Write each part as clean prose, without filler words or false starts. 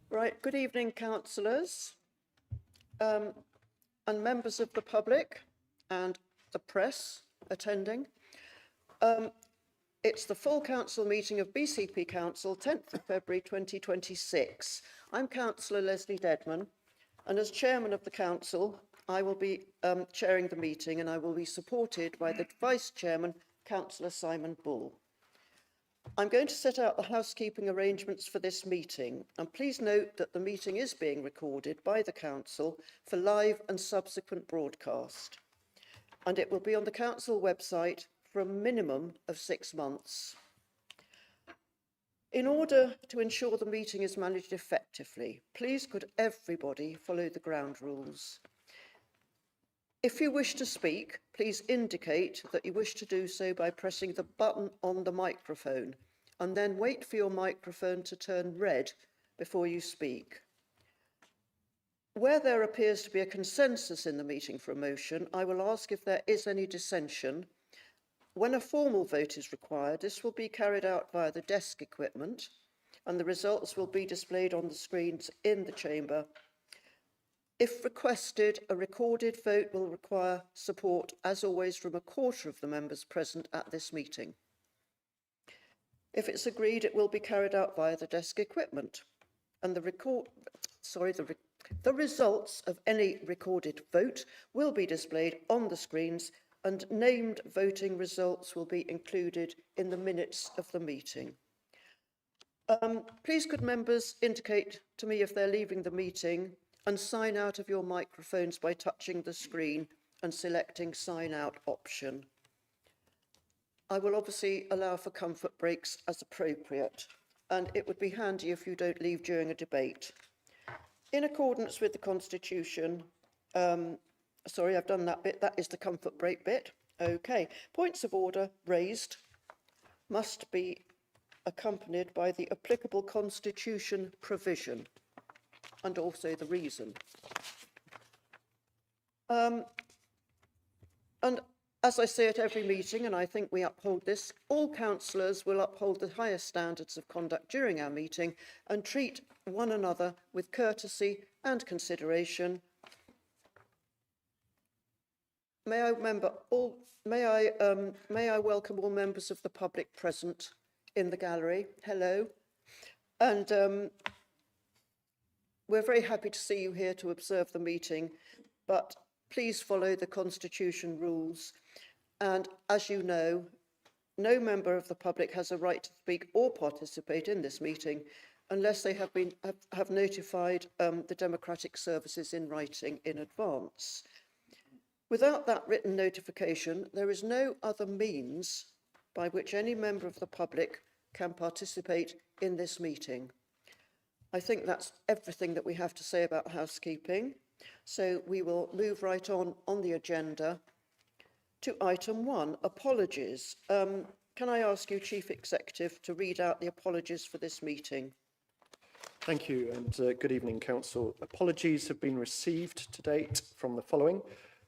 Right, good evening, councillors and members of the public and the press attending. It's the full council meeting of BCP Council, 10th of February 2026. I'm Councillor Leslie Dedman, and as chairman of the council, I will be chairing the meeting, and I will be supported by the vice chairman, Councillor Simon Bull. I'm going to set out the housekeeping arrangements for this meeting, and please note that the meeting is being recorded by the council for live and subsequent broadcast, and it will be on the council website for a minimum of 6 months. In order to ensure the meeting is managed effectively, please could everybody follow the ground rules. If you wish to speak, please indicate that you wish to do so by pressing the button on the microphone and then wait for your microphone to turn red before you speak. Where there appears to be a consensus in the meeting for a motion, I will ask if there is any dissension. When a formal vote is required, this will be carried out via the desk equipment, and the results will be displayed on the screens in the chamber. If requested, a recorded vote will require support, as always, from a quarter of the members present at this meeting. If it's agreed, it will be carried out via the desk equipment, and the results of any recorded vote will be displayed on the screens, and named voting results will be included in the minutes of the meeting. Please could members indicate to me if they're leaving the meeting and sign out of your microphones by touching the screen and selecting sign out option. I will obviously allow for comfort breaks as appropriate, and it would be handy if you don't leave during a debate. In accordance with the Constitution, sorry, I've done that bit, that is the comfort break bit. Okay, points of order raised must be accompanied by the applicable Constitution provision and also the reason. And as I say at every meeting, and I think we uphold this, all councillors will uphold the highest standards of conduct during our meeting and treat one another with courtesy and consideration. May I welcome all members of the public present in the gallery. Hello. And we're very happy to see you here to observe the meeting, but please follow the Constitution rules. And as you know, no member of the public has a right to speak or participate in this meeting unless they have notified the democratic services in writing in advance. Without that written notification, there is no other means by which any member of the public can participate in this meeting. I think that's everything that we have to say about housekeeping. So we will move right on the agenda to item 1, apologies. Can I ask you, Chief Executive, to read out the apologies for this meeting? Thank you, and good evening, Council. Apologies have been received to date from the following: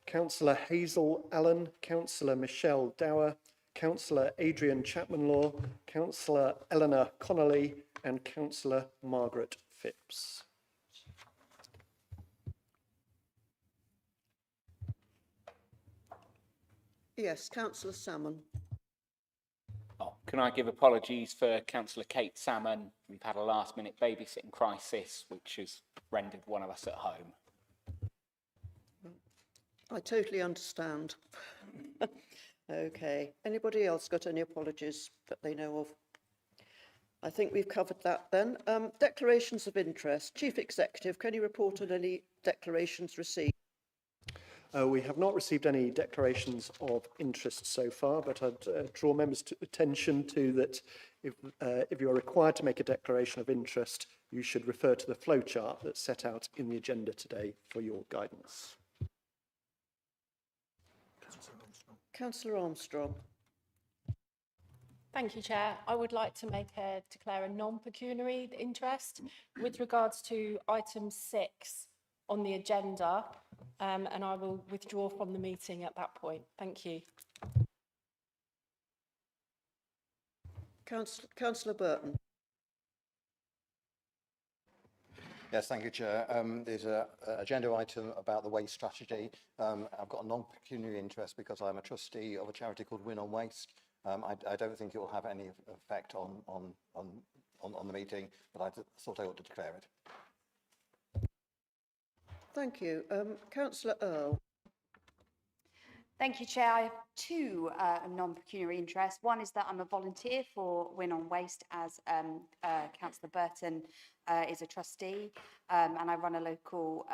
Councillor Hazel Allen, Councillor Michelle Dower, Councillor Adrian Chapman-Law, Councillor Eleanor Connolly, and Councillor Margaret Phipps. Yes, Councillor Salmon. Oh, can I give apologies for Councillor Kate Salmon? We've had a last-minute babysitting crisis, which has rendered one of us at home. I totally understand. Okay. Anybody else got any apologies that they know of? I think we've covered that then. Declarations of interest. Chief Executive, can you report on any declarations received? We have not received any declarations of interest so far, but I'd draw members' attention to that if you are required to make a declaration of interest, you should refer to the flowchart that's set out in the agenda today for your guidance. Councillor Armstrong. Thank you, Chair. I would like to declare a non-pecuniary interest with regards to item 6 on the agenda, and I will withdraw from the meeting at that point. Thank you. Councillor Burton. Yes, thank you, Chair. There's an agenda item about the waste strategy. I've got a non-pecuniary interest because I'm a trustee of a charity called Win on Waste. I don't think it will have any effect on the meeting, but I thought I ought to declare it. Thank you. Councillor Earl. Thank you, Chair. I have two non-pecuniary interests. One is that I'm a volunteer for Win on Waste, as Councillor Burton is a trustee, and I run a local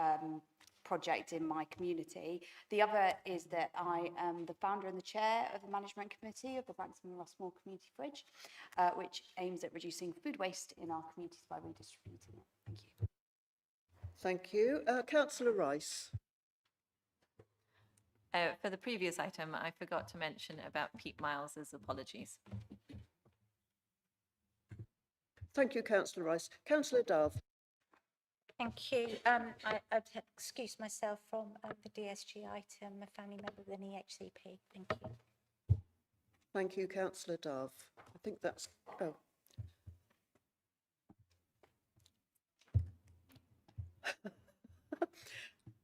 project in my community. The other is that I am the founder and the chair of the management committee of the Branksome and Rossmore Community Fridge, which aims at reducing food waste in our communities by redistributing it. Thank you. Thank you. Councillor Rice. For the previous item, I forgot to mention about Pete Miles's apologies. Thank you, Councillor Rice. Councillor Dove. Thank you. I'd excuse myself from the DSG item, a family member with an EHCP. Thank you. Thank you, Councillor Dove. I think that's... Oh.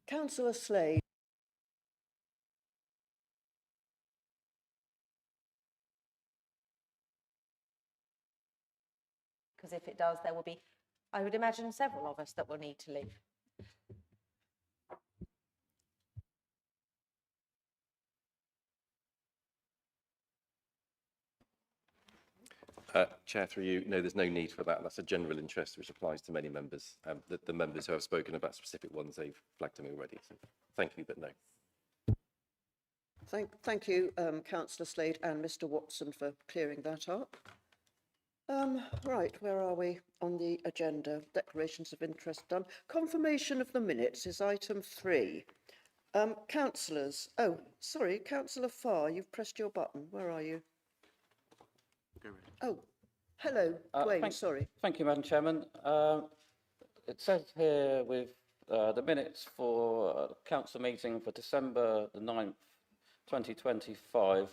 Councillor Slade. Because if it does, there will be, I would imagine, several of us that will need to leave. Chair, through you, no, there's no need for that. That's a general interest which applies to many members. The members who have spoken about specific ones, they've flagged them already. So thank you, but no. Thank you, Councillor Slade and Mr Watson, for clearing that up. Right, where are we on the agenda? Declarations of interest done. Confirmation of the minutes is item 3. Councillors, oh, sorry, Councillor Farr, you've pressed your button. Where are you? Oh, hello, Dwayne, sorry. Thank you, Madam Chairman. It says here with the minutes for council meeting for December the 9th, 2025,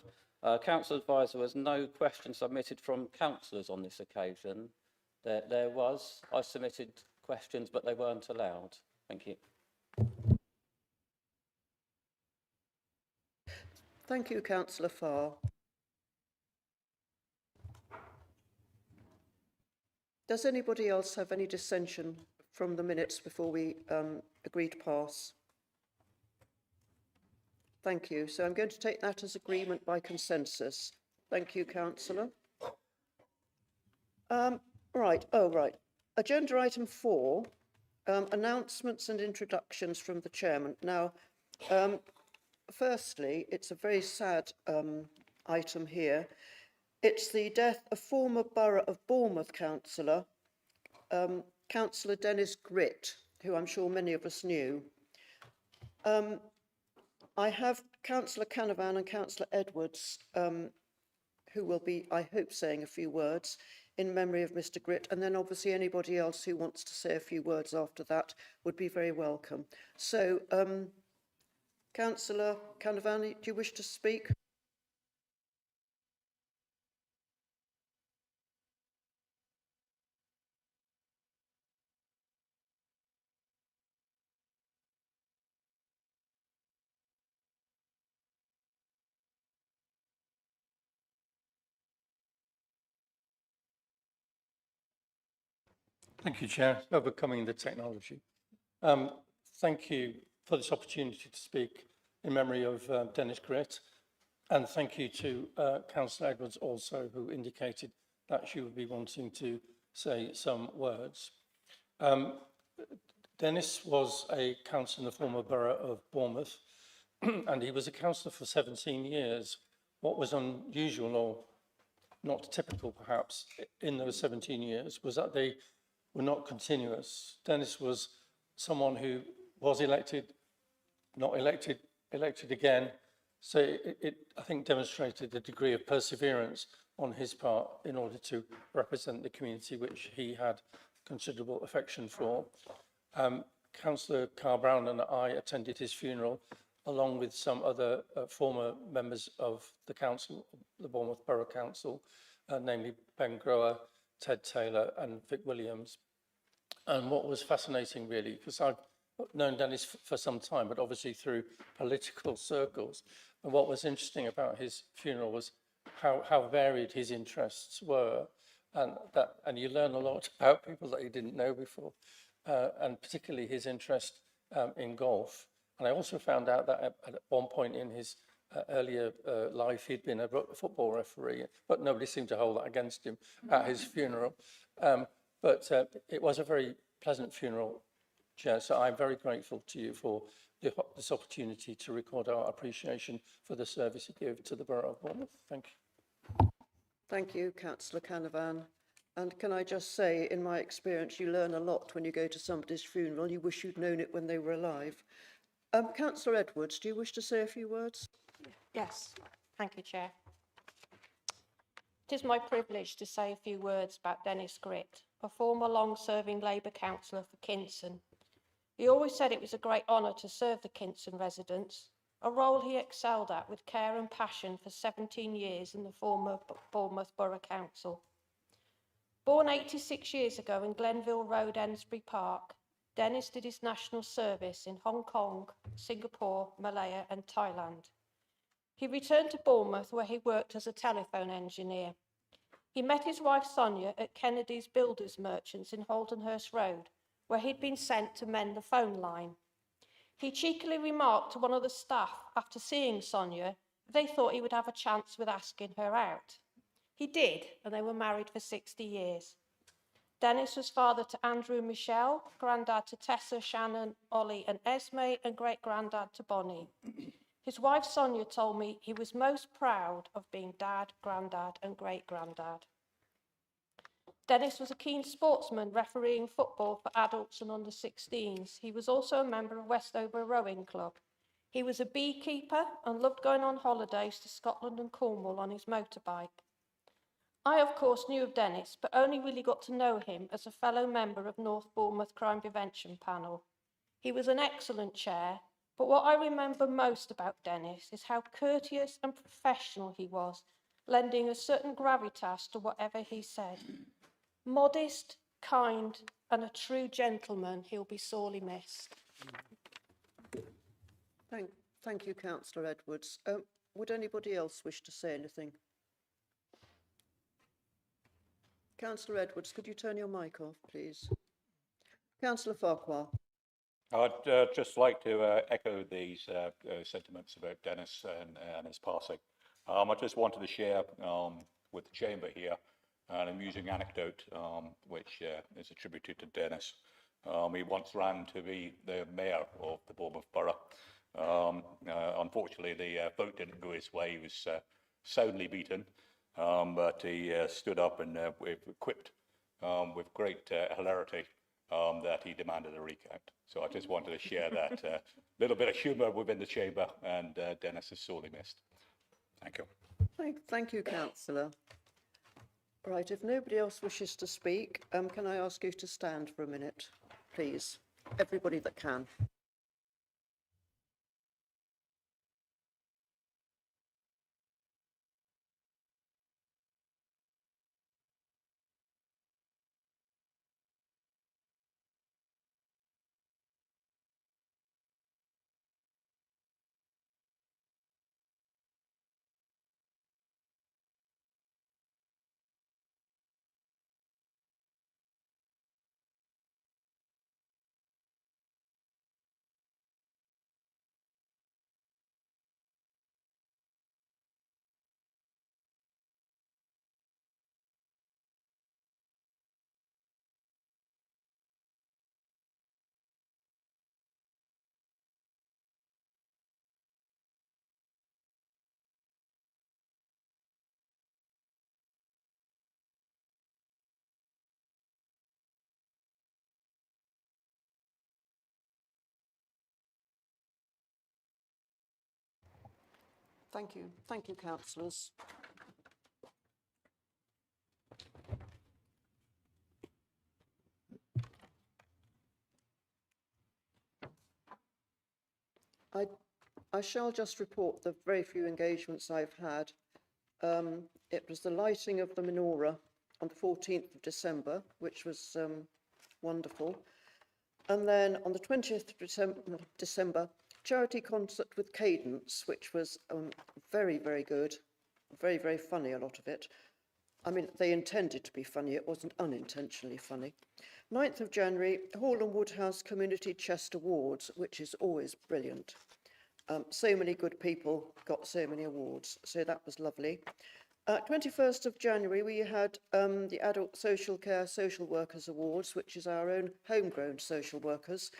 council advisor was no question submitted from councillors on this occasion. There was. I submitted questions, but they weren't allowed. Thank you. Thank you, Councillor Farr. Does anybody else have any dissension from the minutes before we agree to pass? Thank you. So I'm going to take that as agreement by consensus. Thank you, Councillor. Right. Agenda item 4, announcements and introductions from the chairman. Now, firstly, it's a very sad item here. It's the death of former Borough of Bournemouth councillor, Councillor Dennis Gritt, who I'm sure many of us knew. I have Councillor Canavan and Councillor Edwards, who will be, I hope, saying a few words in memory of Mr Gritt, and then obviously anybody else who wants to say a few words after that would be very welcome. So, Councillor Canavan, do you wish to speak? Thank you, Chair. Overcoming the technology. Thank you for this opportunity to speak in memory of Dennis Gritt, and thank you to Councillor Edwards also, who indicated that she would be wanting to say some words. Dennis was a councillor in the former borough of Bournemouth, and he was a councillor for 17 years. What was unusual, or not typical perhaps, in those 17 years was that they were not continuous. Dennis was someone who was elected, not elected, elected again. So it I think, demonstrated the degree of perseverance on his part in order to represent the community which he had considerable affection for. Councillor Carl Brown and I attended his funeral, along with some other former members of the council, the Bournemouth Borough Council, namely Ben Grower, Ted Taylor and Vic Williams. And what was fascinating, really, because I've known Dennis for some time, but obviously through political circles. And what was interesting about his funeral was how varied his interests were, and you learn a lot about people that you didn't know before, and particularly his interest in golf. And I also found out that at one point in his earlier life, he'd been a football referee, but nobody seemed to hold that against him at his funeral. But it was a very pleasant funeral, Chair, so I'm very grateful to you for this opportunity to record our appreciation for the service you give to the Borough of Bournemouth. Thank you. Thank you, Councillor Canavan. And can I just say, in my experience, you learn a lot when you go to somebody's funeral. You wish you'd known it when they were alive. Councillor Edwards, do you wish to say a few words? Yes, thank you, Chair. It is my privilege to say a few words about Dennis Gritt, a former long-serving Labour councillor for Kinson. He always said it was a great honour to serve the Kinson residents, a role he excelled at with care and passion for 17 years in the former Bournemouth Borough Council. Born 86 years ago in Glenville Road, Ensbury Park, Dennis did his national service in Hong Kong, Singapore, Malaya and Thailand. He returned to Bournemouth where he worked as a telephone engineer. He met his wife Sonia at Kennedy's Builders Merchants in Holdenhurst Road, where he'd been sent to mend the phone line. He cheekily remarked to one of the staff after seeing Sonia they thought he would have a chance with asking her out. He did, and they were married for 60 years. Dennis was father to Andrew and Michelle, granddad to Tessa, Shannon, Ollie and Esme, and great-granddad to Bonnie. His wife Sonia told me he was most proud of being dad, granddad and great-granddad. Dennis was a keen sportsman, refereeing football for adults and under-16s. He was also a member of Westover Rowing Club. He was a beekeeper and loved going on holidays to Scotland and Cornwall on his motorbike. I, of course, knew of Dennis, but only really got to know him as a fellow member of North Bournemouth Crime Prevention Panel. He was an excellent chair, but what I remember most about Dennis is how courteous and professional he was, lending a certain gravitas to whatever he said. Modest, kind, and a true gentleman, he'll be sorely missed. Thank you, Councillor Edwards. Would anybody else wish to say anything? Councillor Edwards, could you turn your mic off, please? Councillor Farquhar. I'd just like to echo these sentiments about Dennis and his passing. I just wanted to share with the Chamber here an amusing anecdote which is attributed to Dennis. He once ran to be the mayor of the Bournemouth Borough. Unfortunately, the vote didn't go his way. He was soundly beaten, but he stood up and quipped with great hilarity that he demanded a recount. So I just wanted to share that little bit of humour within the Chamber, and Dennis is sorely missed. Thank you. Thank you, Councillor. Right, if nobody else wishes to speak, can I ask you to stand for a minute, please? Everybody that can. Thank you, councillors. I shall just report the very few engagements I've had. It was the lighting of the menorah on the 14th of December, which was wonderful. And then on the 20th of December, charity concert with Cadence, which was very, very good, very, very funny, a lot of it. I mean, they intended to be funny, it wasn't unintentionally funny. 9th of January, Hall and Woodhouse Community Chest Awards, which is always brilliant. So many good people got so many awards, so that was lovely. 21st of January, we had the Adult Social Care Social Workers Awards, which is our own homegrown social workers.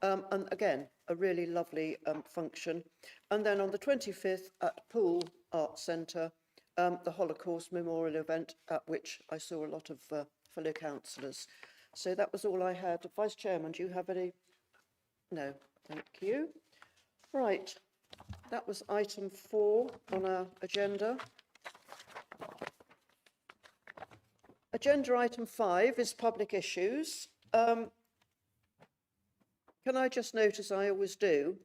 And again, a really lovely function. And then on the 25th at Poole Arts Centre, the Holocaust Memorial event, at which I saw a lot of fellow councillors. So that was all I had. Vice Chairman, do you have any? No, thank you. Right, that was item 4 on our agenda. Agenda item 5 is public issues. Can I just note, as I always do,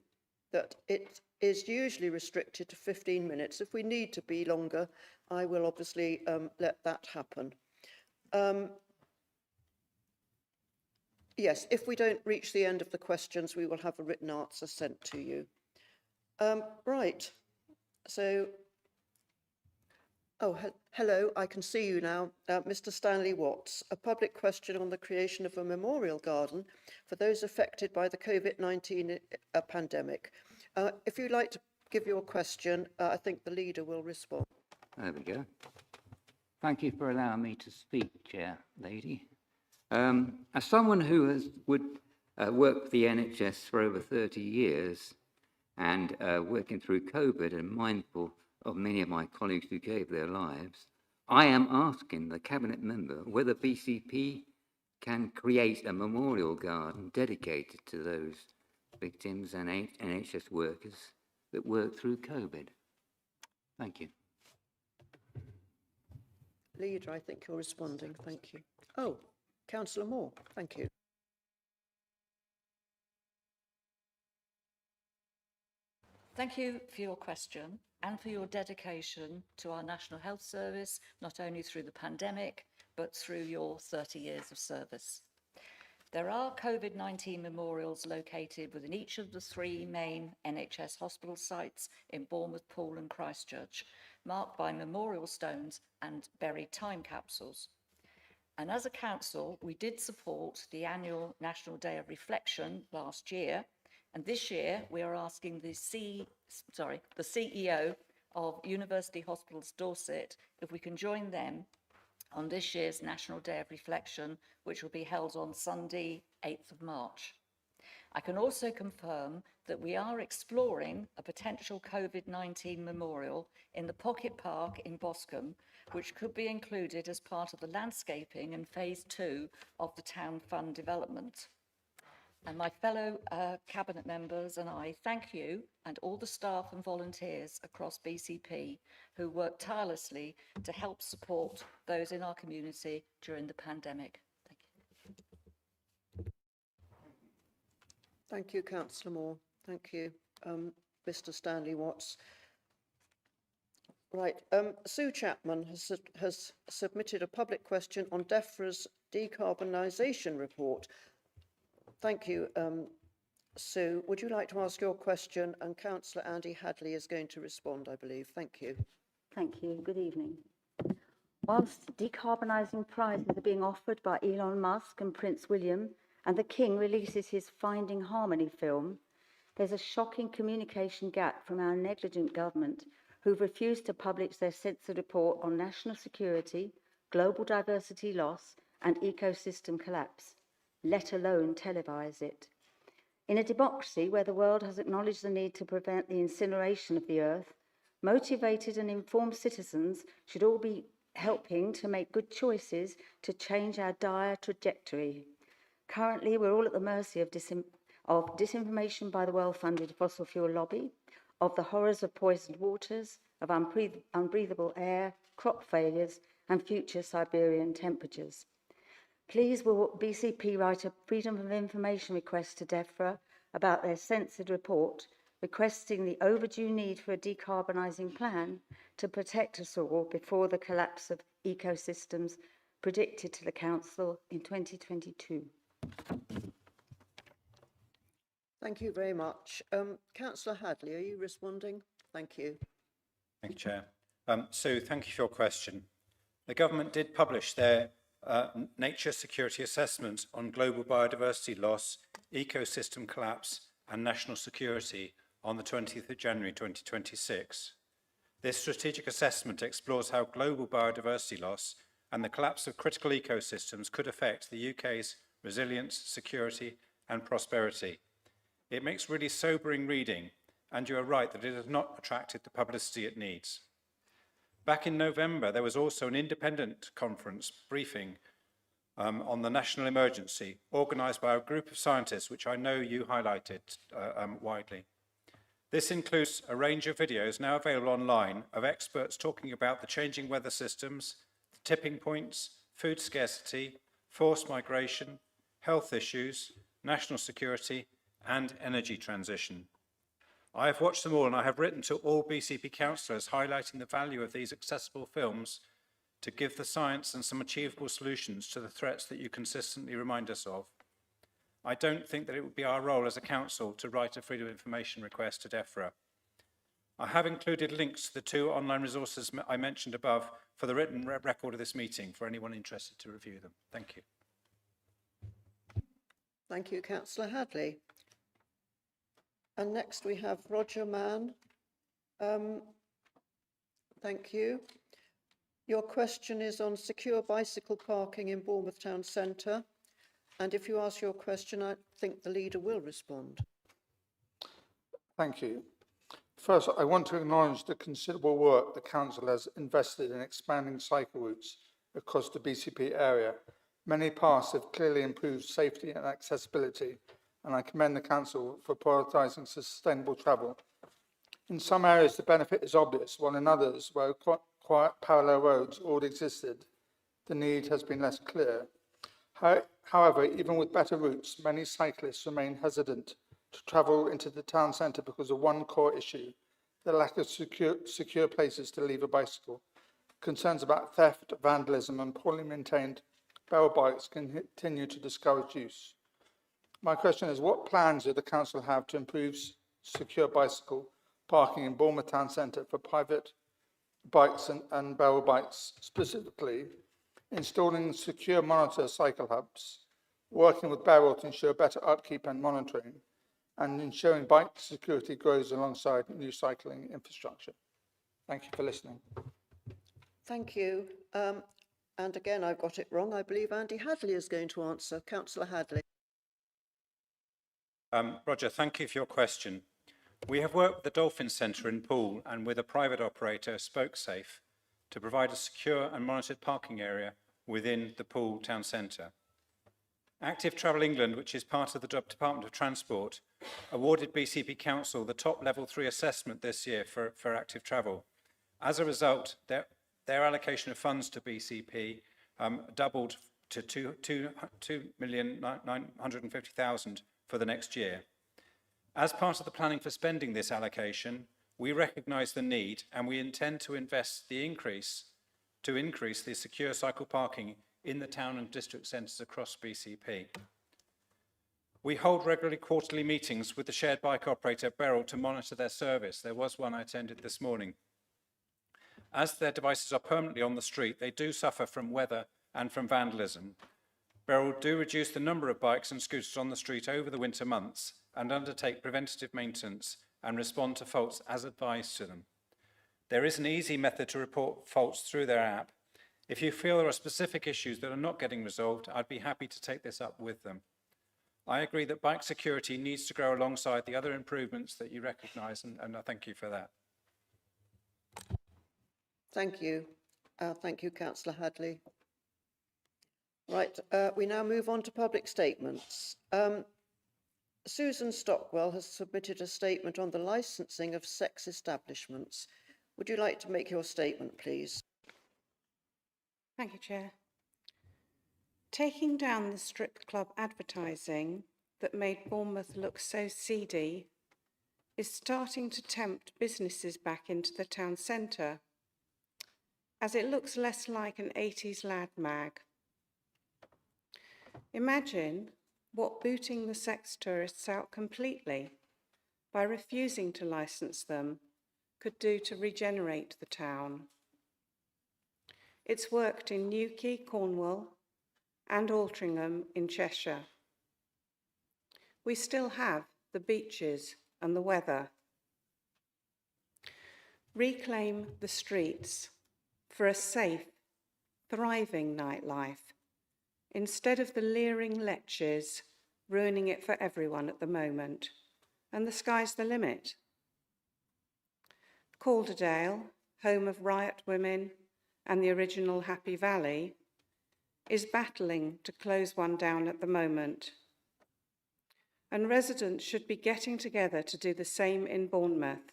that it is usually restricted to 15 minutes. If we need to be longer, I will obviously let that happen. Yes, if we don't reach the end of the questions, we will have a written answer sent to you. Right, so, hello, I can see you now. Mr. Stanley Watts, a public question on the creation of a memorial garden for those affected by the COVID-19 pandemic. If you'd like to give your question, I think the leader will respond. There we go. Thank you for allowing me to speak, Chair Lady. As someone who would work for the NHS for over 30 years and working through COVID and mindful of many of my colleagues who gave their lives, I am asking the Cabinet member whether BCP can create a memorial garden dedicated to those victims and NHS workers that worked through COVID. Thank you. Leader, I think you're responding. Thank you. Oh, Councillor Moore, thank you. Thank you for your question and for your dedication to our National Health Service, not only through the pandemic, but through your 30 years of service. There are COVID-19 memorials located within each of the 3 main NHS hospital sites in Bournemouth, Poole and Christchurch, marked by memorial stones and buried time capsules. And as a council, we did support the annual National Day of Reflection last year, and this year we are asking the CEO of University Hospitals Dorset if we can join them on this year's National Day of Reflection, which will be held on Sunday, 8th of March. I can also confirm that we are exploring a potential COVID-19 memorial in the Pocket Park in Boscombe, which could be included as part of the landscaping in phase 2 of the town fund development. And my fellow Cabinet members and I thank you and all the staff and volunteers across BCP who worked tirelessly to help support those in our community during the pandemic. Thank you. Thank you, Councillor Moore. Thank you, Mr. Stanley Watts. Right, Sue Chapman has submitted a public question on DEFRA's decarbonisation report. Thank you, Sue. Would you like to ask your question? And Councillor Andy Hadley is going to respond, I believe. Thank you. Thank you. Good evening. Whilst decarbonising prizes are being offered by Elon Musk and Prince William, and the King releases his Finding Harmony film, there's a shocking communication gap from our negligent government who've refused to publish their censored report on national security, global diversity loss and ecosystem collapse, let alone televise it. In a democracy where the world has acknowledged the need to prevent the incineration of the earth, motivated and informed citizens should all be helping to make good choices to change our dire trajectory. Currently, we're all at the mercy of disinformation by the well-funded fossil fuel lobby, of the horrors of poisoned waters, of unbreathable air, crop failures, and future Siberian temperatures. Please will BCP write a Freedom of Information request to DEFRA about their censored report, requesting the overdue need for a decarbonising plan to protect us all before the collapse of ecosystems predicted to the Council in 2022. Thank you very much. Councillor Hadley, are you responding? Thank you. Thank you, Chair. So thank you for your question. The government did publish their nature security assessment on global biodiversity loss, ecosystem collapse and national security on the 20th of January 2026. This strategic assessment explores how global biodiversity loss and the collapse of critical ecosystems could affect the UK's resilience, security and prosperity. It makes really sobering reading, and you are right that it has not attracted the publicity it needs. Back in November, there was also an independent conference briefing on the national emergency, organised by a group of scientists, which I know you highlighted widely. This includes a range of videos now available online of experts talking about the changing weather systems, the tipping points, food scarcity, forced migration, health issues, national security, and energy transition. I have watched them all, and I have written to all BCP councillors highlighting the value of these accessible films to give the science and some achievable solutions to the threats that you consistently remind us of. I don't think that it would be our role as a council to write a freedom of information request to DEFRA. I have included links to the 2 online resources I mentioned above for the written record of this meeting for anyone interested to review them. Thank you. Thank you, Councillor Hadley. And next we have Roger Mann. Thank you. Your question is on secure bicycle parking in Bournemouth Town Centre. And if you ask your question, I think the leader will respond. Thank you. First, I want to acknowledge the considerable work the Council has invested in expanding cycle routes across the BCP area. Many paths have clearly improved safety and accessibility, and I commend the Council for prioritising sustainable travel. In some areas, the benefit is obvious, while in others, where quiet parallel roads already existed, the need has been less clear. However, even with better routes, many cyclists remain hesitant to travel into the town centre because of one core issue: the lack of secure places to leave a bicycle. Concerns about theft, vandalism and poorly maintained barrel bikes continue to discourage use. My question is, what plans do the Council have to improve secure bicycle parking in Bournemouth Town Centre for private bikes and barrel bikes, specifically installing secure monitor cycle hubs, working with Barrel to ensure better upkeep and monitoring, and ensuring bike security grows alongside new cycling infrastructure? Thank you for listening. Thank you. And again, I've got it wrong. I believe Andy Hadley is going to answer. Councillor Hadley. Roger, thank you for your question. We have worked with the Dolphin Centre in Poole and with a private operator, SpokeSafe, to provide a secure and monitored parking area within the Poole town centre. Active Travel England, which is part of the Department of Transport, awarded BCP Council the top level 3 assessment this year for active travel. As a result, their allocation of funds to BCP doubled to 2,950,000 for the next year. As part of the planning for spending this allocation, we recognise the need, and we intend to invest the increase the secure cycle parking in the town and district centres across BCP. We hold regularly quarterly meetings with the shared bike operator Beryl to monitor their service. There was one I attended this morning. As their devices are permanently on the street, they do suffer from weather and from vandalism. Beryl do reduce the number of bikes and scooters on the street over the winter months and undertake preventative maintenance and respond to faults as advised to them. There is an easy method to report faults through their app. If you feel there are specific issues that are not getting resolved, I'd be happy to take this up with them. I agree that bike security needs to grow alongside the other improvements that you recognise, and I thank you for that. Thank you. Thank you, Councillor Hadley. Right, we now move on to public statements. Susan Stockwell has submitted a statement on the licensing of sex establishments. Would you like to make your statement, please? Thank you, Chair. Taking down the strip club advertising that made Bournemouth look so seedy is starting to tempt businesses back into the town centre, as it looks less like an 80s lad mag. Imagine what booting the sex tourists out completely by refusing to licence them could do to regenerate the town. It's worked in Newquay, Cornwall, and Altrincham in Cheshire. We still have the beaches and the weather. Reclaim the streets for a safe, thriving nightlife, instead of the leering lechers ruining it for everyone at the moment. And the sky's the limit. Calderdale, home of riot women and the original Happy Valley, is battling to close one down at the moment. And residents should be getting together to do the same in Bournemouth.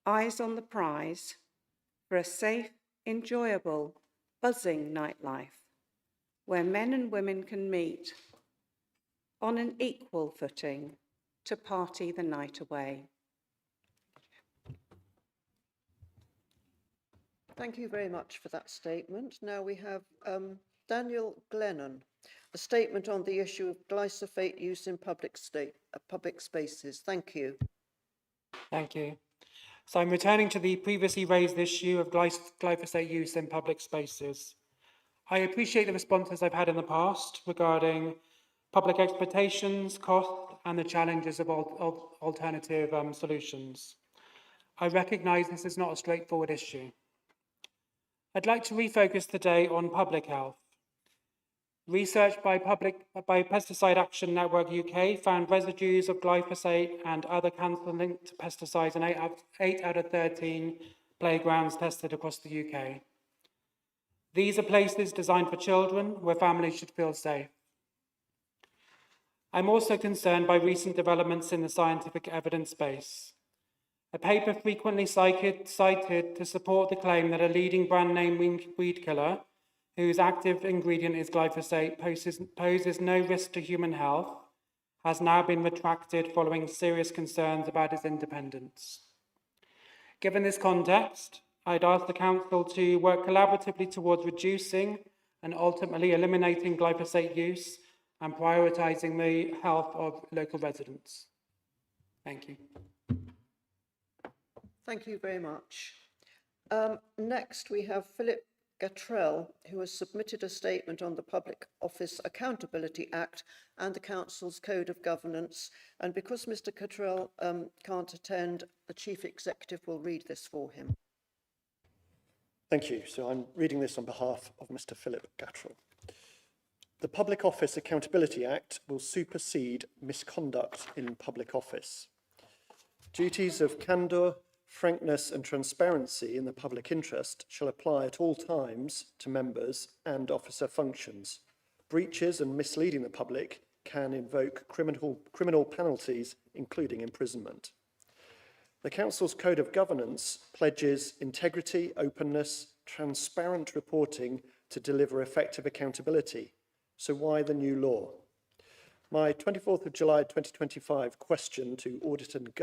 Eyes on the prize for a safe, enjoyable, buzzing nightlife where men and women can meet on an equal footing to party the night away. Thank you very much for that statement. Now we have Daniel Glennon, a statement on the issue of glyphosate use in public spaces. Thank you. Thank you. So I'm returning to the previously raised issue of glyphosate use in public spaces. I appreciate the responses I've had in the past regarding public expectations, cost, and the challenges of alternative solutions. I recognise this is not a straightforward issue. I'd like to refocus today on public health. Research by Pesticide Action Network UK found residues of glyphosate and other cancer-linked pesticides in 8 out of 13 playgrounds tested across the UK. These are places designed for children where families should feel safe. I'm also concerned by recent developments in the scientific evidence base. A paper frequently cited to support the claim that a leading brand name weed killer, whose active ingredient is glyphosate, poses no risk to human health, has now been retracted following serious concerns about its independence. Given this context, I'd ask the Council to work collaboratively towards reducing and ultimately eliminating glyphosate use and prioritising the health of local residents. Thank you. Thank you very much. Next, we have Philip Gatrell, who has submitted a statement on the Public Office Accountability Act and the Council's Code of Governance. And because Mr. Gatrell can't attend, the Chief Executive will read this for him. Thank you. So I'm reading this on behalf of Mr. Philip Gatrell. The Public Office Accountability Act will supersede misconduct in public office. Duties of candour, frankness and transparency in the public interest shall apply at all times to members and officer functions. Breaches and misleading the public can invoke criminal penalties, including imprisonment. The Council's Code of Governance pledges integrity, openness, transparent reporting to deliver effective accountability. So why the new law? My 24th of July 2025 question to Audit and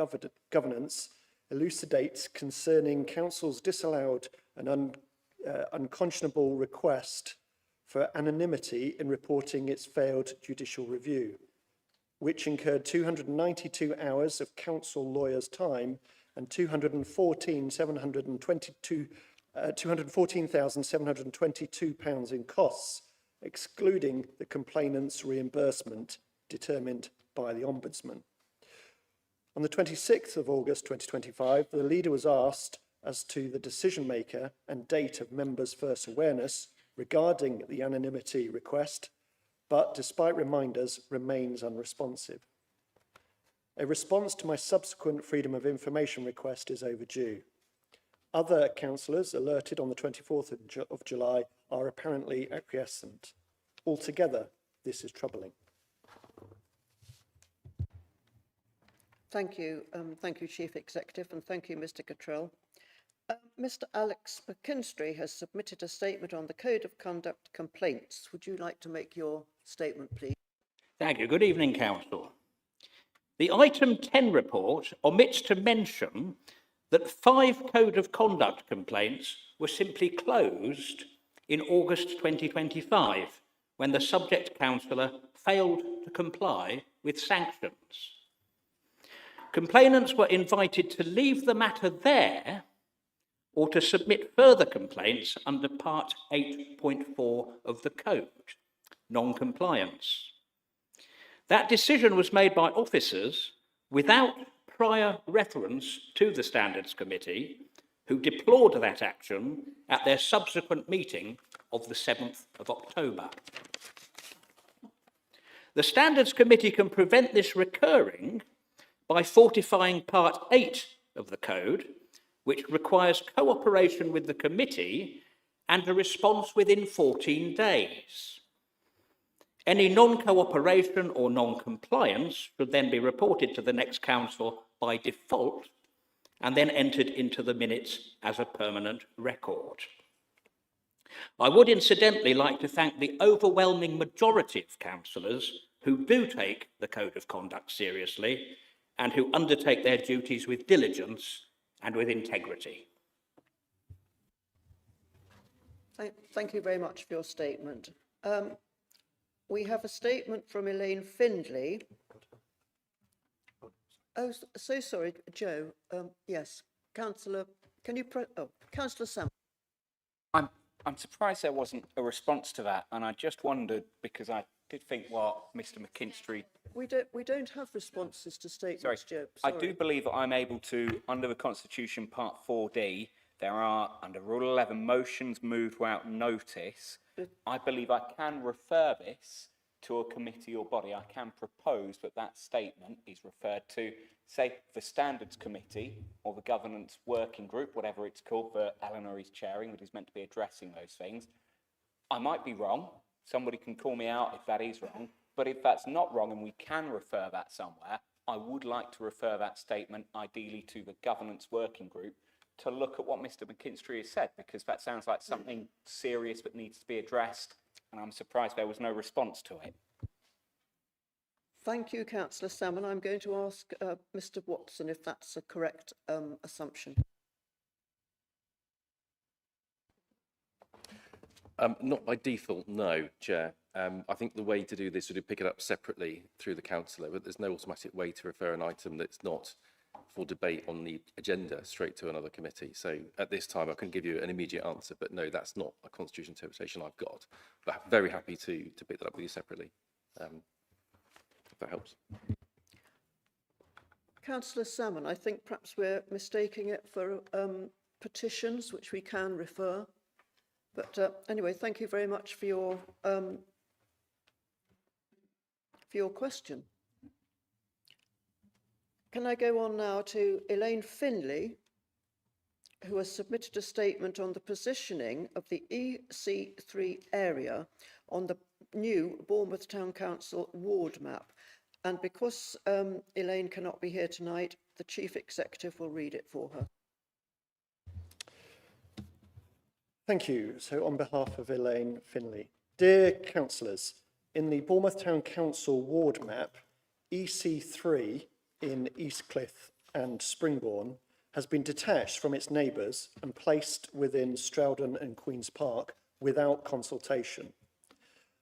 Governance elucidates concerning Council's disallowed and unconscionable request for anonymity in reporting its failed judicial review, which incurred 292 hours of Council lawyers' time and £214,722 in costs, excluding the complainant's reimbursement determined by the Ombudsman. On the 26th of August 2025, the leader was asked as to the decision maker and date of members' first awareness regarding the anonymity request, but despite reminders, remains unresponsive. A response to my subsequent Freedom of Information request is overdue. Other councillors alerted on the 24th of July are apparently acquiescent. Altogether, this is troubling. Thank you. Thank you, Chief Executive, and thank you, Mr. Gatrell. Mr. Alex McKinstry has submitted a statement on the Code of Conduct complaints. Would you like to make your statement, please? Thank you. Good evening, Council. The item 10 report omits to mention that 5 Code of Conduct complaints were simply closed in August 2025, when the subject councillor failed to comply with sanctions. Complainants were invited to leave the matter there or to submit further complaints under Part 8.4 of the Code, non-compliance. That decision was made by officers without prior reference to the Standards Committee, who deplored that action at their subsequent meeting of the 7th of October. The Standards Committee can prevent this recurring by fortifying Part 8 of the Code, which requires cooperation with the committee and a response within 14 days. Any non-cooperation or non-compliance should then be reported to the next council by default and then entered into the minutes as a permanent record. I would incidentally like to thank the overwhelming majority of councillors who do take the Code of Conduct seriously and who undertake their duties with diligence and with integrity. Thank you very much for your statement. We have a statement from Elaine Findlay. Oh, so sorry, Joe. Yes, Councillor, can you Councillor Sam. I'm surprised there wasn't a response to that, and I just wondered, because I did think what Mr. McKinstry... We don't have responses to statements, Joe. I do believe that I'm able to, under the Constitution Part 4D, there are, under Rule 11, motions moved without notice. I believe I can refer this to a committee or body. I can propose that that statement is referred to, say, the Standards Committee or the Governance Working Group, whatever it's called, that Eleanor is chairing, that is meant to be addressing those things. I might be wrong. Somebody can call me out if that is wrong. But if that's not wrong and we can refer that somewhere, I would like to refer that statement ideally to the Governance Working Group to look at what Mr. McKinstry has said, because that sounds like something serious that needs to be addressed, and I'm surprised there was no response to it. Thank you, Councillor Salmon. I'm going to ask Mr. Watson if that's a correct assumption. Not by default, no, Chair. I think the way to do this would be pick it up separately through the councillor, but there's no automatic way to refer an item that's not for debate on the agenda straight to another committee. So at this time, I couldn't give you an immediate answer, but no, that's not a constitution interpretation I've got. But I'm very happy to pick that up with you separately, if that helps. Councillor Salmon, I think perhaps we're mistaking it for petitions, which we can refer. But anyway, thank you very much for your question. Can I go on now to Elaine Findlay, who has submitted a statement on the positioning of the EC3 area on the new Bournemouth Town Council ward map. And because Elaine cannot be here tonight, the Chief Executive will read it for her. Thank you. So on behalf of Elaine Findlay, dear councillors, in the Bournemouth Town Council ward map, EC3 in Eastcliff and Springbourne has been detached from its neighbours and placed within Stroughton and Queen's Park without consultation.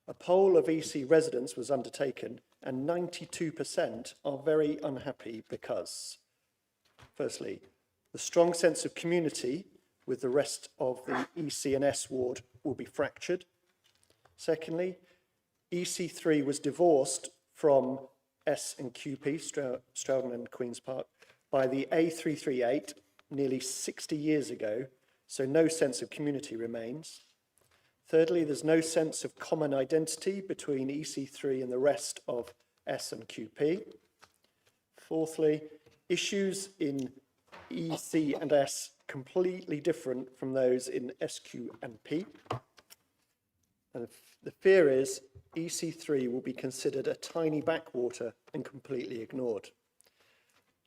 A poll of EC residents was undertaken and 92% are very unhappy because, firstly, the strong sense of community with the rest of the EC and S ward will be fractured. Secondly, EC3 was divorced from S and QP, Stroughton and Queen's Park, by the A338 nearly 60 years ago, so no sense of community remains. Thirdly, there's no sense of common identity between EC3 and the rest of S and QP. Fourthly, issues in EC and S completely different from those in SQ and P. And the fear is EC3 will be considered a tiny backwater and completely ignored.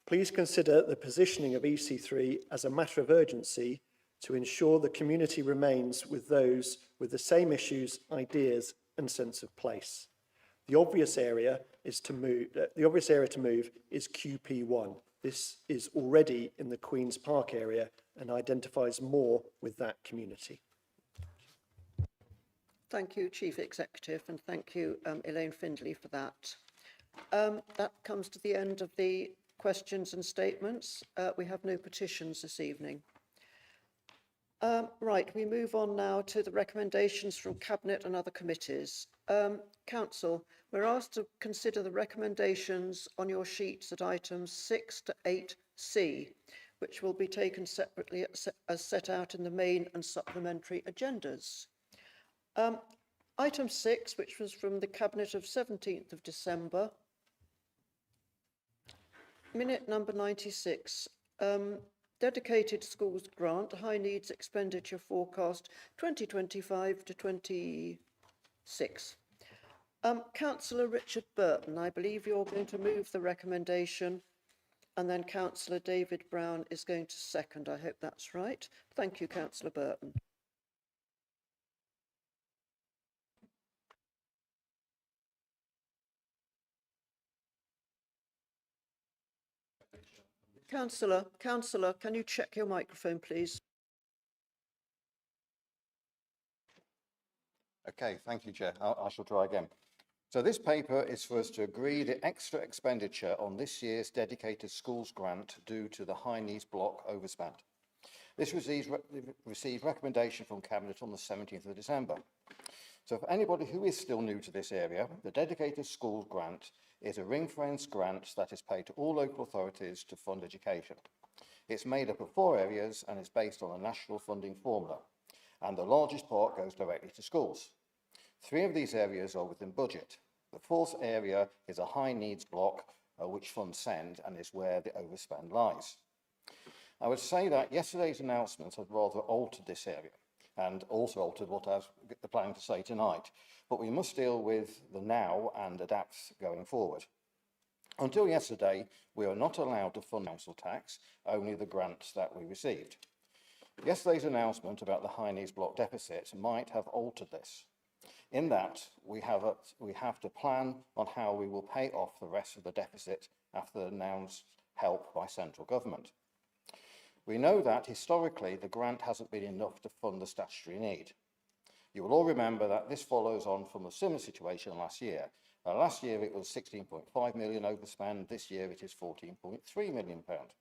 Please consider the positioning of EC3 as a matter of urgency to ensure the community remains with those with the same issues, ideas and sense of place. The obvious area to move is QP1. This is already in the Queen's Park area and identifies more with that community. Thank you, Chief Executive, and thank you, Elaine Findlay, for that. That comes to the end of the questions and statements. We have no petitions this evening. Right, we move on now to the recommendations from Cabinet and other committees. Council, we're asked to consider the recommendations on your sheets at items 6 to 8C, which will be taken separately as set out in the main and supplementary agendas. Item 6, which was from the Cabinet of 17th of December, minute number 96, dedicated schools grant, high needs expenditure forecast 2025 to 26. Councillor Richard Burton, I believe you're going to move the recommendation, and then Councillor David Brown is going to second. I hope that's right. Thank you, Councillor Burton. Councillor, can you check your microphone, please? Okay, thank you, Chair. I shall try again. So this paper is for us to agree the extra expenditure on this year's dedicated schools grant due to the high needs block overspend. This received recommendation from Cabinet on the 17th of December. So for anybody who is still new to this area, the dedicated schools grant is a ring-fenced grant that is paid to all local authorities to fund education. It's made up of 4 areas and is based on a national funding formula, and the largest part goes directly to schools. 3 of these areas are within budget. The 4th area is a high needs block, which funds SEND, and is where the overspend lies. I would say that yesterday's announcement had rather altered this area, and also altered what I was planning to say tonight. But we must deal with the now and adapt going forward. Until yesterday, we were not allowed to fund council tax, only the grants that we received. Yesterday's announcement about the high needs block deficit might have altered this, in that we have to plan on how we will pay off the rest of the deficit after the announced help by central government. We know that historically the grant hasn't been enough to fund the statutory need. You will all remember that this follows on from a similar situation last year. Last year it was 16.5 million overspend, this year it is 14.3 million pound.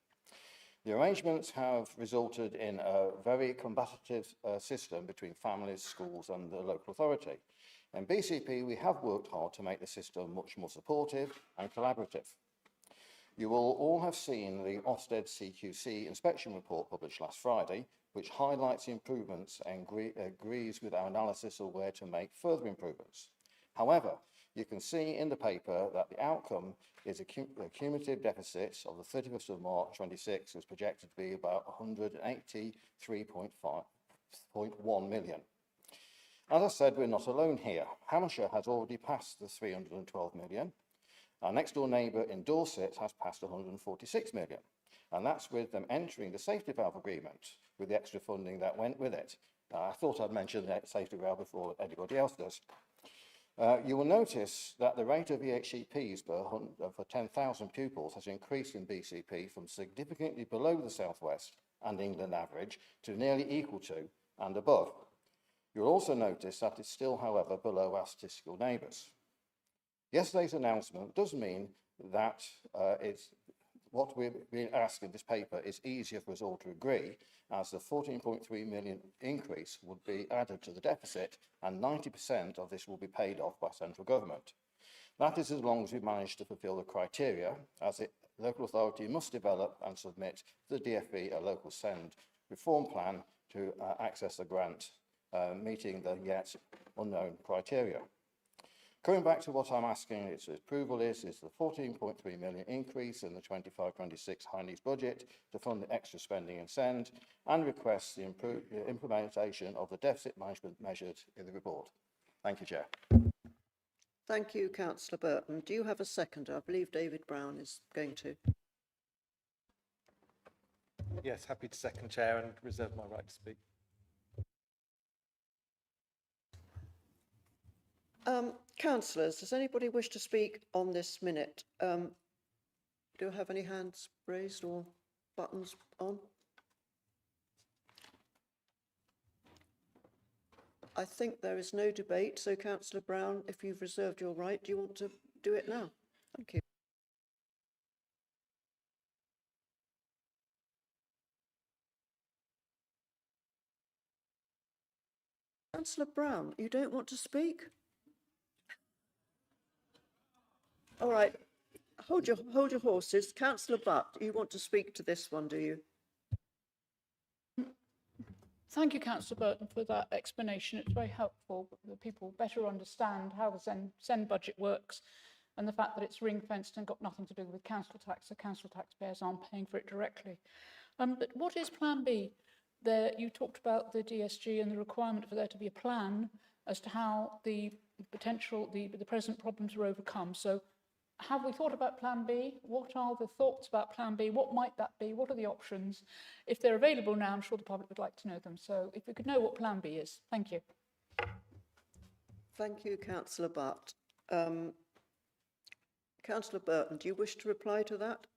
The arrangements have resulted in a very combative system between families, schools and the local authority. In BCP, we have worked hard to make the system much more supportive and collaborative. You will all have seen the Ofsted CQC inspection report published last Friday, which highlights the improvements and agrees with our analysis of where to make further improvements. However, you can see in the paper that the outcome is a cumulative deficit of the 31st of March 26 is projected to be about 183.1 million. As I said, we're not alone here. Hampshire has already passed the 312 million. Our next door neighbour in Dorset has passed 146 million, and that's with them entering the safety valve agreement with the extra funding that went with it. I thought I'd mention that safety valve before anybody else does. You will notice that the rate of EHCPs for 10,000 pupils has increased in BCP from significantly below the South West and England average to nearly equal to and above. You'll also notice that it's still, however, below our statistical neighbours. Yesterday's announcement does mean that what we're being asked in this paper is easier for us all to agree, as the 14.3 million increase would be added to the deficit and 90% of this will be paid off by central government. That is as long as we manage to fulfil the criteria, as the local authority must develop and submit to the DfE a local SEND reform plan to access the grant, meeting the yet unknown criteria. Coming back to what I'm asking its approval is the 14.3 million increase in the 25-26 high needs budget to fund the extra spending in SEND, and requests the implementation of the deficit management measures in the report. Thank you, Chair. Thank you, Councillor Burton. Do you have a seconder? I believe David Brown is going to. Yes, happy to second, Chair, and reserve my right to speak. Councillors, does anybody wish to speak on this minute? Do you have any hands raised or buttons on? I think there is no debate, so Councillor Brown, if you've reserved your right, do you want to do it now? Thank you. Councillor Brown, you don't want to speak? All right, hold your horses. Councillor Butt, you want to speak to this one, do you? Thank you, Councillor Burton, for that explanation. It's very helpful that people better understand how the Send budget works and the fact that it's ring-fenced and got nothing to do with council tax, so council taxpayers aren't paying for it directly. But what is Plan B? There, you talked about the DSG and the requirement for there to be a plan as to how the present problems are overcome. So have we thought about Plan B? What are the thoughts about Plan B? What might that be? What are the options? If they're available now, I'm sure the public would like to know them. So if we could know what Plan B is. Thank you. Thank you, Councillor Butt. Councillor Burton, do you wish to reply to that?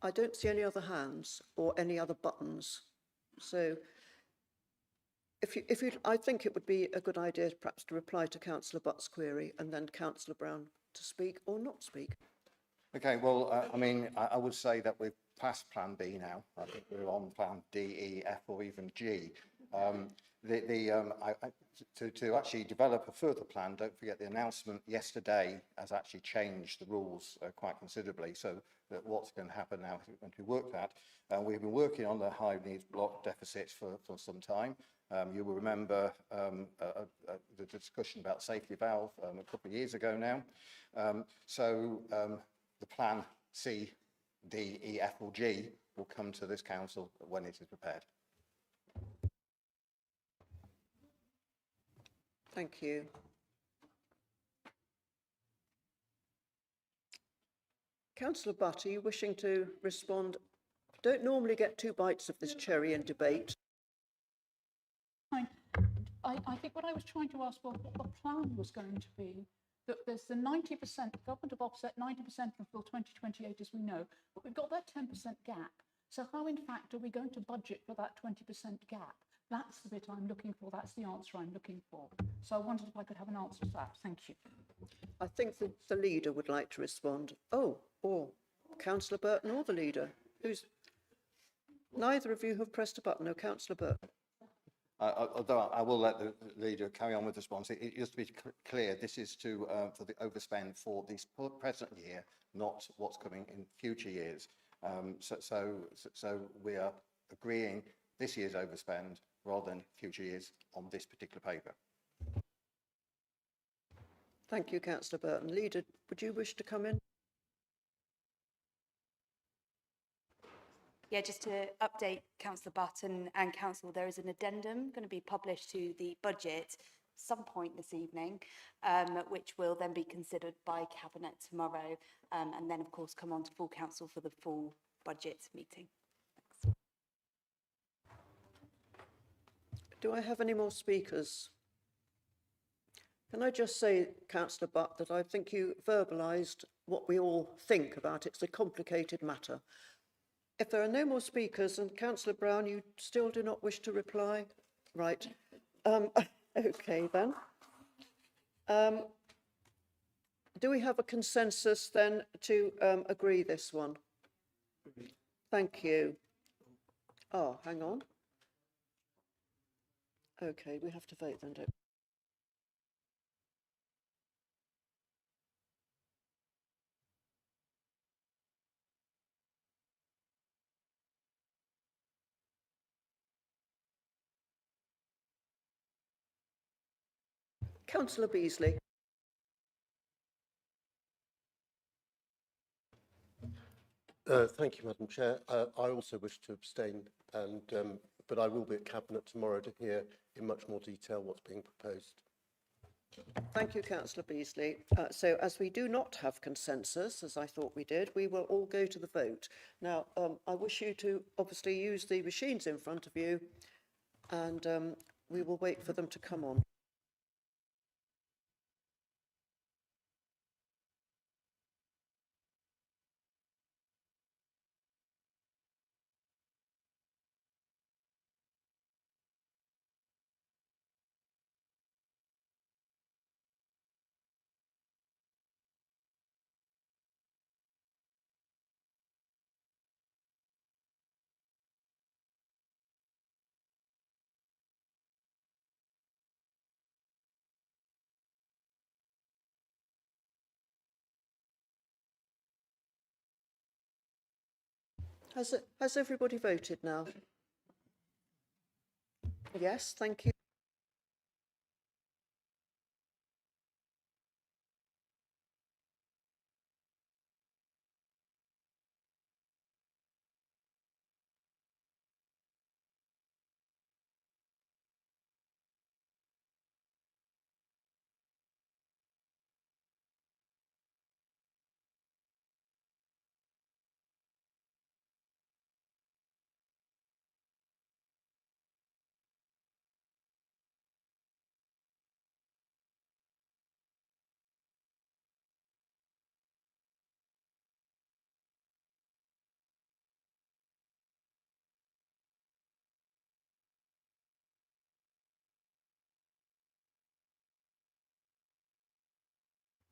I don't see any other hands or any other buttons. So I think it would be a good idea perhaps to reply to Councillor Butt's query and then Councillor Brown to speak or not speak. Okay, well, I mean, I would say that we've passed Plan B now. I think we're on Plan D, E, F, or even G. To actually develop a further plan, don't forget the announcement yesterday has actually changed the rules quite considerably. So that what's going to happen now is going to be worked at. We've been working on the high needs block deficits for some time. You will remember the discussion about safety valve a couple of years ago now. The plan C, D, E, F or G will come to this council when it is prepared. Thank you. Councillor Butt, are you wishing to respond? Don't normally get two bites of this cherry in debate. I think what I was trying to ask was what the plan was going to be. That there's the 90%, the government have offset 90% until 2028, as we know, but we've got that 10% gap. So how, in fact, are we going to budget for that 20% gap? That's the bit I'm looking for. That's the answer I'm looking for. So I wondered if I could have an answer to that. Thank you. I think the leader would like to respond. Oh, or Councillor Burton or the leader. Neither of you have pressed a button. No, Councillor Burton. Although I will let the leader carry on with the response, it just to be clear, this is for the overspend for this present year, not what's coming in future years. So we are agreeing this year's overspend rather than future years on this particular paper. Thank you, Councillor Burton. Leader, would you wish to come in? Yeah, just to update Councillor Button and Council, there is an addendum going to be published to the budget some point this evening, which will then be considered by Cabinet tomorrow, and then of course come on to full council for the full budget meeting. Thanks. Do I have any more speakers? Can I just say, Councillor Butt, that I think you verbalised what we all think about it. It's a complicated matter. If there are no more speakers, and Councillor Brown, you still do not wish to reply? Right. Okay, then. Do we have a consensus, then, to agree this one? Thank you. Oh, hang on. Okay, we have to vote then, don't we? Councillor Beasley. Thank you, Madam Chair. I also wish to abstain, but I will be at Cabinet tomorrow to hear in much more detail what's being proposed. Thank you, Councillor Beasley. So as we do not have consensus, as I thought we did, we will all go to the vote. Now, I wish you to obviously use the machines in front of you, and we will wait for them to come on. Has everybody voted now? Yes, thank you.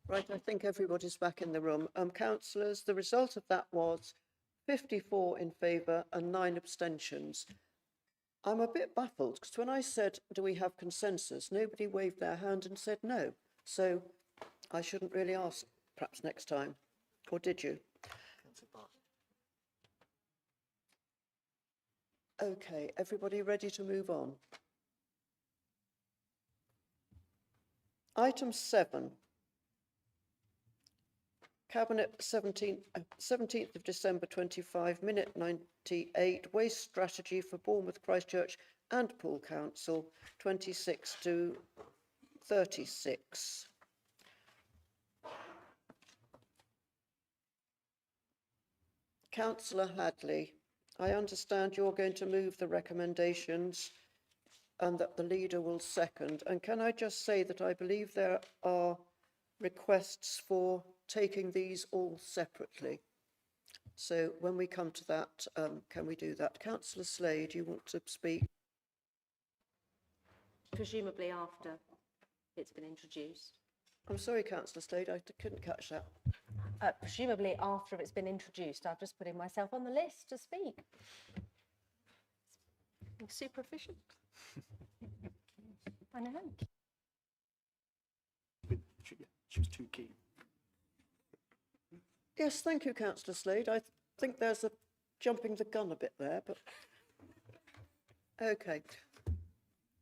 Right, I think everybody's back in the room. Councillors, the result of that was 54 in favour and 9 abstentions. I'm a bit baffled because when I said, do we have consensus, nobody waved their hand and said no. So I shouldn't really ask, perhaps next time. Or did you? Okay, everybody ready to move on? Item 7. Cabinet 17th of December 25, minute 98, waste strategy for Bournemouth, Christchurch and Poole Council, 26 to 36. Councillor Hadley, I understand you're going to move the recommendations and that the leader will second. And can I just say that I believe there are requests for taking these all separately. So when we come to that, can we do that? Councillor Slade, you want to speak? Presumably after it's been introduced. I'm sorry, Councillor Slade, I couldn't catch that. Presumably after it's been introduced. I've just putting myself on the list to speak. Super efficient. I know. She was too keen. Yes, thank you, Councillor Slade. I think there's a jumping the gun a bit there, but okay.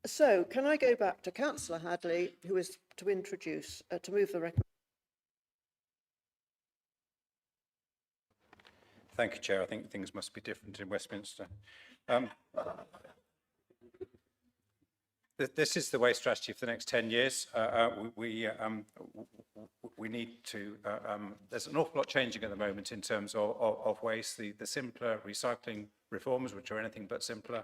So can I go back to Councillor Hadley, who is to introduce, to move the recommendation? Thank you, Chair. I think things must be different in Westminster. This is the waste strategy for the next 10 years. We need to, there's an awful lot changing at the moment in terms of waste. The simpler recycling reforms, which are anything but simpler,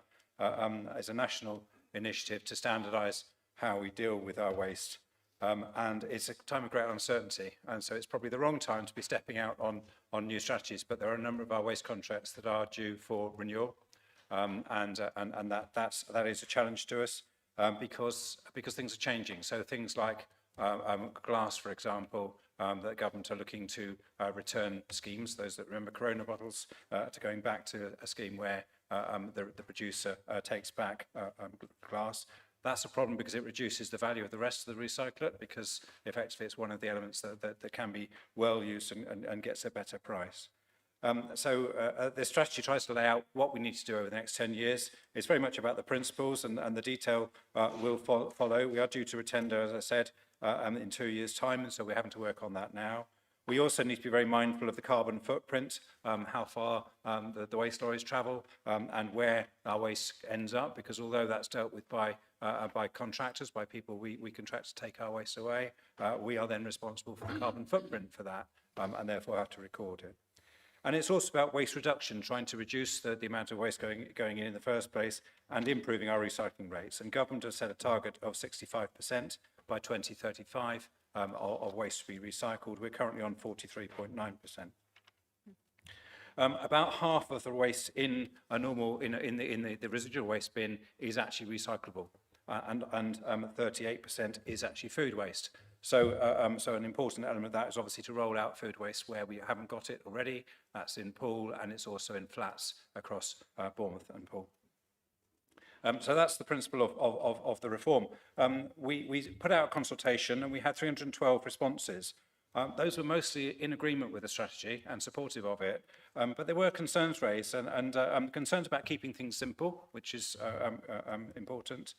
is a national initiative to standardise how we deal with our waste. And it's a time of great uncertainty. And so it's probably the wrong time to be stepping out on new strategies. But there are a number of our waste contracts that are due for renewal. And that is a challenge to us. Because things are changing. So things like glass, for example, the government are looking to return schemes, those that remember Corona bottles, to going back to a scheme where the producer takes back glass. That's a problem because it reduces the value of the rest of the recyclate, because effectively it's one of the elements that can be well used and gets a better price. The strategy tries to lay out what we need to do over the next 10 years. It's very much about the principles, and the detail will follow. We are due to retender, as I said, in 2 years' time, and so we're having to work on that now. We also need to be very mindful of the carbon footprint, how far the waste lorries travel, and where our waste ends up, because although that's dealt with by contractors, by people we contract to take our waste away, we are then responsible for the carbon footprint for that, and therefore have to record it. And it's also about waste reduction, trying to reduce the amount of waste going in the first place and improving our recycling rates. And government has set a target of 65% by 2035 of waste to be recycled. We're currently on 43.9%. About half of the waste in a normal, in the residual waste bin is actually recyclable, and 38% is actually food waste. So an important element of that is obviously to roll out food waste where we haven't got it already. That's in Poole, and it's also in flats across Bournemouth and Poole. So that's the principle of the reform. We put out a consultation and we had 312 responses. Those were mostly in agreement with the strategy and supportive of it, but there were concerns raised and concerns about keeping things simple, which is important.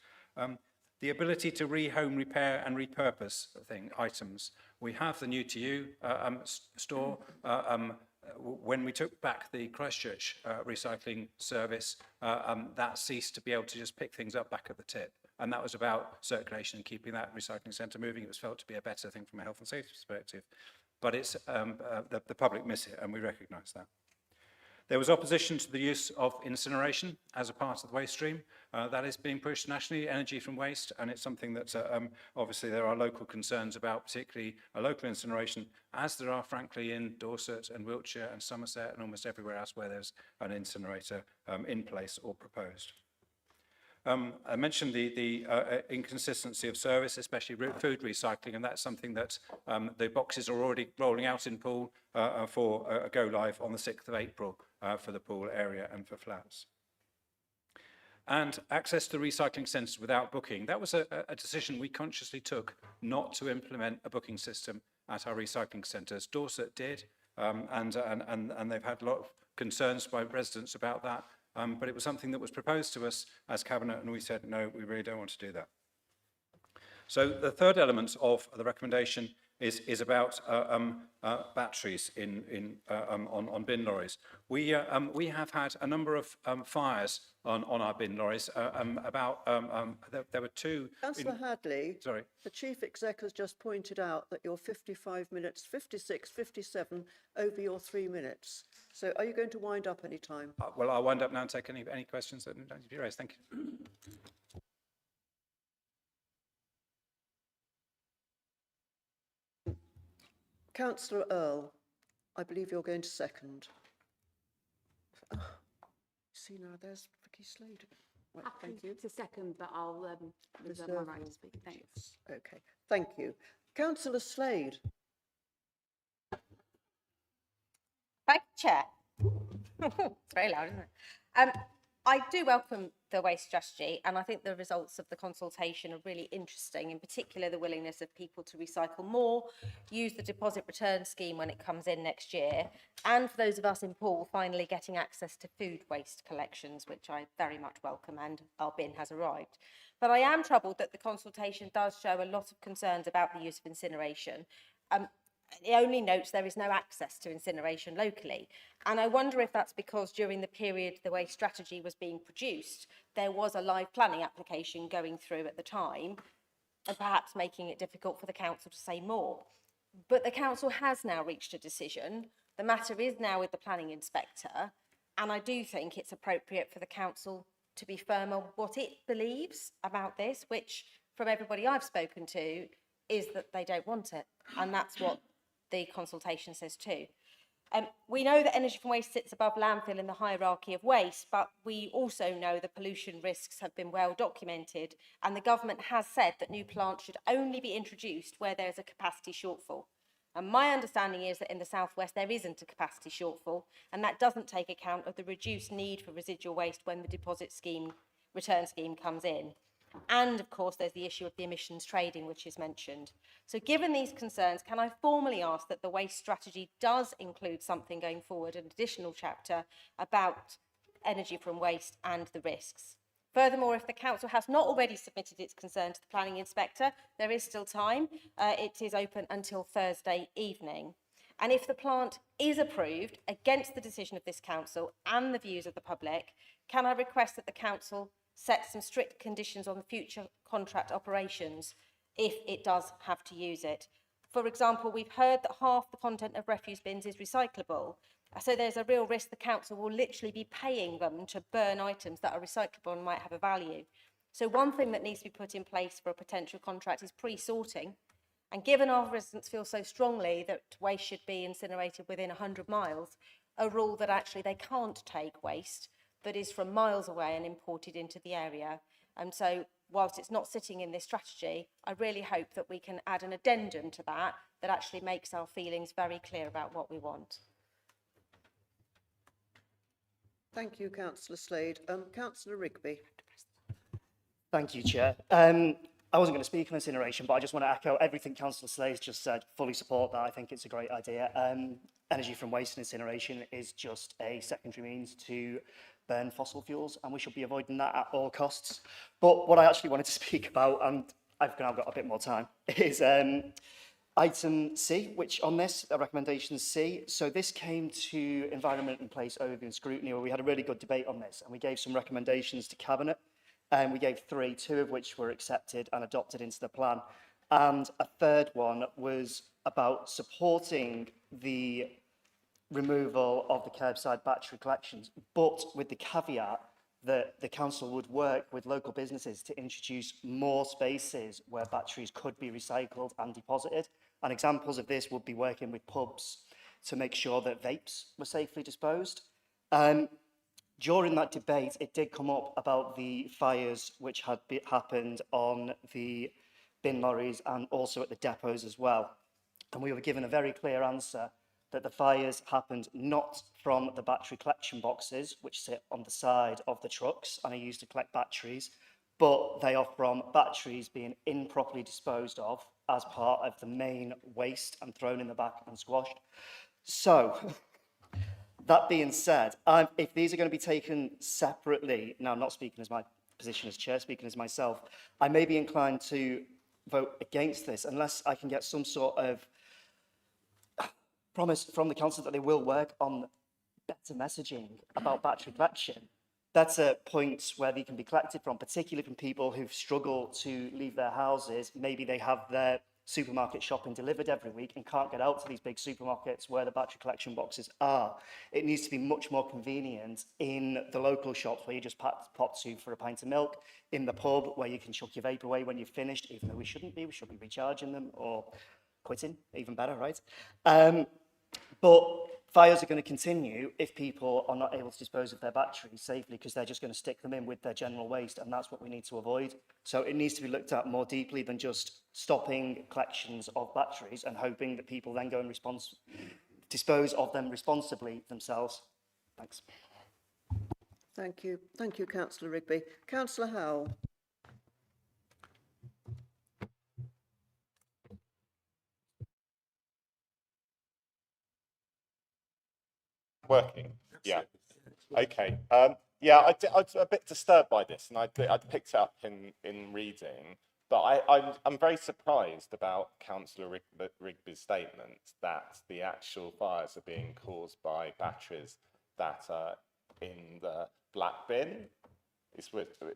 The ability to rehome, repair and repurpose items. We have the New to You store. When we took back the Christchurch recycling service, that ceased to be able to just pick things up back at the tip. And that was about circulation and keeping that recycling centre moving. It was felt to be a better thing from a health and safety perspective. But it's, the public miss it, and we recognise that. There was opposition to the use of incineration as a part of the waste stream. That is being pushed nationally, energy from waste, and it's something that obviously there are local concerns about, particularly a local incineration, as there are frankly in Dorset and Wiltshire and Somerset and almost everywhere else where there's an incinerator in place or proposed. I mentioned the inconsistency of service, especially food recycling, and that's something that the boxes are already rolling out in Poole for a go live on the 6th of April for the Poole area and for flats. And access to recycling centres without booking. That was a decision we consciously took not to implement a booking system at our recycling centres. Dorset did, and they've had a lot of concerns by residents about that. But it was something that was proposed to us as Cabinet, and we said, no, we really don't want to do that. So the third element of the recommendation is about batteries on bin lorries. We have had a number of fires on our bin lorries. There were two. Councillor Hadley, sorry. The Chief Exec has just pointed out that you're 55 minutes, 56, 57 over your 3 minutes. So are you going to wind up any time? Well, I'll wind up now and take any questions that need to be raised. Thank you. Councillor Earl, I believe you're going to second. See now, there's Vicky Slade. Right, thank you. To second, but I'll reserve my right to speak. Thanks. Okay, thank you. Councillor Slade. Thank you, Chair. It's very loud, isn't it? I do welcome the waste strategy, and I think the results of the consultation are really interesting, in particular the willingness of people to recycle more, use the deposit return scheme when it comes in next year, and for those of us in Poole finally getting access to food waste collections, which I very much welcome, and our bin has arrived. But I am troubled that the consultation does show a lot of concerns about the use of incineration. It only notes there is no access to incineration locally. And I wonder if that's because during the period the waste strategy was being produced, there was a live planning application going through at the time, and perhaps making it difficult for the council to say more. But the council has now reached a decision. The matter is now with the planning inspector, and I do think it's appropriate for the council to be firm on what it believes about this, which from everybody I've spoken to is that they don't want it. And that's what the consultation says too. We know that energy from waste sits above landfill in the hierarchy of waste, but we also know the pollution risks have been well documented, and the government has said that new plants should only be introduced where there is a capacity shortfall. And my understanding is that in the southwest there isn't a capacity shortfall, and that doesn't take account of the reduced need for residual waste when the deposit scheme, return scheme comes in. And of course there's the issue of the emissions trading, which is mentioned. So given these concerns, can I formally ask that the waste strategy does include something going forward, an additional chapter about energy from waste and the risks? Furthermore, if the council has not already submitted its concern to the planning inspector, there is still time. It is open until Thursday evening. And if the plant is approved against the decision of this council and the views of the public, can I request that the council set some strict conditions on the future contract operations if it does have to use it? For example, we've heard that half the content of refuse bins is recyclable. So there's a real risk the council will literally be paying them to burn items that are recyclable and might have a value. So one thing that needs to be put in place for a potential contract is pre-sorting. And given our residents feel so strongly that waste should be incinerated within 100 miles, a rule that actually they can't take waste that is from miles away and imported into the area. And so whilst it's not sitting in this strategy, I really hope that we can add an addendum to that that actually makes our feelings very clear about what we want. Thank you, Councillor Slade. Councillor Rigby. Thank you, Chair. I wasn't going to speak on incineration, but I just want to echo everything Councillor Slade's just said. Fully support that. I think it's a great idea. Energy from waste and incineration is just a secondary means to burn fossil fuels, and we should be avoiding that at all costs. But what I actually wanted to speak about, and I've now got a bit more time, is item C, which on this, recommendation C. So this came to Environment and Place Overview and Scrutiny, where we had a really good debate on this, and we gave some recommendations to Cabinet. And we gave 3, 2 of which were accepted and adopted into the plan. And a third one was about supporting the removal of the curbside battery collections, but with the caveat that the council would work with local businesses to introduce more spaces where batteries could be recycled and deposited. And examples of this would be working with pubs to make sure that vapes were safely disposed. During that debate, it did come up about the fires which had happened on the bin lorries and also at the depots as well. And we were given a very clear answer that the fires happened not from the battery collection boxes, which sit on the side of the trucks and are used to collect batteries, but they are from batteries being improperly disposed of as part of the main waste and thrown in the back and squashed. So, that being said, if these are going to be taken separately, now I'm not speaking as my position as chair, speaking as myself, I may be inclined to vote against this unless I can get some sort of promise from the council that they will work on better messaging about battery collection, better points where they can be collected from, particularly from people who struggle to leave their houses. Maybe they have their supermarket shopping delivered every week and can't get out to these big supermarkets where the battery collection boxes are. It needs to be much more convenient in the local shops where you just pop to for a pint of milk, in the pub where you can chuck your vape away when you've finished, even though we should be recharging them or quitting, even better, right? But fires are going to continue if people are not able to dispose of their batteries safely, because they're just going to stick them in with their general waste, and that's what we need to avoid. So it needs to be looked at more deeply than just stopping collections of batteries and hoping that people then go and dispose of them responsibly themselves. Thanks. Thank you. Thank you, Councillor Rigby. Councillor Howell. Working, yeah. Okay. Yeah, I was a bit disturbed by this, and I picked it up in reading, but I'm very surprised about Councillor Rigby's statement that the actual fires are being caused by batteries that are in the black bin.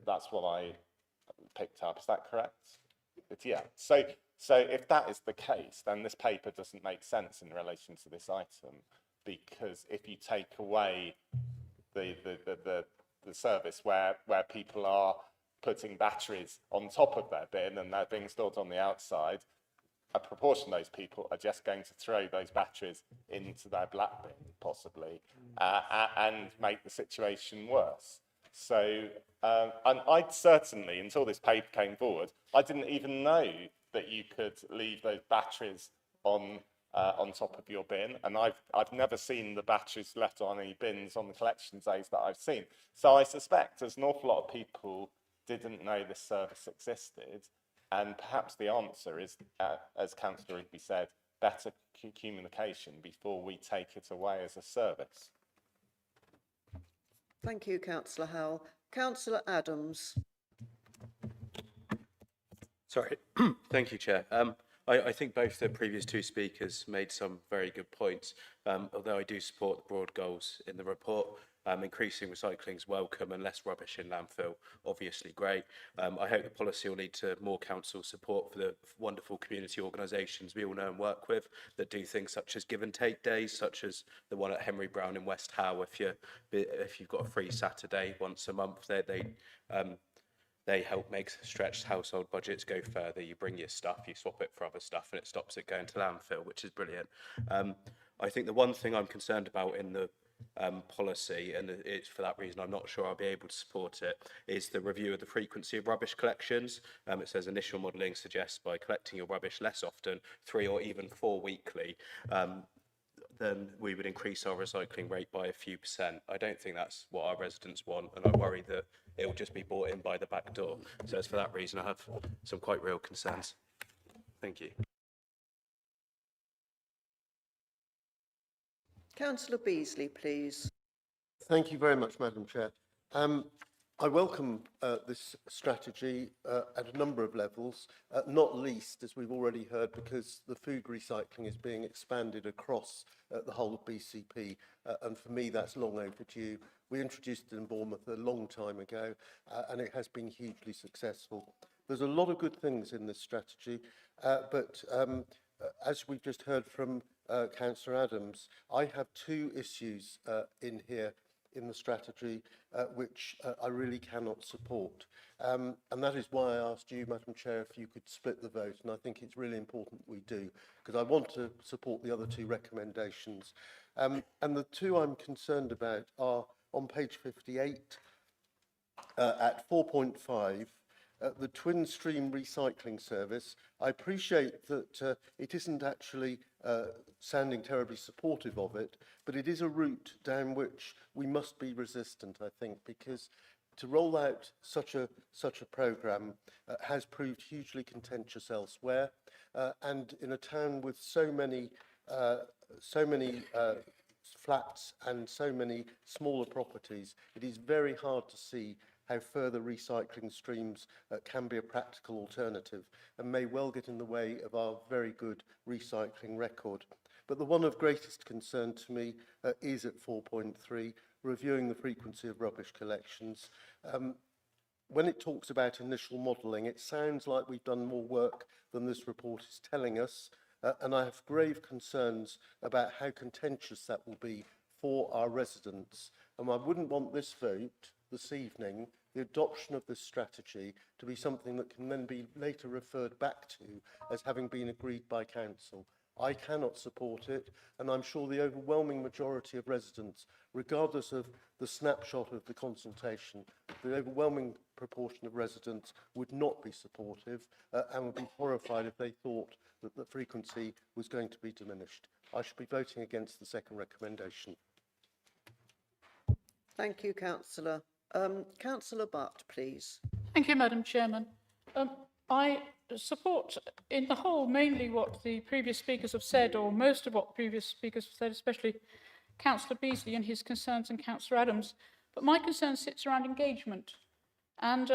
That's what I picked up. Is that correct? Yeah. So if that is the case, then this paper doesn't make sense in relation to this item. Because if you take away the service where people are putting batteries on top of their bin and they're being stored on the outside, a proportion of those people are just going to throw those batteries into their black bin, possibly, and make the situation worse. So, and I'd certainly, until this paper came forward, I didn't even know that you could leave those batteries on top of your bin, and I've never seen the batteries left on any bins on the collection days that I've seen. So I suspect there's an awful lot of people didn't know this service existed, and perhaps the answer is, as Councillor Rigby said, better communication before we take it away as a service. Thank you, Councillor Howell. Councillor Adams. Sorry. Thank you, Chair. I think both the previous two speakers made some very good points, although I do support the broad goals in the report. Increasing recycling is welcome and less rubbish in landfill, obviously great. I hope the policy will lead to more council support for the wonderful community organisations we all know and work with that do things such as give and take days, such as the one at Henry Brown in West Howe. If you've got a free Saturday once a month, they help make stretched household budgets go further. You bring your stuff, you swap it for other stuff, and it stops it going to landfill, which is brilliant. I think the one thing I'm concerned about in the policy, and it's for that reason I'm not sure I'll be able to support it, is the review of the frequency of rubbish collections. It says initial modelling suggests by collecting your rubbish less often, 3 or even 4 weekly, then we would increase our recycling rate by a few percent. I don't think that's what our residents want, and I worry that it will just be brought in by the back door. So it's for that reason I have some quite real concerns. Thank you. Councillor Beasley, please. Thank you very much, Madam Chair. I welcome this strategy at a number of levels, not least, as we've already heard, because the food recycling is being expanded across the whole of BCP, and for me that's long overdue. We introduced it in Bournemouth a long time ago, and it has been hugely successful. There's a lot of good things in this strategy, but as we've just heard from Councillor Adams, I have two issues in here in the strategy which I really cannot support. And that is why I asked you, Madam Chair, if you could split the vote, and I think it's really important we do, because I want to support the other two recommendations. And the two I'm concerned about are on page 58 at 4.5, the twin stream recycling service. I appreciate that it isn't actually sounding terribly supportive of it, but it is a route down which we must be resistant, I think, because to roll out such a programme has proved hugely contentious elsewhere, and in a town with so many flats and so many smaller properties, it is very hard to see how further recycling streams can be a practical alternative and may well get in the way of our very good recycling record. But the one of greatest concern to me is at 4.3, reviewing the frequency of rubbish collections. When it talks about initial modelling, it sounds like we've done more work than this report is telling us, and I have grave concerns about how contentious that will be for our residents. And I wouldn't want this vote this evening, the adoption of this strategy, to be something that can then be later referred back to as having been agreed by council. I cannot support it, and I'm sure the overwhelming majority of residents, regardless of the snapshot of the consultation, the overwhelming proportion of residents would not be supportive and would be horrified if they thought that the frequency was going to be diminished. I should be voting against the second recommendation. Thank you, Councillor. Councillor Butt, please. Thank you, Madam Chairman. I support in the whole mainly what the previous speakers have said, or most of what previous speakers have said, especially Councillor Beasley and his concerns and Councillor Adams. But my concern sits around engagement. And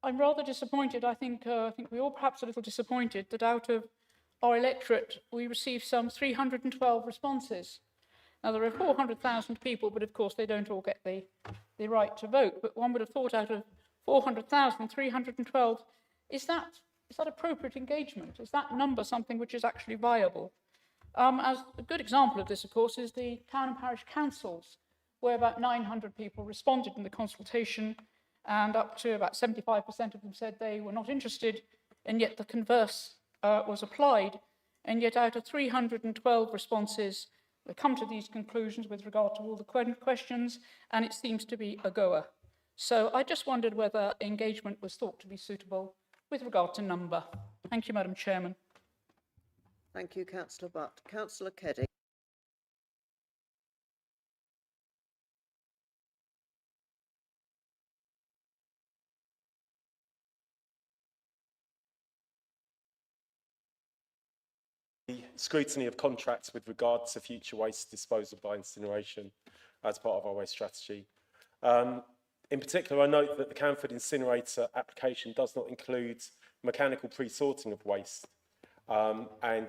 I'm rather disappointed, I think we're all perhaps a little disappointed that out of our electorate we received some 312 responses. Now, there are 400,000 people, but of course they don't all get the right to vote. But one would have thought out of 400,000, 312, is that appropriate engagement? Is that number something which is actually viable? As a good example of this, of course, is the town and parish councils, where about 900 people responded in the consultation, and up to about 75% of them said they were not interested, and yet the converse was applied. And yet out of 312 responses, they come to these conclusions with regard to all the questions, and it seems to be a goer. So I just wondered whether engagement was thought to be suitable with regard to number. Thank you, Madam Chairman. Thank you, Councillor Butt. Councillor Keddy. Scrutiny of contracts with regard to future waste disposal by incineration as part of our waste strategy. In particular, I note that the Canford incinerator application does not include mechanical pre-sorting of waste, and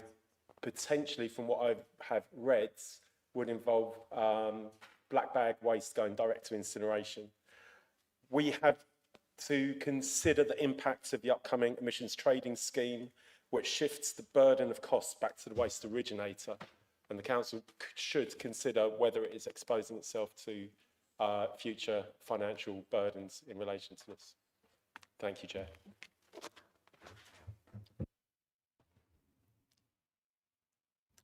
potentially, from what I have read, would involve black bag waste going direct to incineration. We have to consider the impacts of the upcoming emissions trading scheme, which shifts the burden of costs back to the waste originator, and the council should consider whether it is exposing itself to future financial burdens in relation to this. Thank you, Chair.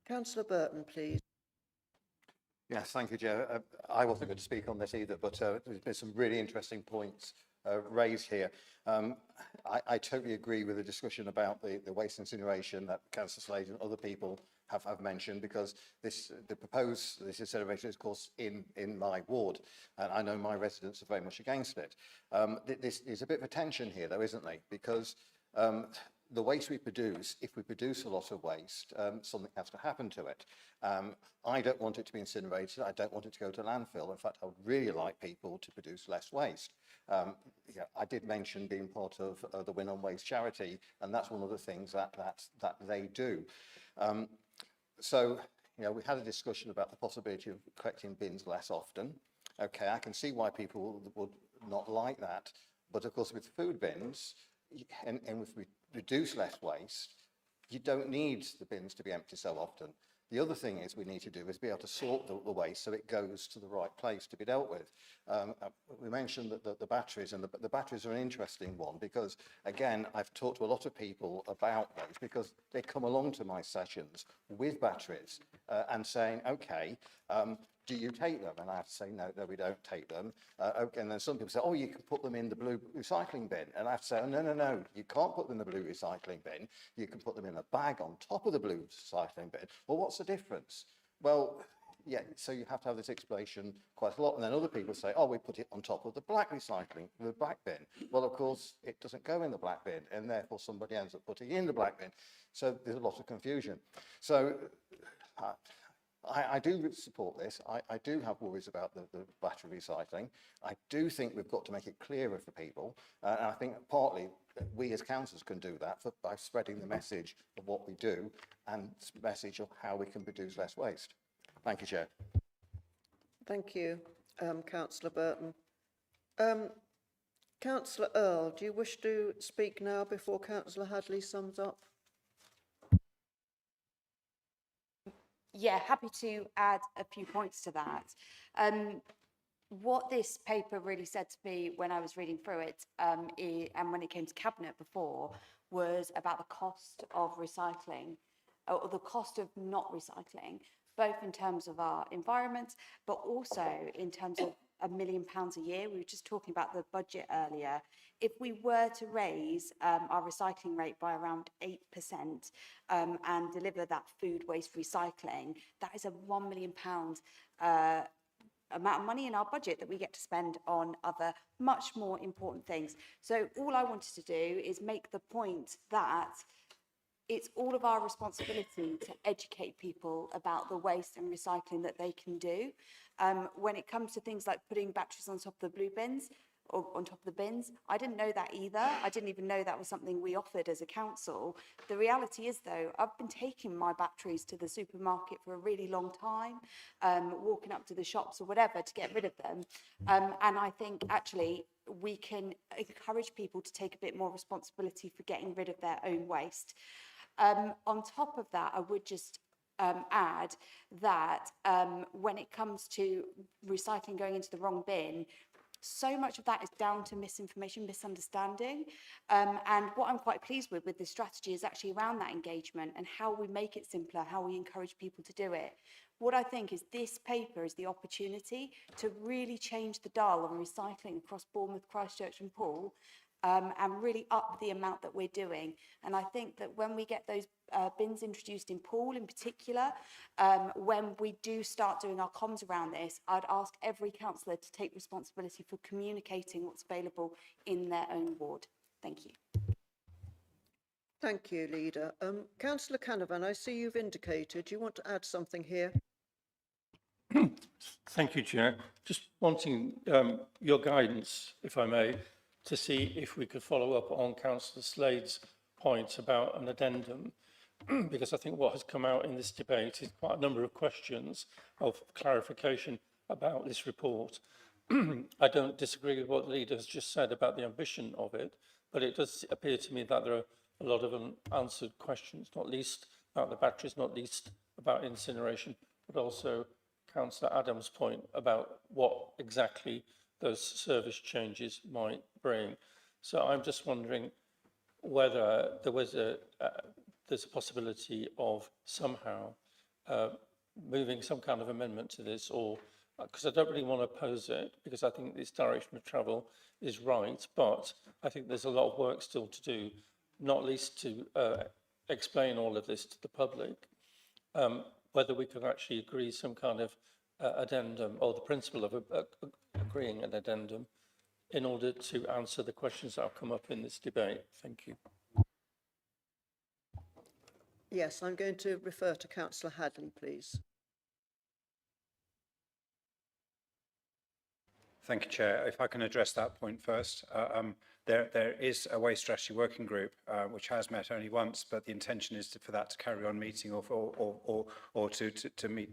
Councillor Burton, please. Yes, thank you, Chair. I wasn't going to speak on this either, but there's been some really interesting points raised here. I totally agree with the discussion about the waste incineration that Councillor Slade and other people have mentioned, because the proposed incineration is, of course, in my ward, and I know my residents are very much against it. This is a bit of a tension here, though, isn't there? Because the waste we produce, if we produce a lot of waste, something has to happen to it. I don't want it to be incinerated. I don't want it to go to landfill. In fact, I would really like people to produce less waste. Yeah, I did mention being part of the Win on Waste charity, and that's one of the things that they do. So, you know, we had a discussion about the possibility of collecting bins less often. Okay, I can see why people would not like that. But of course, with food bins, and if we reduce less waste, you don't need the bins to be empty so often. The other thing is we need to do is be able to sort the waste so it goes to the right place to be dealt with. We mentioned that the batteries, and the batteries are an interesting one because, again, I've talked to a lot of people about those because they come along to my sessions with batteries and saying, okay, do you take them? And I have to say, no, we don't take them. Okay, and then some people say, oh, you can put them in the blue recycling bin. And I have to say, oh, no, you can't put them in the blue recycling bin. You can put them in a bag on top of the blue recycling bin. Well, what's the difference? Well, yeah, so you have to have this explanation quite a lot. And then other people say, oh, we put it on top of the black recycling, the black bin. Well, of course, it doesn't go in the black bin, and therefore somebody ends up putting it in the black bin. So there's a lot of confusion. So I do support this. I do have worries about the battery recycling. I do think we've got to make it clearer for people. And I think partly we as councillors can do that by spreading the message of what we do and message of how we can produce less waste. Thank you, Chair. Thank you, Councillor Burton. Councillor Earl, do you wish to speak now before Councillor Hadley sums up? Yeah, happy to add a few points to that. What this paper really said to me when I was reading through it, and when it came to Cabinet before, was about the cost of recycling, or the cost of not recycling, both in terms of our environment, but also in terms of £1 million a year. We were just talking about the budget earlier. If we were to raise our recycling rate by around 8% and deliver that food waste recycling, that is a £1 million amount of money in our budget that we get to spend on other much more important things. So all I wanted to do is make the point that it's all of our responsibility to educate people about the waste and recycling that they can do. When it comes to things like putting batteries on top of the blue bins, or on top of the bins, I didn't know that either. I didn't even know that was something we offered as a council. The reality is, though, I've been taking my batteries to the supermarket for a really long time, walking up to the shops or whatever to get rid of them. And I think actually we can encourage people to take a bit more responsibility for getting rid of their own waste. On top of that, I would just add that when it comes to recycling going into the wrong bin, so much of that is down to misinformation, misunderstanding. And what I'm quite pleased with this strategy is actually around that engagement and how we make it simpler, how we encourage people to do it. What I think is this paper is the opportunity to really change the dial on recycling across Bournemouth, Christchurch and Poole, and really up the amount that we're doing. And I think that when we get those bins introduced in Poole in particular, when we do start doing our comms around this, I'd ask every councillor to take responsibility for communicating what's available in their own ward. Thank you. Thank you, Leader. Councillor Canavan, I see you've indicated. Do you want to add something here? Thank you, Chair. Just wanting your guidance, if I may, to see if we could follow up on Councillor Slade's point about an addendum, because I think what has come out in this debate is quite a number of questions of clarification about this report. I don't disagree with what the leader has just said about the ambition of it, but it does appear to me that there are a lot of unanswered questions, not least about the batteries, not least about incineration, but also Councillor Adams' point about what exactly those service changes might bring. So I'm just wondering whether there was there's a possibility of somehow moving some kind of amendment to this, or because I don't really want to oppose it, because I think this direction of travel is right, but I think there's a lot of work still to do, not least to explain all of this to the public, whether we can actually agree some kind of addendum, or the principle of agreeing an addendum, in order to answer the questions that have come up in this debate. Thank you. Yes, I'm going to refer to Councillor Hadley, please. Thank you, Chair. If I can address that point first. There is a waste strategy working group which has met only once, but the intention is for that to carry on meeting or to meet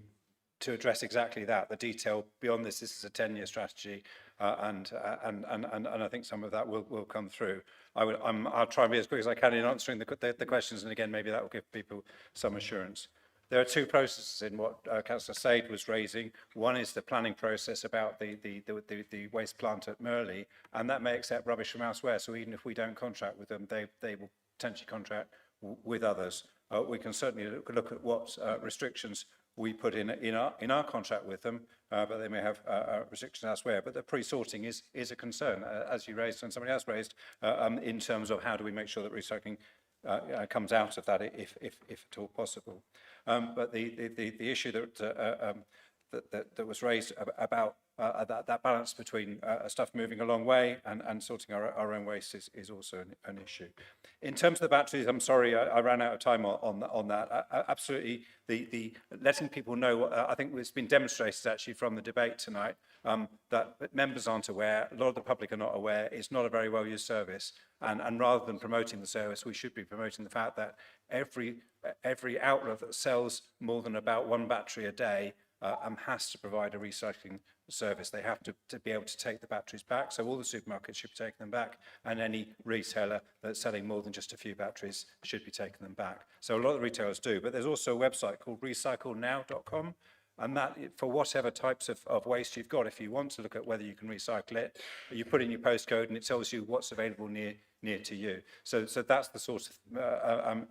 to address exactly that. The detail beyond this is a 10-year strategy, and I think some of that will come through. I'll try and be as quick as I can in answering the questions, and again, maybe that will give people some assurance. There are two processes in what Councillor Said was raising. One is the planning process about the waste plant at Merley, and that may accept rubbish from elsewhere. So even if we don't contract with them, they will potentially contract with others. We can certainly look at what restrictions we put in our contract with them, but they may have restrictions elsewhere. But the pre-sorting is a concern, as you raised and somebody else raised, in terms of how do we make sure that recycling comes out of that, if at all possible. But the issue that was raised about that balance between stuff moving a long way and sorting our own waste is also an issue. In terms of the batteries, I'm sorry, I ran out of time on that. Absolutely, the letting people know, I think it's been demonstrated actually from the debate tonight, that members aren't aware, a lot of the public are not aware, it's not a very well used service, and rather than promoting the service, we should be promoting the fact that every outlet that sells more than about one battery a day has to provide a recycling service. They have to be able to take the batteries back. So all the supermarkets should be taking them back, and any retailer that's selling more than just a few batteries should be taking them back. So a lot of retailers do, but there's also a website called recyclenow.com, and that, for whatever types of waste you've got, if you want to look at whether you can recycle it, you put in your postcode and it tells you what's available near to you. So that's the sort of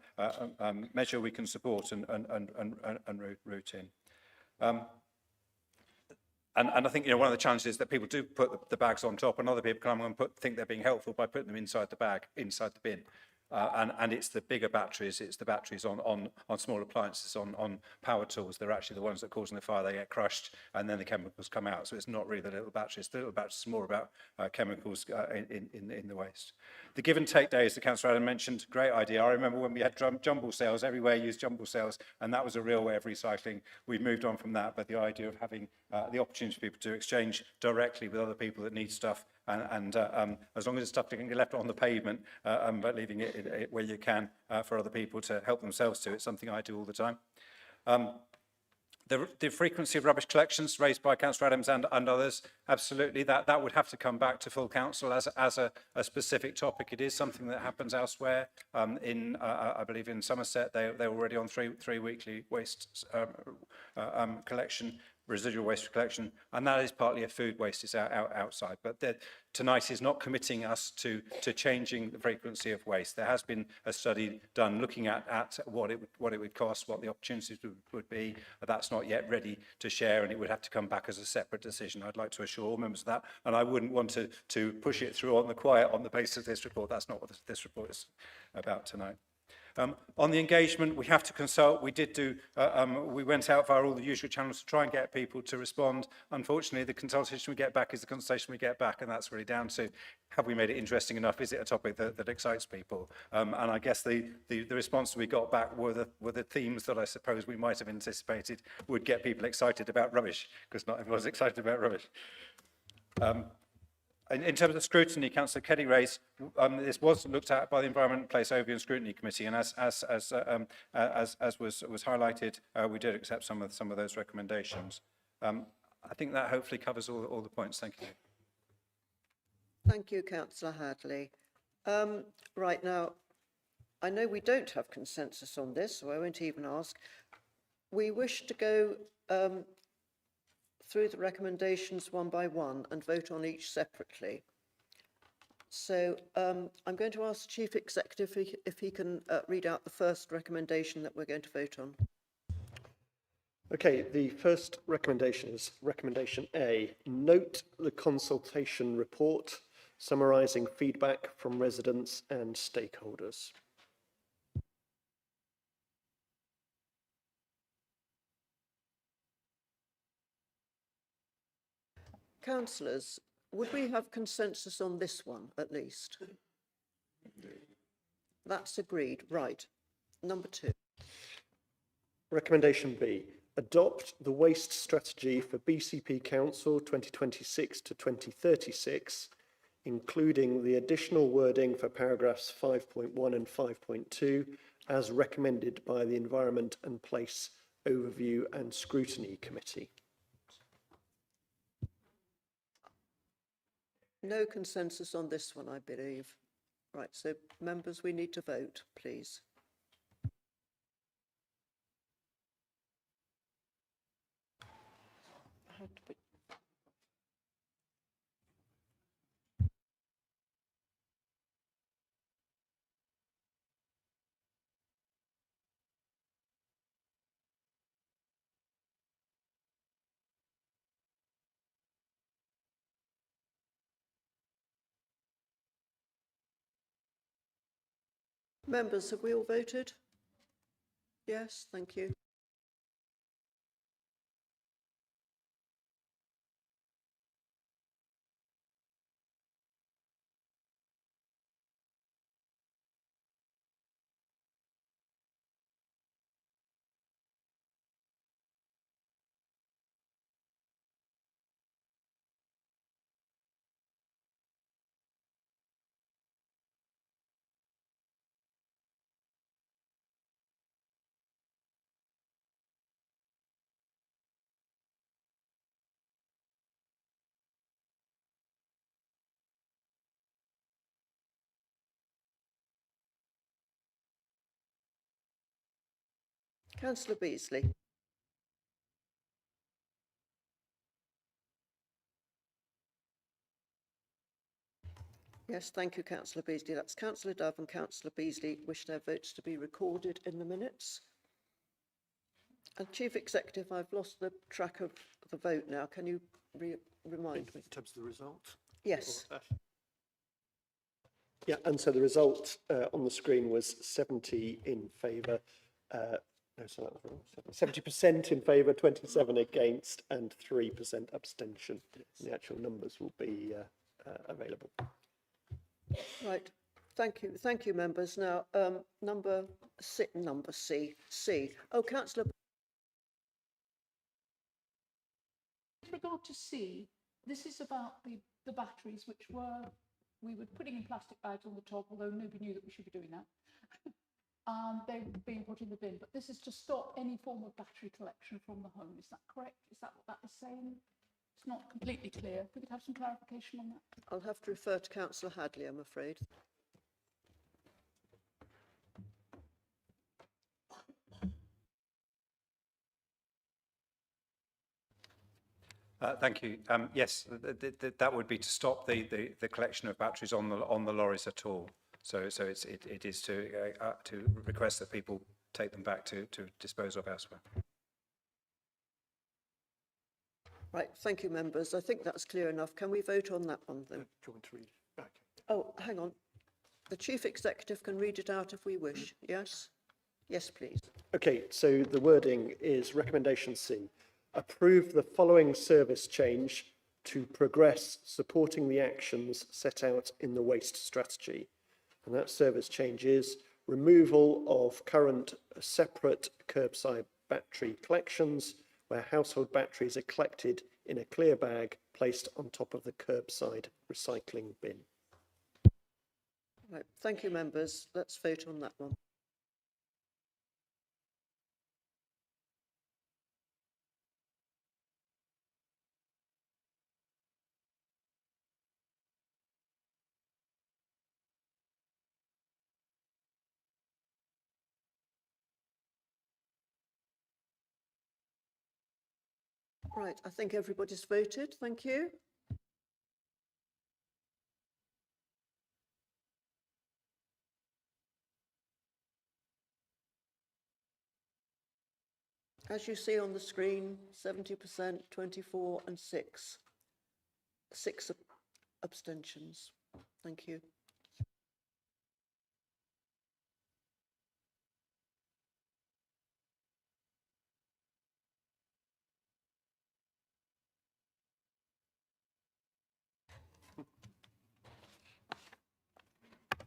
measure we can support and route in. And I think, one of the challenges is that people do put the bags on top, and other people come and think they're being helpful by putting them inside the bag, inside the bin. And it's the bigger batteries, it's the batteries on small appliances, on power tools. They're actually the ones that are causing the fire. They get crushed and then the chemicals come out. So it's not really the little batteries. The little batteries is more about chemicals in the waste. The give and take days that Councillor Adam mentioned, great idea. I remember when we had jumble sales, everywhere used jumble sales, and that was a real way of recycling. We've moved on from that, but the idea of having the opportunity for people to exchange directly with other people that need stuff, and as long as the stuff can get left on the pavement, but leaving it where you can for other people to help themselves to, it's something I do all the time. The frequency of rubbish collections raised by Councillor Adams and others, absolutely, that would have to come back to full council as a specific topic. It is something that happens elsewhere. I believe in Somerset, they're already on three weekly waste collection, residual waste collection, and that is partly a food waste is outside. But tonight is not committing us to changing the frequency of waste. There has been a study done looking at what it would cost, what the opportunities would be. But that's not yet ready to share, and it would have to come back as a separate decision. I'd like to assure all members of that, and I wouldn't want to push it through on the quiet on the basis of this report. That's not what this report is about tonight. On the engagement, we have to consult. We did do, we went out via all the usual channels to try and get people to respond. Unfortunately, the consultation we get back is the consultation we get back, and that's really down to, have we made it interesting enough? Is it a topic that excites people? And I guess the response we got back were the themes that I suppose we might have anticipated would get people excited about rubbish, because not everyone's excited about rubbish. In terms of scrutiny, Councillor Kelly raised, this was looked at by the Environment Place Overview and Scrutiny Committee, and as was highlighted, we did accept some of those recommendations. I think that hopefully covers all the points. Thank you. Thank you, Councillor Hadley. Right now, I know we don't have consensus on this, so I won't even ask. We wish to go through the recommendations one by one and vote on each separately. So I'm going to ask the Chief Executive if he can read out the first recommendation that we're going to vote on. Okay, the first recommendation is recommendation A. Note the consultation report summarising feedback from residents and stakeholders. Councillors, would we have consensus on this one at least? That's agreed. Right. Number 2. Recommendation B. Adopt the waste strategy for BCP Council 2026 to 2036, including the additional wording for paragraphs 5.1 and 5.2 as recommended by the Environment and Place Overview and Scrutiny Committee. No consensus on this one, I believe. Right, so members, we need to vote, please. Members, have we all voted? Yes, thank you. Councillor Beasley. Yes, thank you, Councillor Beasley. That's Councillor Dove and Councillor Beasley wish their votes to be recorded in the minutes. And Chief Executive, I've lost the track of the vote now. Can you remind me? In terms of the result? Yes. Yeah, and so the result on the screen was 70 in favour, no, sorry, that was wrong. 70% in favour, 27 against, and 3% abstention. The actual numbers will be available. Right. Thank you, members. Now, number C. Oh, Councillor. With regard to C, this is about the batteries, which we were putting in plastic bags on the top, although nobody knew that we should be doing that. They were being put in the bin, but this is to stop any form of battery collection from the home. Is that correct? Is that what that is saying? It's not completely clear. If we could have some clarification on that. I'll have to refer to Councillor Hadley, I'm afraid. Thank you. Yes, that would be to stop the collection of batteries on the lorries at all. So it is to request that people take them back to dispose of elsewhere. Right, thank you, members. I think that's clear enough. Can we vote on that one then? Do you want to read back? Oh, hang on. The Chief Executive can read it out if we wish. Yes? Yes, please. Okay, so the wording is recommendation C. Approve the following service change to progress supporting the actions set out in the waste strategy. And that service change is removal of current separate curbside battery collections where household batteries are collected in a clear bag placed on top of the curbside recycling bin. Right, thank you, members. Let's vote on that one. Right, I think everybody's voted. Thank you. As you see on the screen, 70%, 24 and 6. 6 abstentions. Thank you.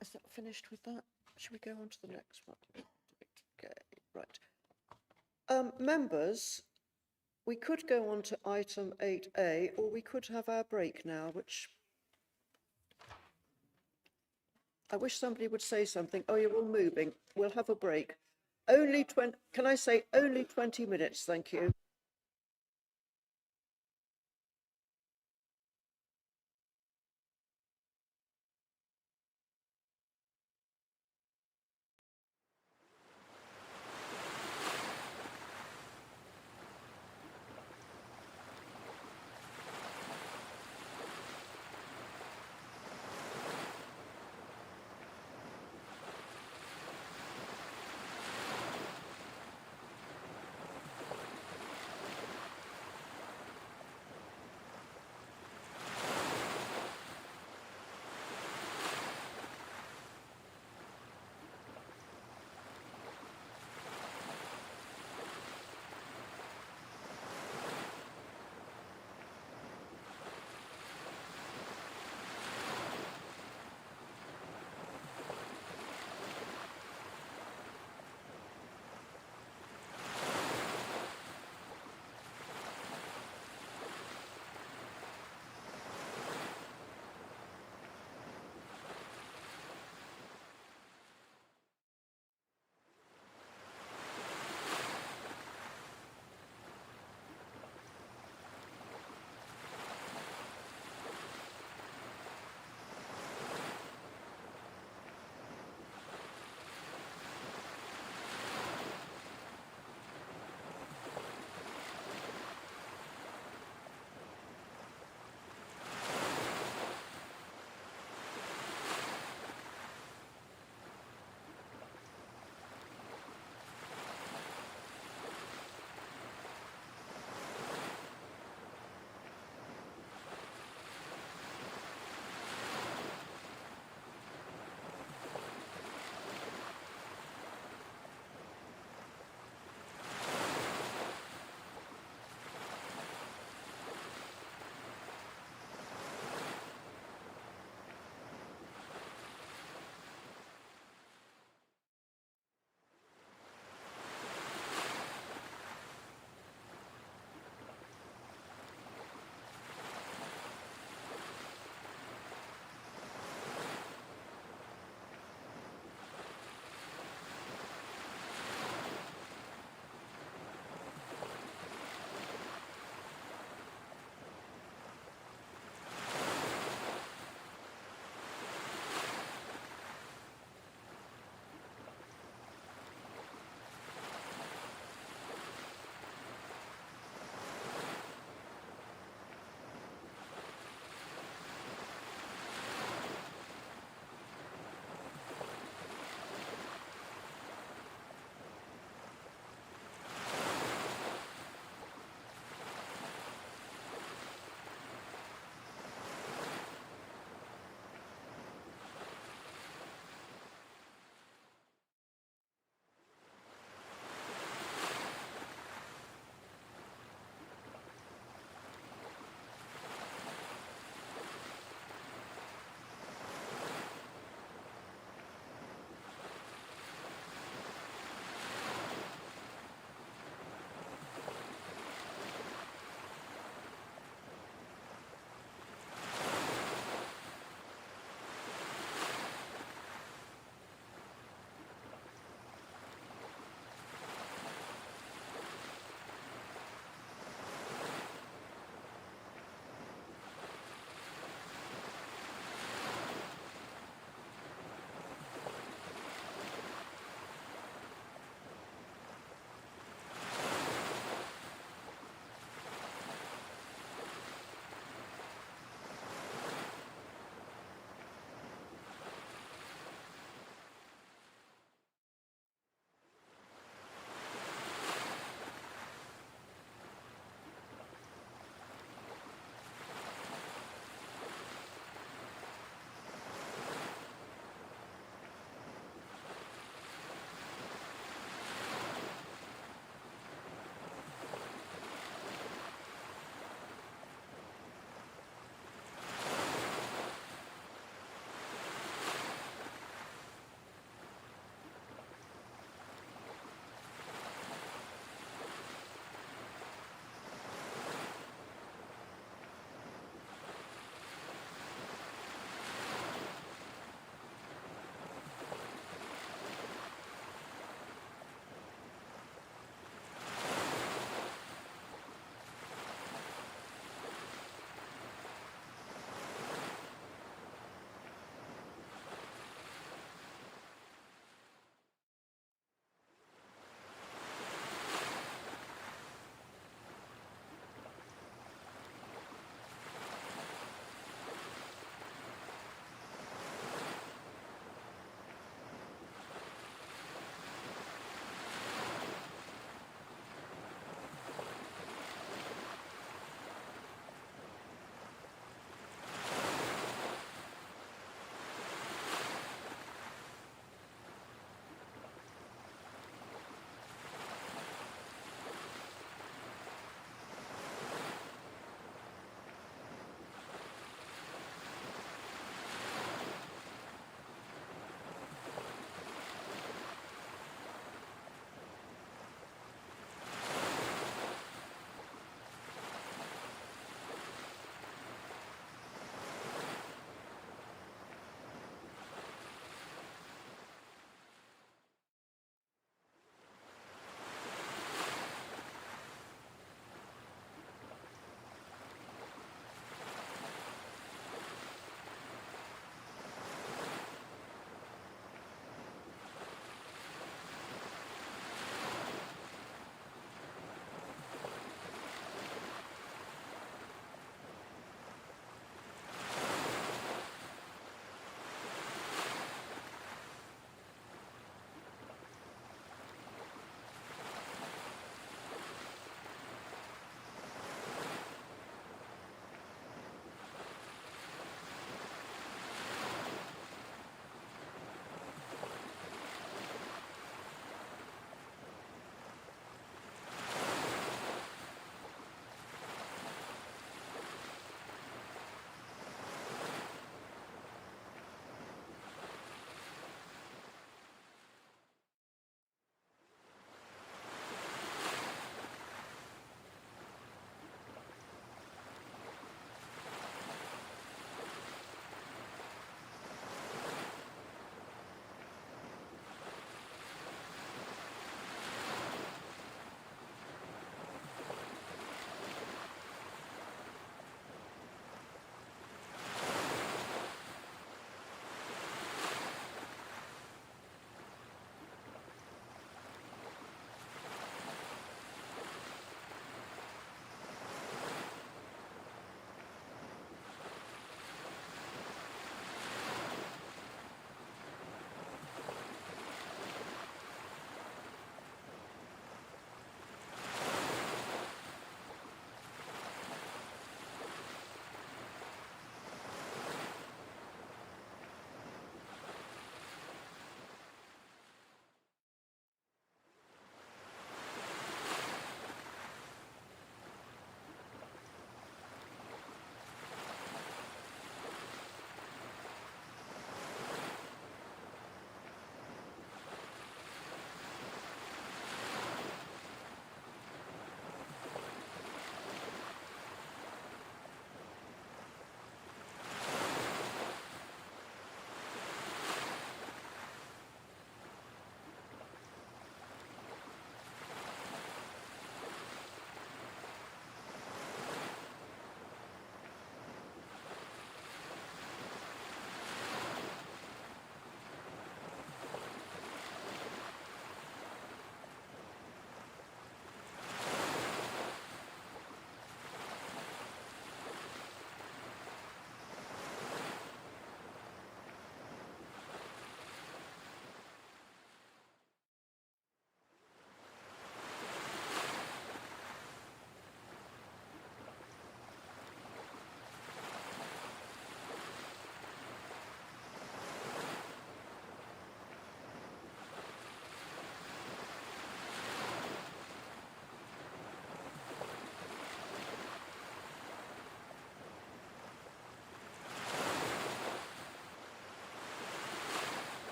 Is that finished with that? Should we go on to the next one? Okay, right. Members, we could go on to item 8A, or we could have our break now, which I wish somebody would say something. Oh, you're all moving. We'll have a break. Only 20, can I say only 20 minutes, thank you.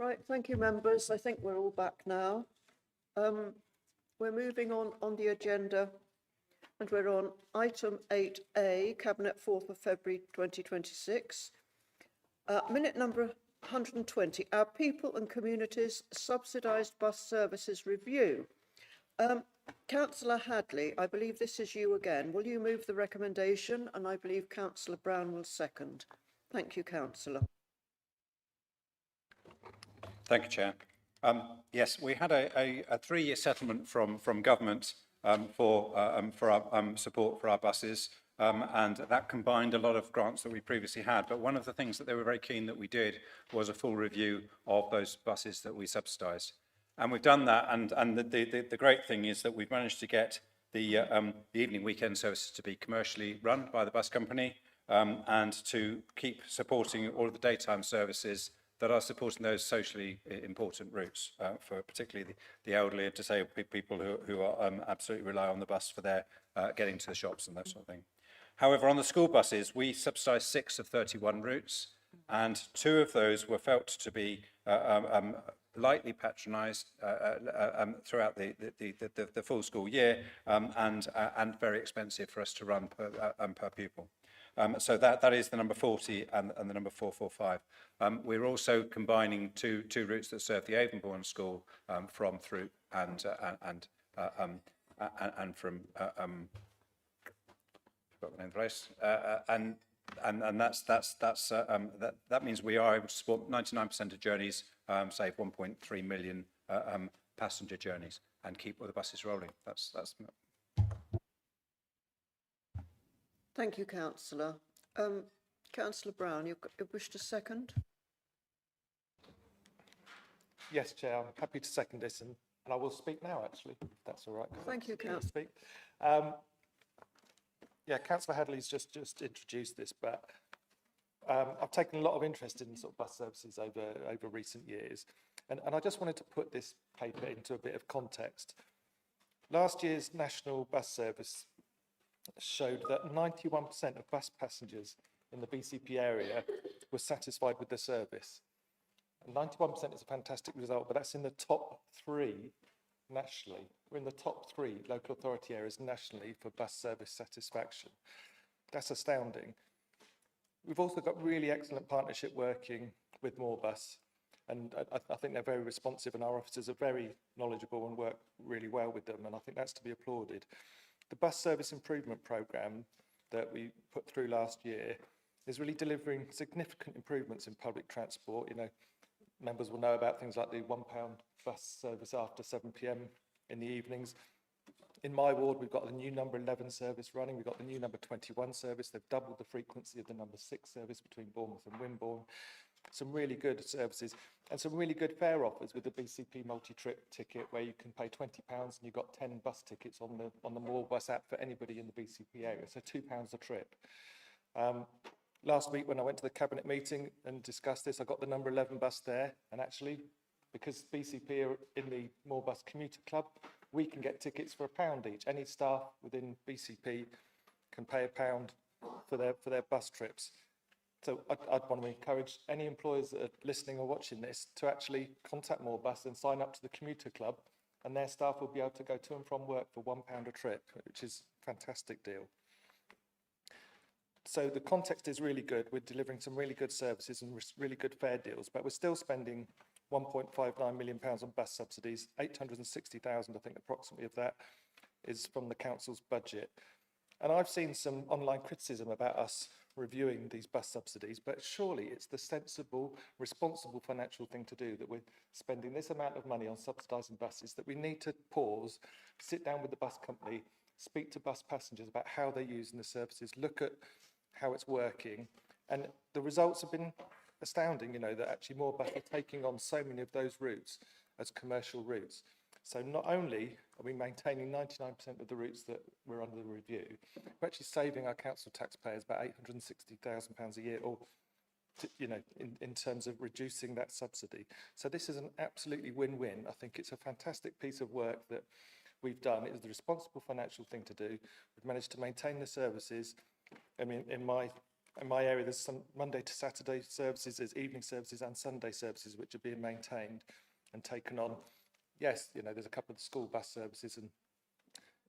Right, thank you, members. I think we're all back now. We're moving on the agenda, and we're on item 8A, Cabinet 4th of February 2026. Minute number 120, Our People and Communities Subsidised Bus Services Review. Councillor Hadley, I believe this is you again. Will you move the recommendation? And I believe Councillor Brown will second. Thank you, Councillor. Thank you, Chair. Yes, we had a 3-year settlement from government for our support for our buses, and that combined a lot of grants that we previously had. But one of the things that they were very keen that we did was a full review of those buses that we subsidised. And we've done that, and the great thing is that we've managed to get the evening weekend services to be commercially run by the bus company, and to keep supporting all of the daytime services that are supporting those socially important routes for particularly the elderly and disabled people who are absolutely rely on the bus for their getting to the shops and that sort of thing. However, on the school buses, we subsidised 6 of 31 routes, and 2 of those were felt to be lightly patronised throughout the full school year, and very expensive for us to run per pupil. So that is the number 40 and the number 445. We're also combining two routes that serve the Avonbourne School from through and from forgot the name of the place, and that means we are able to support 99% of journeys, save 1.3 million passenger journeys, and keep all the buses rolling. That's. Thank you, Councillor. Councillor Brown, you wish to second? Yes, Chair, I'm happy to second this, and I will speak now, actually, if that's all right. Thank you, Councillor. Yeah, Councillor Hadley's just introduced this, but I've taken a lot of interest in sort of bus services over recent years, and I just wanted to put this paper into a bit of context. Last year's national bus service showed that 91% of bus passengers in the BCP area were satisfied with the service. And 91% is a fantastic result, but that's in the top 3 nationally. We're in the top 3 local authority areas nationally for bus service satisfaction. That's astounding. We've also got really excellent partnership working with Moorbus, and I think they're very responsive, and our officers are very knowledgeable and work really well with them, and I think that's to be applauded. The bus service improvement programme that we put through last year is really delivering significant improvements in public transport. You know, members will know about things like the £1 bus service after 7 p.m. in the evenings. In my ward, we've got the new number 11 service running. We've got the new number 21 service. They've doubled the frequency of the number 6 service between Bournemouth and Wimborne. Some really good services and some really good fare offers with the BCP multi-trip ticket, where you can pay £20 and you've got 10 bus tickets on the Moorbus app for anybody in the BCP area, so £2 a trip. Last week when I went to the cabinet meeting and discussed this, I got the number 11 bus there, and actually, because BCP are in the Moorbus Commuter Club, we can get tickets for £1 each. Any staff within BCP can pay £1 for their bus trips. So I'd want to encourage any employers that are listening or watching this to actually contact Moorbus and sign up to the Commuter Club, and their staff will be able to go to and from work for £1 a trip, which is a fantastic deal. So the context is really good. We're delivering some really good services and really good fare deals, but we're still spending £1.59 million on bus subsidies. 860,000, I think approximately of that, is from the council's budget. And I've seen some online criticism about us reviewing these bus subsidies, but surely it's the sensible, responsible financial thing to do, that we're spending this amount of money on subsidising buses, that we need to pause, sit down with the bus company, speak to bus passengers about how they're using the services, look at how it's working. And the results have been astounding, you know, that actually Moorbus are taking on so many of those routes as commercial routes. So not only are we maintaining 99% of the routes that were under the review, we're actually saving our council taxpayers about £860,000 a year, or, you know, in terms of reducing that subsidy. So this is an absolutely win-win. I think it's a fantastic piece of work that we've done. It was the responsible financial thing to do. We've managed to maintain the services. I mean, in my in my area, there's some Monday to Saturday services, there's evening services and Sunday services which are being maintained and taken on. Yes, you know, there's a couple of the school bus services, and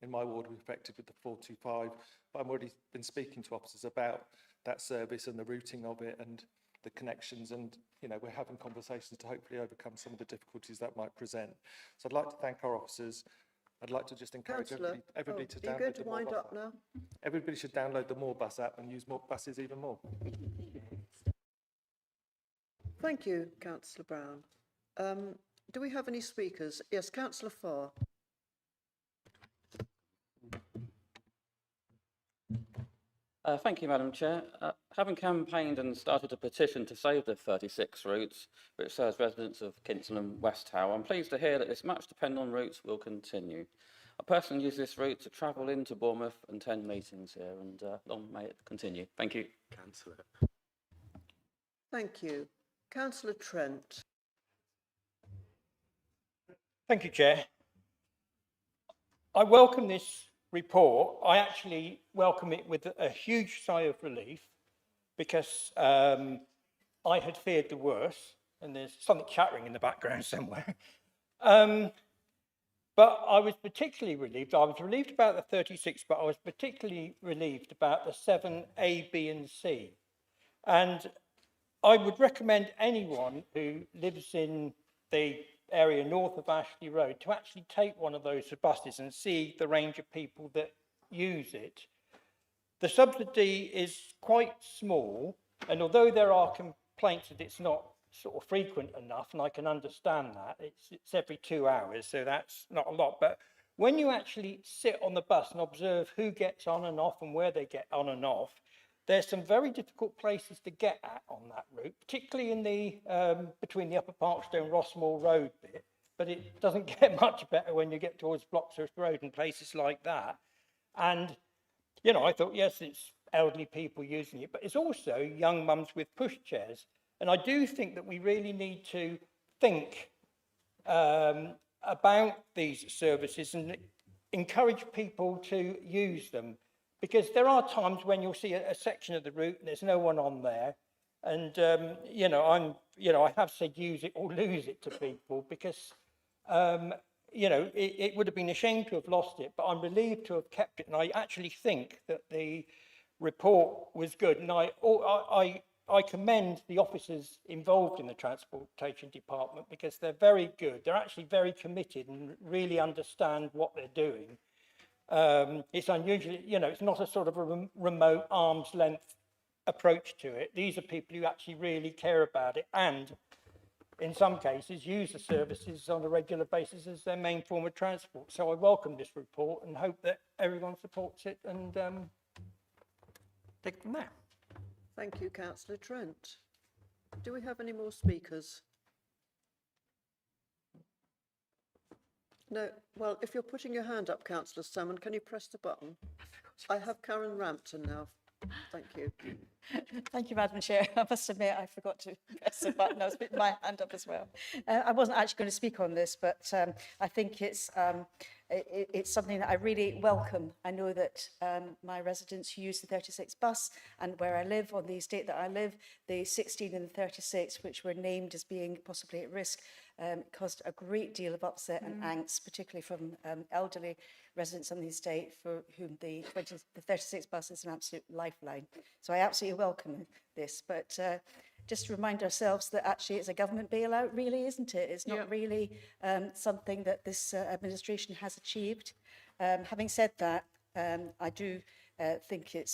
in my ward we're affected with the 425, but I've already been speaking to officers about that service and the routing of it and the connections, and you know, we're having conversations to hopefully overcome some of the difficulties that might present. So I'd like to thank our officers. I'd like to just encourage everybody to Are you going download to the wind More Bus up app. now? Everybody should download the More Bus app and use more buses even more. Thank you, Councillor Brown. Do we have any speakers? Yes, Councillor Farr. Thank you, Madam Chair. Having campaigned and started a petition to save the 36 routes, which serves residents of Kinston and West Howe, I'm pleased to hear that this much dependent routes will continue. I personally use this route to travel into Bournemouth and attend meetings here, and long may it continue. Thank you. Councillor. Thank you. Councillor Trent. Thank you, Chair. I welcome this report. I actually welcome it with a huge sigh of relief, because I had feared the worst, and there's something chattering in the background somewhere. But I was particularly relieved. I was relieved about the 36, but I was particularly relieved about the 7A, B and C. And I would recommend anyone who lives in the area north of Ashley Road to actually take one of those buses and see the range of people that use it. The subsidy is quite small, and although there are complaints that it's not sort of frequent enough, and I can understand that, it's every 2 hours, so that's not a lot. But when you actually sit on the bus and observe who gets on and off and where they get on and off, there's some very difficult places to get at on that route, particularly in the between the Upper Parkstone Rossmore Road bit, but it doesn't get much better when you get towards Bloxhurst Road and places like that. And, you know, I thought, yes, it's elderly people using it, but it's also young mums with pushchairs. And I do think that we really need to think about these services and encourage people to use them. Because there are times when you'll see a section of the route and there's no one on there. And, you know, I have said use it or lose it to people, because, you know, it would have been a shame to have lost it, but I'm relieved to have kept it. And I actually think that the report was good. And I commend the officers involved in the transportation department, because they're very good. They're actually very committed and really understand what they're doing. It's unusual, you know, it's not a sort of a remote arm's length approach to it. These are people who actually really care about it, and in some cases use the services on a regular basis as their main form of transport. So I welcome this report and hope that everyone supports it, and take it from there. Thank you, Councillor Trent. Do we have any more speakers? No. Well, if you're putting your hand up, Councillor Salmon, can you press the button? I have Karen Rampton now. Thank you. Thank you, Madam Chair. I must admit I forgot to press the button. I was putting my hand up as well. I wasn't actually going to speak on this, but I think it's something that I really welcome. I know that my residents who use the 36 bus, and where I live, on the estate that I live, the 16 and the 36, which were named as being possibly at risk, caused a great deal of upset and angst, particularly from elderly residents on the estate, for whom the 36 bus is an absolute lifeline. So I absolutely welcome this, but just to remind ourselves that actually it's a government bailout, really, isn't it? It's not really something that this administration has achieved. Having said that, I do think it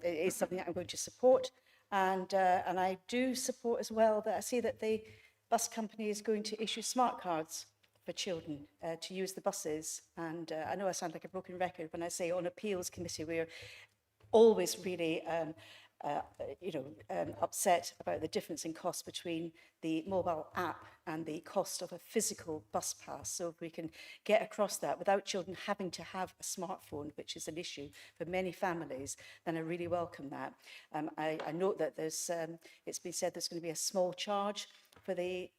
is something that I'm going to support, and I do support as well that I see that the bus company is going to issue smart cards for children to use the buses. And I know I sound like a broken record when I say on appeals committee we're always really upset about the difference in cost between the mobile app and the cost of a physical bus pass. So if we can get across that without children having to have a smartphone, which is an issue for many families, then I really welcome that. I note that it's been said there's going to be a small charge for the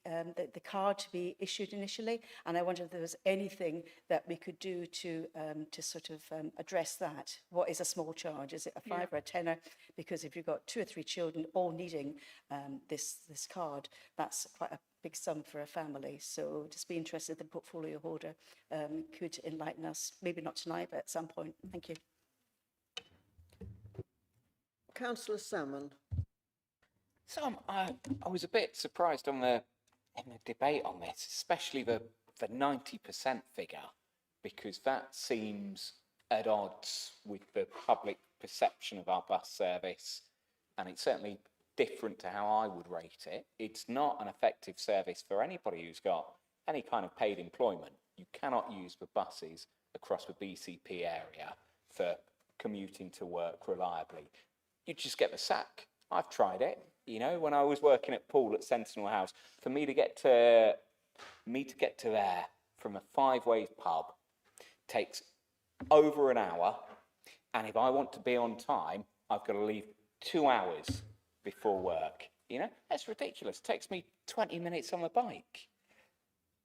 card to be issued initially, and I wonder if there was anything that we could do to sort of address that. What is a small charge? Is it a £5 or a tenner? Because if you've got 2 or 3 children all needing this card, that's quite a big sum for a family. So just be interested, the portfolio holder could enlighten us, maybe not tonight, but at some point. Thank you. Councillor Salmon. So I was a bit surprised in the debate on this, especially the 90% figure, because that seems at odds with the public perception of our bus service, and it's certainly different to how I would rate it. It's not an effective service for anybody who's got any kind of paid employment. You cannot use the buses across the BCP area for commuting to work reliably. You just get the sack. I've tried it. You know, when I was working at Poole at Sentinel House, for me to get to there from a 5 Ways pub takes over an hour, and if I want to be on time, I've got to leave 2 hours before work. You know, that's ridiculous. It takes me 20 minutes on the bike.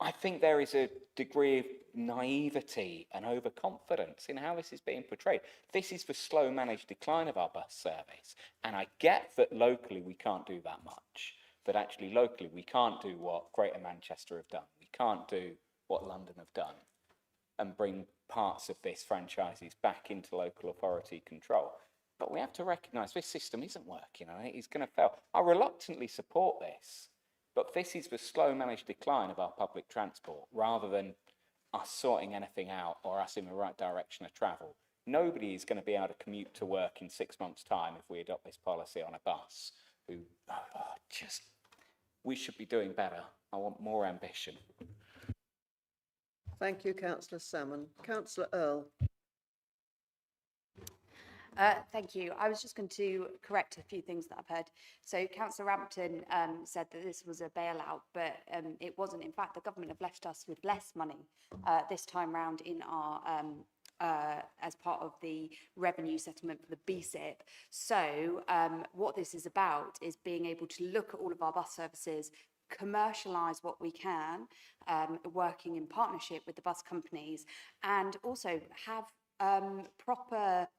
I think there is a degree of naivety and overconfidence in how this is being portrayed. This is the slow managed decline of our bus service. And I get that locally we can't do that much, but actually locally we can't do what Greater Manchester have done. We can't do what London have done and bring parts of this franchises back into local authority control. But we have to recognise this system isn't working and it is going to fail. I reluctantly support this. But this is the slow managed decline of our public transport, rather than us sorting anything out or us in the right direction of travel. Nobody is going to be able to commute to work in 6 months' time if we adopt this policy on a bus. We should be doing better. I want more ambition. Thank you, Councillor Salmon. Councillor Earl. Thank you. I was just going to correct a few things that I've heard. So Councillor Rampton said that this was a bailout, but it wasn't. In fact, the government have left us with less money this time round in our as part of the revenue settlement for the BCP. So what this is about is being able to look at all of our bus services, commercialise what we can, working in partnership with the bus companies, and also have proper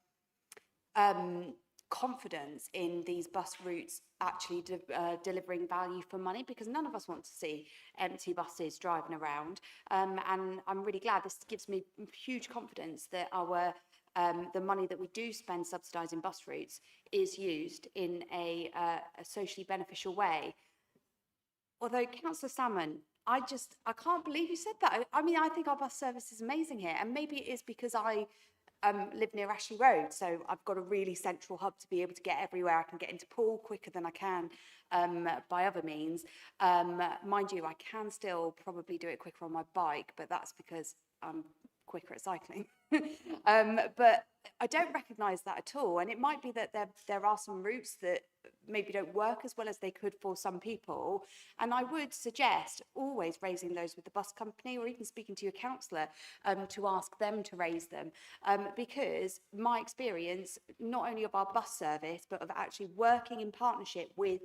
confidence in these bus routes actually delivering value for money, because none of us want to see empty buses driving around. And I'm really glad this gives me huge confidence that our the money that we do spend subsidising bus routes is used in a socially beneficial way. Although, Councillor Salmon, I can't believe you said that. I mean, I think our bus service is amazing here, and maybe it is because I live near Ashley Road, so I've got a really central hub to be able to get everywhere. I can get into Poole quicker than I can by other means. Mind you, I can still probably do it quicker on my bike, but that's because I'm quicker at cycling. But I don't recognise that at all, and it might be that there are some routes that maybe don't work as well as they could for some people, and I would suggest always raising those with the bus company, or even speaking to your councillor to ask them to raise them, because my experience, not only of our bus service but of actually working in partnership with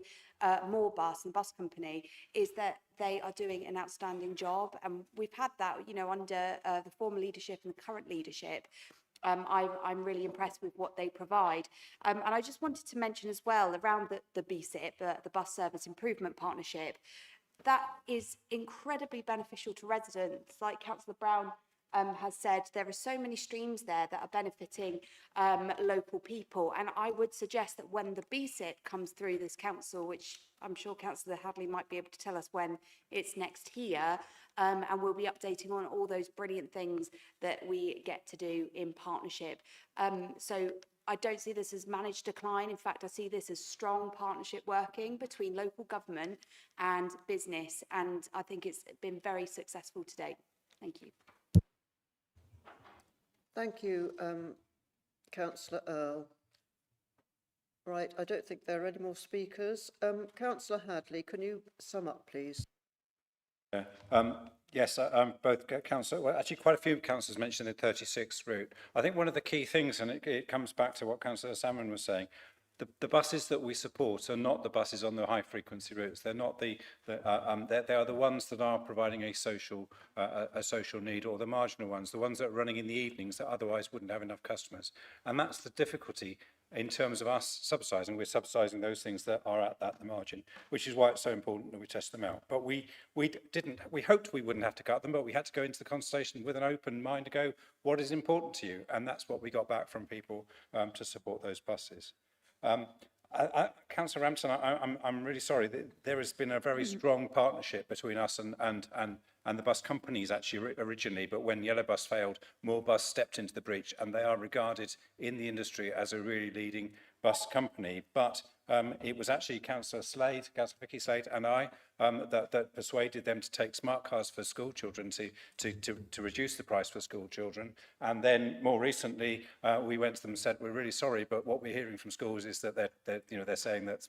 More Bus and bus company, is that they are doing an outstanding job, and we've had that, you know, under the former leadership and the current leadership. I'm really impressed with what they provide. And I just wanted to mention as well around the BCP, the Bus Service Improvement Partnership, that is incredibly beneficial to residents. Like Councillor Brown has said, there are so many streams there that are benefiting local people. And I would suggest that when the BCP comes through this council, which I'm sure Councillor Hadley might be able to tell us when it's next here, and we'll be updating on all those brilliant things that we get to do in partnership. So I don't see this as managed decline. In fact, I see this as strong partnership working between local government and business, and I think it's been very successful to date. Thank you. Thank you, Councillor Earl. Right, I don't think there are any more speakers. Councillor Hadley, can you sum up, please? Yes, both councillors, well, actually quite a few councillors mentioned the 36th route. I think one of the key things, and it comes back to what Councillor Salmon was saying, the buses that we support are not the buses on the high frequency routes. They're not they are the ones that are providing a social need, or the marginal ones, the ones that are running in the evenings that otherwise wouldn't have enough customers. And that's the difficulty in terms of us subsidising. We're subsidising those things that are at the margin, which is why it's so important that we test them out. But we hoped we wouldn't have to cut them, but we had to go into the consultation with an open mind to go, what is important to you? And that's what we got back from people to support those buses. Councillor Rampton, I'm really sorry. There has been a very strong partnership between us and the bus companies actually originally, but when Yellow Bus failed, More Bus stepped into the breach, and they are regarded in the industry as a really leading bus company. But it was actually Councillor Vicky Slade and I that persuaded them to take smart cars for school children to reduce the price for school children. And then more recently, we went to them and said, we're really sorry, but what we're hearing from schools is that they're saying that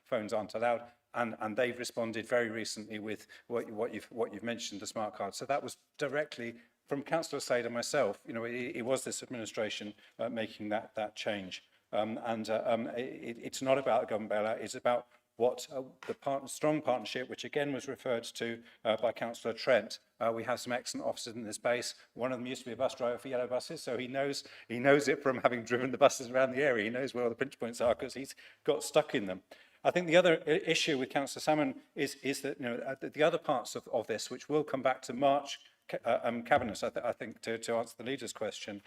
phones aren't allowed. And they've responded very recently with what you've mentioned, the smart card. So that was directly from Councillor Slade and myself. It was this administration making that change. It's not about a government bailout. It's about what the strong partnership, which again was referred to by Councillor Trent. We have some excellent officers in this base. One of them used to be a bus driver for Yellow Buses, so he knows it from having driven the buses around the area. He knows where all the pinch points are because he's got stuck in them. I think the other issue with Councillor Salmon is that the other parts of this, which will come back to March Cabinet, I think, to answer the leader's question,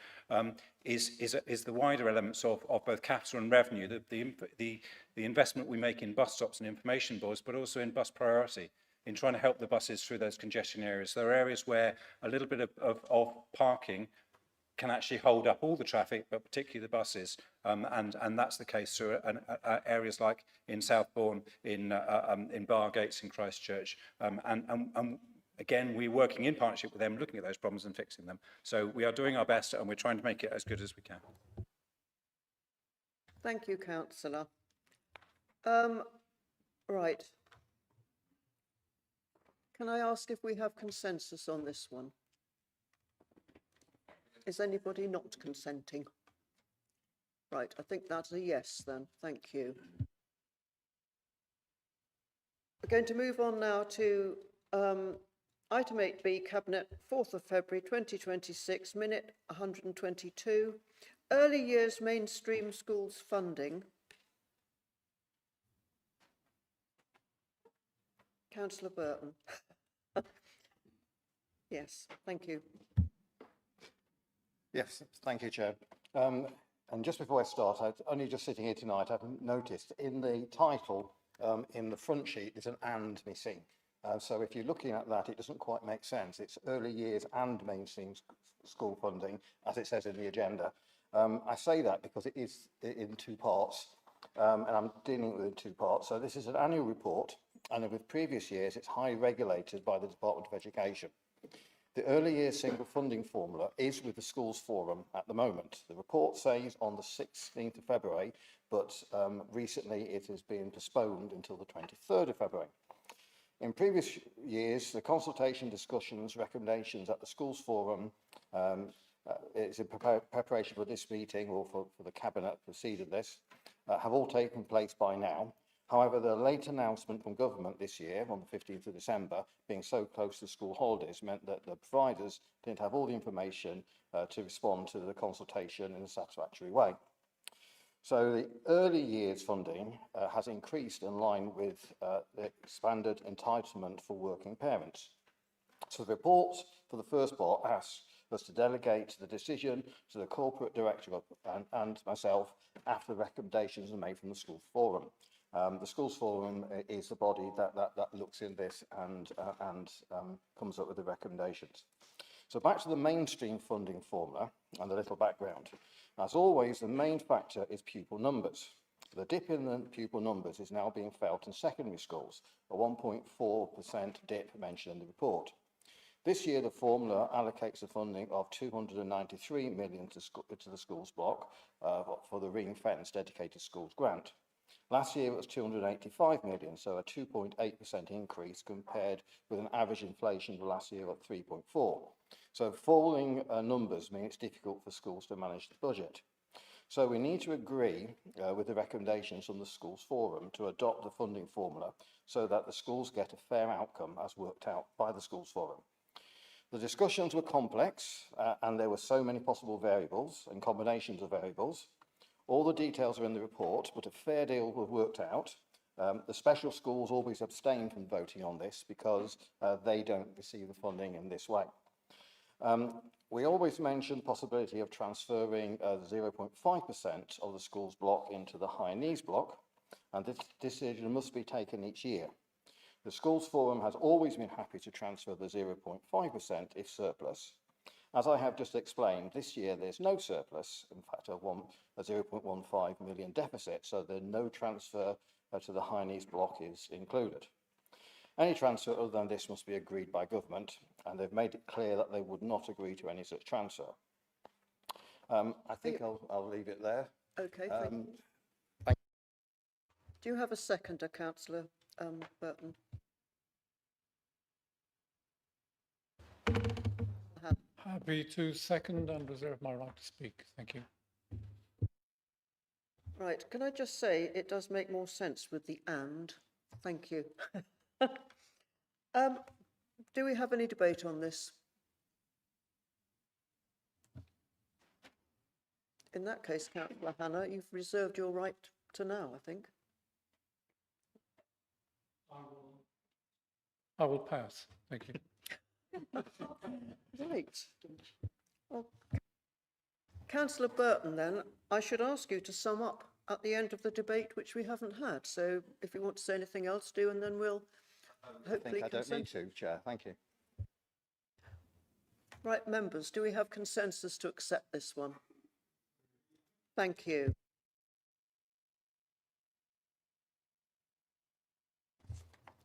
is the wider elements of both capital and revenue, the investment we make in bus stops and information boards, but also in bus priority, in trying to help the buses through those congestion areas. There are areas where a little bit of parking can actually hold up all the traffic, but particularly the buses, and that's the case through areas like in Southbourne, in Bargates, in Christchurch, and again, we're working in partnership with them, looking at those problems and fixing them. So we are doing our best, and we're trying to make it as good as we can. Thank you, Councillor. Right. Can I ask if we have consensus on this one? Is anybody not consenting? Right, I think that's a yes then. Thank you. We're going to move on now to item 8B, Cabinet, 4th of February 2026, minute 122, early years mainstream schools funding. Councillor Burton. Yes, thank you. Yes, thank you, Chair. And just before I start, only just sitting here tonight, I've noticed in the title, in the front sheet, there's an "and" missing. So if you're looking at that, it doesn't quite make sense. It's early years and mainstream school funding, as it says in the agenda. I say that because it is in two parts, and I'm dealing with it in two parts. So this is an annual report, and with previous years, it's highly regulated by the Department of Education. The early years single funding formula is with the Schools Forum at the moment. The report says on the 16th of February, but recently it has been postponed until the 23rd of February. In previous years, the consultation, discussions, recommendations at the Schools Forum, it's in preparation for this meeting or for the Cabinet preceding this, have all taken place by now. However, the late announcement from government this year, on the 15th of December, being so close to school holidays, meant that the providers didn't have all the information to respond to the consultation in a satisfactory way. So the early years funding has increased in line with the expanded entitlement for working parents. So the report for the first part asks us to delegate the decision to the corporate director and myself after the recommendations are made from the Schools Forum. The Schools Forum is the body that looks in this and comes up with the recommendations. So back to the mainstream funding formula and a little background. As always, the main factor is pupil numbers. The dip in the pupil numbers is now being felt in secondary schools, a 1.4% dip mentioned in the report. This year, the formula allocates a funding of 293 million to the schools block for the ring-fence dedicated schools grant. Last year it was 285 million, so a 2.8% increase compared with an average inflation of last year of 3.4. So falling numbers mean it's difficult for schools to manage the budget. So we need to agree with the recommendations from the Schools Forum to adopt the funding formula so that the schools get a fair outcome as worked out by the Schools Forum. The discussions were complex and there were so many possible variables and combinations of variables. All the details are in the report, but a fair deal was worked out. The special schools always abstain from voting on this because they don't receive the funding in this way. We always mention the possibility of transferring 0.5% of the schools block into the high needs block, and this decision must be taken each year. The Schools Forum has always been happy to transfer the 0.5% if surplus. As I have just explained, this year there's no surplus, in fact a 0.15 million deficit, so no transfer to the high needs block is included. Any transfer other than this must be agreed by government, and they've made it clear that they would not agree to any such transfer. I think I'll leave it there. Okay, thank you. Do you have a seconder, Councillor Burton? Happy to second and reserve my right to speak. Thank you. Right, can I just say it does make more sense with the and. Thank you. Do we have any debate on this? In that case, Councillor Hannah, you've reserved your right to now, I think. I will pass. Thank you. Right. Well, Councillor Burton, then, I should ask you to sum up at the end of the debate, which we haven't had. So if you want to say anything else, do, and then we'll hopefully I don't need to, Chair. Thank you. Right, members, do we have consensus to accept this one? Thank you.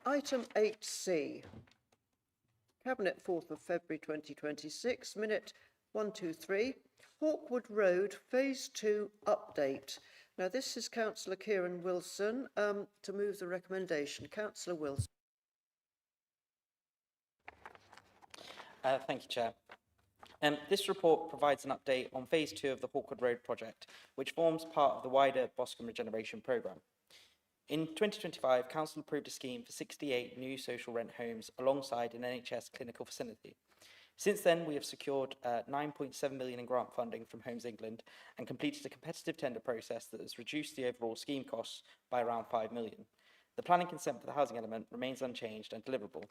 Item 8C. Cabinet 4th of February 2026, minute 123, Hawkwood Road Phase 2 update. Now this is Councillor Kieran Wilson to move the recommendation. Councillor Wilson. Thank you, Chair. This report provides an update on Phase 2 of the Hawkwood Road project, which forms part of the wider Boscombe Regeneration Programme. In 2025, Council approved a scheme for 68 new social rent homes alongside an NHS clinical facility. Since then, we have secured 9.7 million in grant funding from Homes England and completed a competitive tender process that has reduced the overall scheme costs by around 5 million. The planning consent for the housing element remains unchanged and deliverable.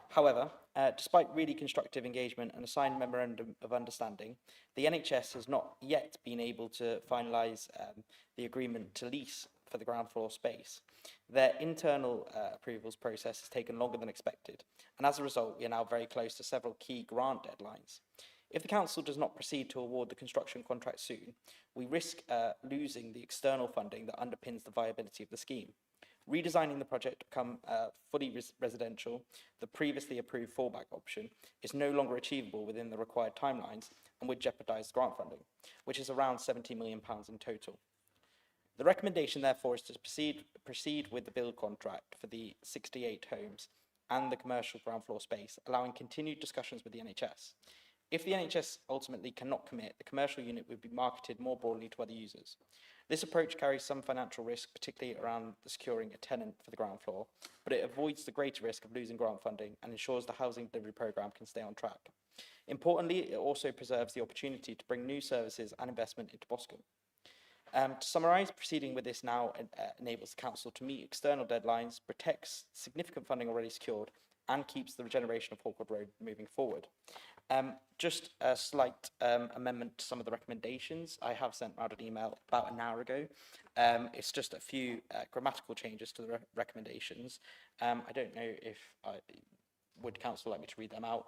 However, despite really constructive engagement and a signed memorandum of understanding, the NHS has not yet been able to finalise the agreement to lease for the ground floor space. Their internal approvals process has taken longer than expected, and as a result, we are now very close to several key grant deadlines. If the Council does not proceed to award the construction contract soon, we risk losing the external funding that underpins the viability of the scheme. Redesigning the project to become fully residential, the previously approved fallback option, is no longer achievable within the required timelines and would jeopardise grant funding, which is around £70 million in total. The recommendation, therefore, is to proceed with the build contract for the 68 homes and the commercial ground floor space, allowing continued discussions with the NHS. If the NHS ultimately cannot commit, the commercial unit would be marketed more broadly to other users. This approach carries some financial risk, particularly around securing a tenant for the ground floor, but it avoids the greater risk of losing grant funding and ensures the housing delivery programme can stay on track. Importantly, it also preserves the opportunity to bring new services and investment into Boscombe. To summarise, proceeding with this now enables the Council to meet external deadlines, protects significant funding already secured, and keeps the regeneration of Hawkwood Road moving forward. Just a slight amendment to some of the recommendations. I have sent out an email about an hour ago. It's just a few grammatical changes to the recommendations. I don't know if would Council like me to read them out.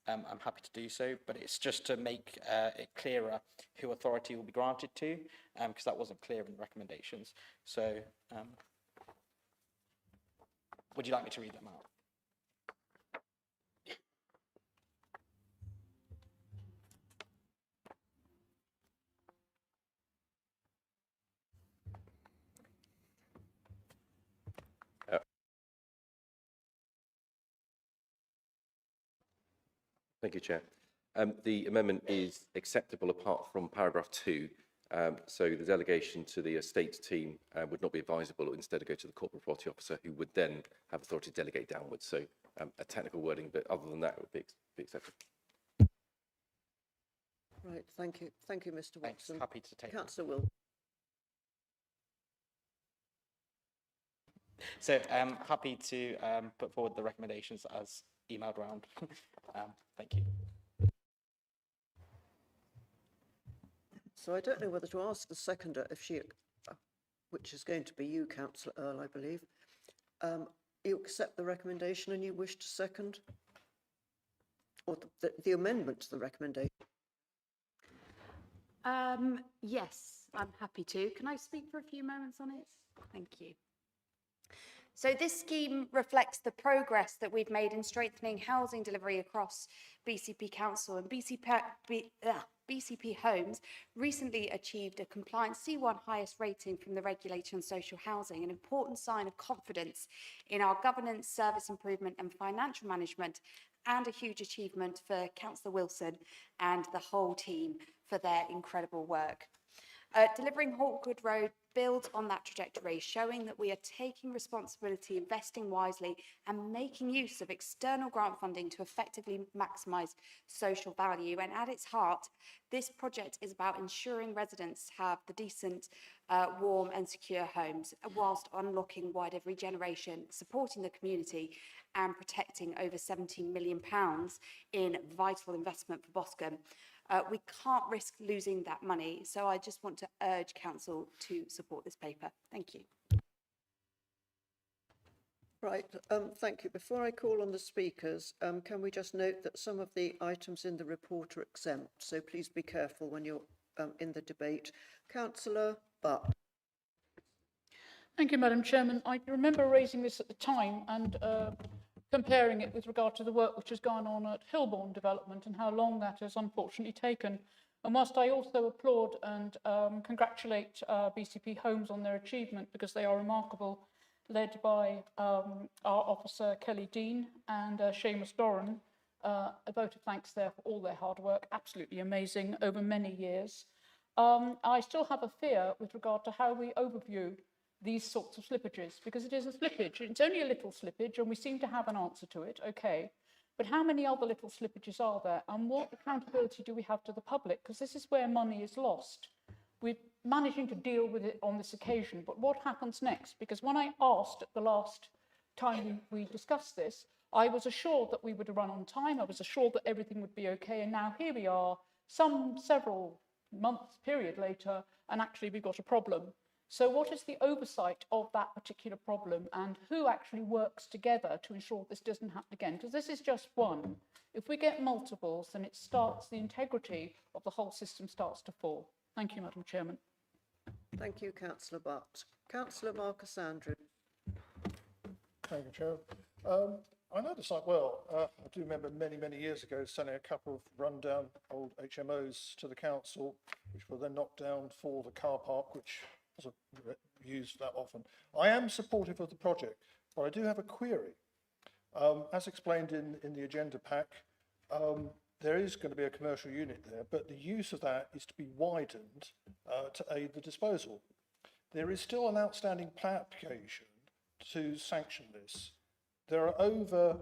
I'm happy to do so, but it's just to make it clearer who authority will be granted to, because that wasn't clear in the recommendations. So, would you like me to read them out? Thank you, Chair. The amendment is acceptable apart from paragraph 2. So the delegation to the estate team would not be advisable, or instead go to the corporate property officer, who would then have authority to delegate downwards. So a technical wording, but other than that, it would be acceptable. Right, thank you. Thank you, Mr. Watson. Happy to take. Councillor Will. So happy to put forward the recommendations as emailed round. Thank you. So I don't know whether to ask the seconder if she, which is going to be you, Councillor Earl, I believe, you accept the recommendation and you wish to second? Or the amendment to the recommendation? Yes, I'm happy to. Can I speak for a few moments on it? Thank you. So this scheme reflects the progress that we've made in strengthening housing delivery across BCP Council, and BCP Homes recently achieved a compliant C1 highest rating from the regulator on social housing, an important sign of confidence in our governance, service improvement and financial management, and a huge achievement for Councillor Wilson and the whole team for their incredible work. Delivering Hawkwood Road builds on that trajectory, showing that we are taking responsibility, investing wisely and making use of external grant funding to effectively maximise social value. And at its heart, this project is about ensuring residents have the decent, warm and secure homes, whilst unlocking wider regeneration, supporting the community and protecting over £17 million in vital investment for Boscombe. We can't risk losing that money, so I just want to urge Council to support this paper. Thank you. Right, thank you. Before I call on the speakers, can we just note that some of the items in the report are exempt, so please be careful when you're in the debate. Councillor Butt. Thank you, Madam Chairman. I remember raising this at the time and comparing it with regard to the work which has gone on at Hillbourne Development and how long that has unfortunately taken. And whilst I also applaud and congratulate BCP Homes on their achievement, because they are remarkable, led by our officer Kelly Dean and Seamus Doran, a vote of thanks there for all their hard work, absolutely amazing over many years. I still have a fear with regard to how we overview these sorts of slippages, because it is a slippage. It's only a little slippage and we seem to have an answer to it, okay. But how many other little slippages are there, and what accountability do we have to the public? Because this is where money is lost. We're managing to deal with it on this occasion, but what happens next? Because when I asked at the last time we discussed this, I was assured that we would run on time, I was assured that everything would be okay, and now here we are, several months period later, and actually we've got a problem. So what is the oversight of that particular problem, and who actually works together to ensure this doesn't happen again? Because this is just one. If we get multiples, then the integrity of the whole system starts to fall. Thank you, Madam Chairman. Thank you, Councillor Butt. Councillor Marcus Andrew. Thank you, Chair. I know the site well. I do remember many years ago sending a couple of rundown old HMOs to the council, which were then knocked down for the car park, which wasn't used that often. I am supportive of the project, but I do have a query. As explained in the agenda pack, there is going to be a commercial unit there, but the use of that is to be widened to aid the disposal. There is still an outstanding plan application to sanction this. There are over,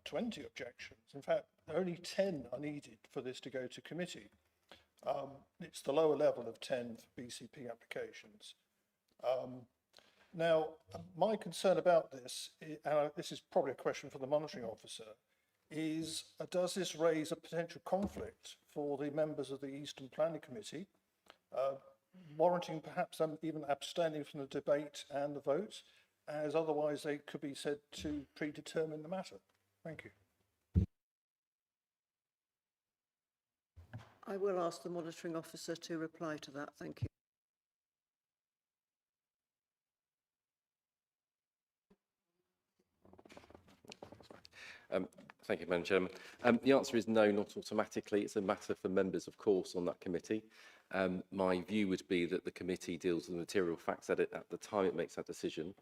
20 objections. In fact, only 10 are needed for this to go to committee. It's the lower level of 10 for BCP applications. Now, my concern about this, and this is probably a question for the monitoring officer, is does this raise a potential conflict for the members of the Eastern Planning Committee, warranting perhaps them even abstaining from the debate and the vote, as otherwise they could be said to predetermine the matter? Thank you. I will ask the monitoring officer to reply to that. Thank you. Thank you, Madam Chairman. The answer is no, not automatically. It's a matter for members, of course, on that committee. My view would be that the committee deals with the material facts at the time it makes that decision.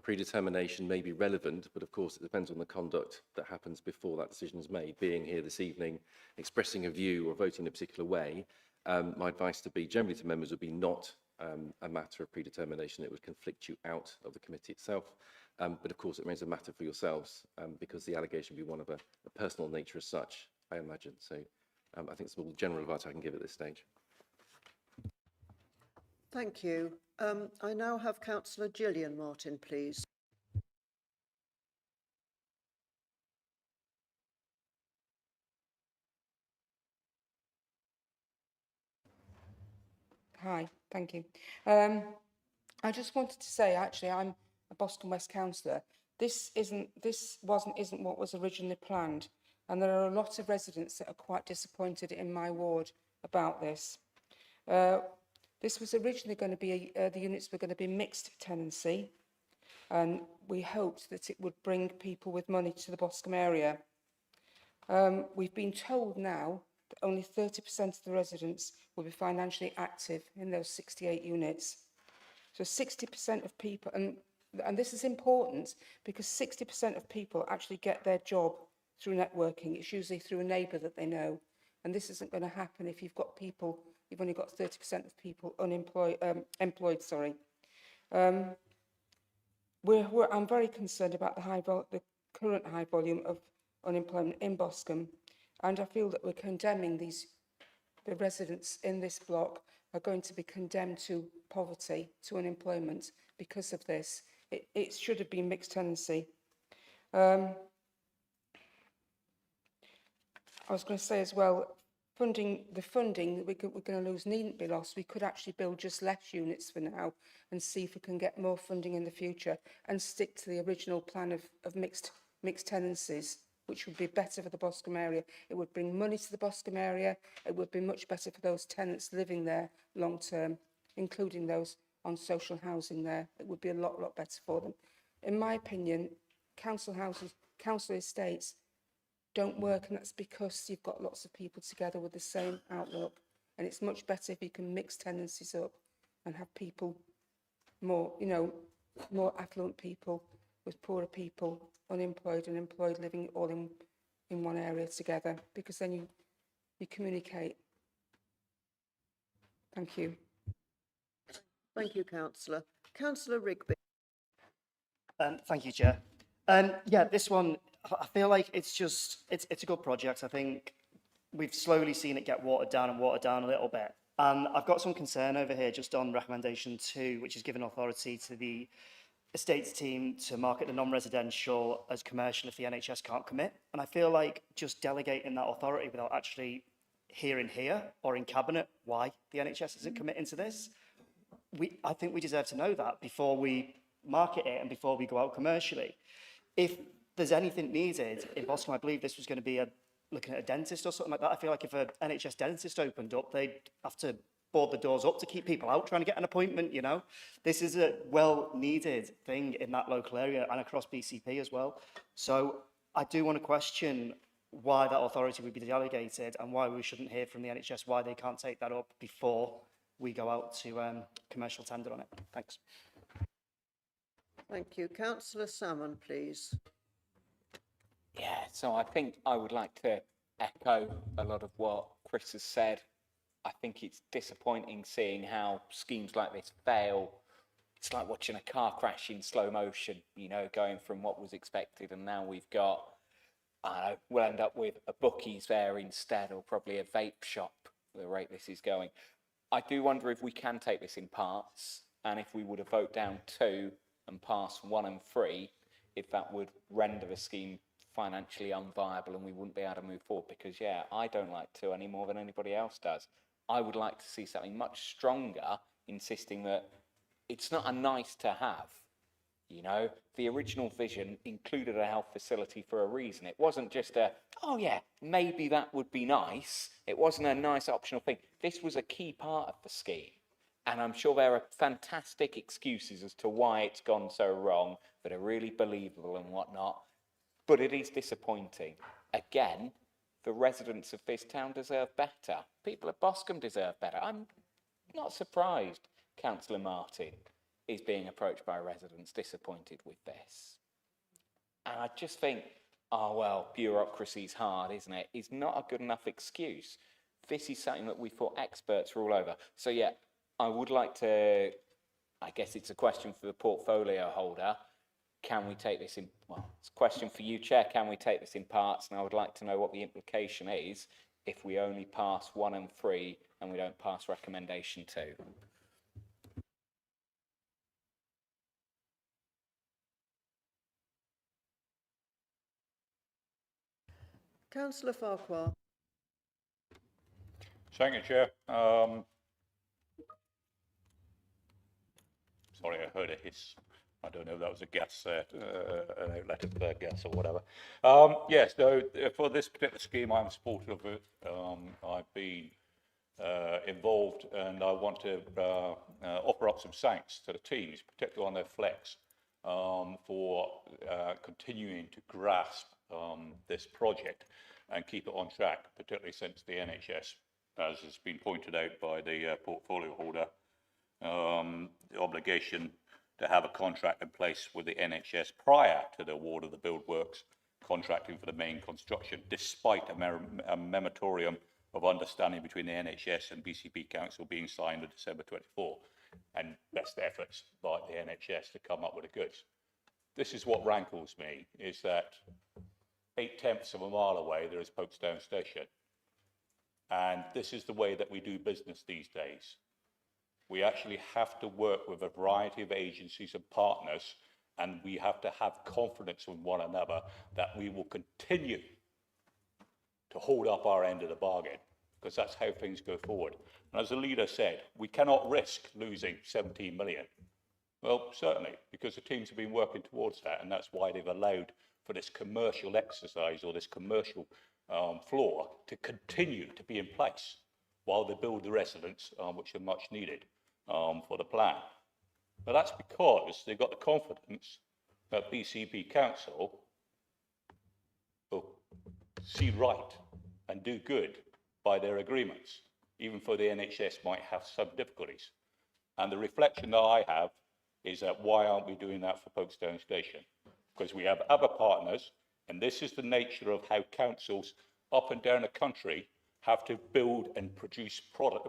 Predetermination may be relevant, but of course it depends on the conduct that happens before that decision is made. Being here this evening, expressing a view or voting in a particular way, my advice generally to members would be not a matter of predetermination. It would conflict you out of the committee itself. But of course it remains a matter for yourselves because the allegation would be one of a personal nature as such, I imagine. So I think it's all the general advice I can give at this stage. Thank you. I now have Councillor Gillian Martin, please. Hi, thank you. I just wanted to say, actually, I'm a Boston West councillor. This isn't what was originally planned, and there are a lot of residents that are quite disappointed in my ward about this. This was originally going to be the units were going to be mixed tenancy, and we hoped that it would bring people with money to the Boscombe area. We've been told now that only 30% of the residents will be financially active in those 68 units. So 60% of people, and this is important because 60% of people actually get their job through networking. It's usually through a neighbour that they know. And this isn't going to happen if you've got people, you've only got 30% of people employed, sorry. I'm very concerned about the current high volume of unemployment in Boscombe, and I feel that we're condemning the residents in this block are going to be condemned to poverty, to unemployment because of this. It should have been mixed tenancy. I was going to say as well, the funding that we're going to lose needn't be lost. We could actually build just less units for now and see if we can get more funding in the future and stick to the original plan of mixed tenancies, which would be better for the Boscombe area. It would bring money to the Boscombe area. It would be much better for those tenants living there long term, including those on social housing there. It would be a lot better for them. In my opinion, council houses, council estates don't work, and that's because you've got lots of people together with the same outlook. And it's much better if you can mix tenancies up and have people more, more affluent people with poorer people, unemployed and employed, living all in one area together, because then you communicate. Thank you. Thank you, Councillor. Councillor Rigby. Thank you, Chair. Yeah, this one, I feel like it's a good project. I think we've slowly seen it get watered down a little bit. And I've got some concern over here just on recommendation 2, which is giving authority to the estates team to market the non-residential as commercial if the NHS can't commit. And I feel like just delegating that authority without actually hearing here or in Cabinet why the NHS isn't committing to this, I think we deserve to know that before we market it and before we go out commercially. If there's anything needed in Boscombe, I believe this was going to be looking at a dentist or something like that. I feel like if an NHS dentist opened up, they'd have to board the doors up to keep people out trying to get an appointment, you know. This is a well-needed thing in that local area and across BCP as well. So I do want to question why that authority would be delegated and why we shouldn't hear from the NHS why they can't take that up before we go out to commercial tender on it. Thanks. Thank you. Councillor Salmon, please. Yeah, so I think I would like to echo a lot of what Chris has said. I think it's disappointing seeing how schemes like this fail. It's like watching a car crash in slow motion, you know, going from what was expected, and now we've got, we'll end up with a bookies there instead, or probably a vape shop at the rate this is going. I do wonder if we can take this in parts, and if we would have voted down 2 and pass 1 and 3, if that would render the scheme financially unviable and we wouldn't be able to move forward. Because yeah, I don't like 2 any more than anybody else does. I would like to see something much stronger, insisting that it's not a nice to have. You know, the original vision included a health facility for a reason. It wasn't just oh yeah, maybe that would be nice. It wasn't a nice optional thing. This was a key part of the scheme. And I'm sure there are fantastic excuses as to why it's gone so wrong that are really believable and whatnot. But it is disappointing. Again, the residents of this town deserve better. People of Boscombe deserve better. I'm not surprised Councillor Martin is being approached by residents disappointed with this. And I just think, oh, well, bureaucracy's hard, isn't it? It's not a good enough excuse. This is something that we thought experts were all over. So, yeah, I would like to, I guess it's a question for the portfolio holder. Can we take this in, well, it's a question for you, Chair, can we take this in parts? And I would like to know what the implication is if we only pass 1 and 3 and we don't pass recommendation 2. Councillor Farquhar. Thank you, Chair. Sorry, I heard a hiss. I don't know if that was a gas, an outlet of gas or whatever. Yes, no, for this particular scheme, I'm supportive of it. I've been involved, and I want to offer up some thanks to the teams, particularly on their flex, for continuing to grasp this project and keep it on track, particularly since the NHS, as has been pointed out by the portfolio holder, the obligation to have a contract in place with the NHS prior to the award of the build works, contracting for the main construction, despite a memorandum of understanding between the NHS and BCP Council being signed on December 24, and best efforts by the NHS to come up with the goods. This is what rankles me, is that 8/10 of a mile away there is Folkestone Station. And this is the way that we do business these days. We actually have to work with a variety of agencies and partners, and we have to have confidence in one another that we will continue to hold up our end of the bargain, because that's how things go forward. And as the leader said, we cannot risk losing 17 million. Well, certainly, because the teams have been working towards that, and that's why they've allowed for this commercial exercise or this commercial floor to continue to be in place while they build the residents, which are much needed for the plan. But that's because they've got the confidence that BCP Council will see right and do good by their agreements, even though the NHS might have some difficulties. And the reflection that I have is that why aren't we doing that for Folkestone Station? Because we have other partners, and this is the nature of how councils up and down the country have to build and produce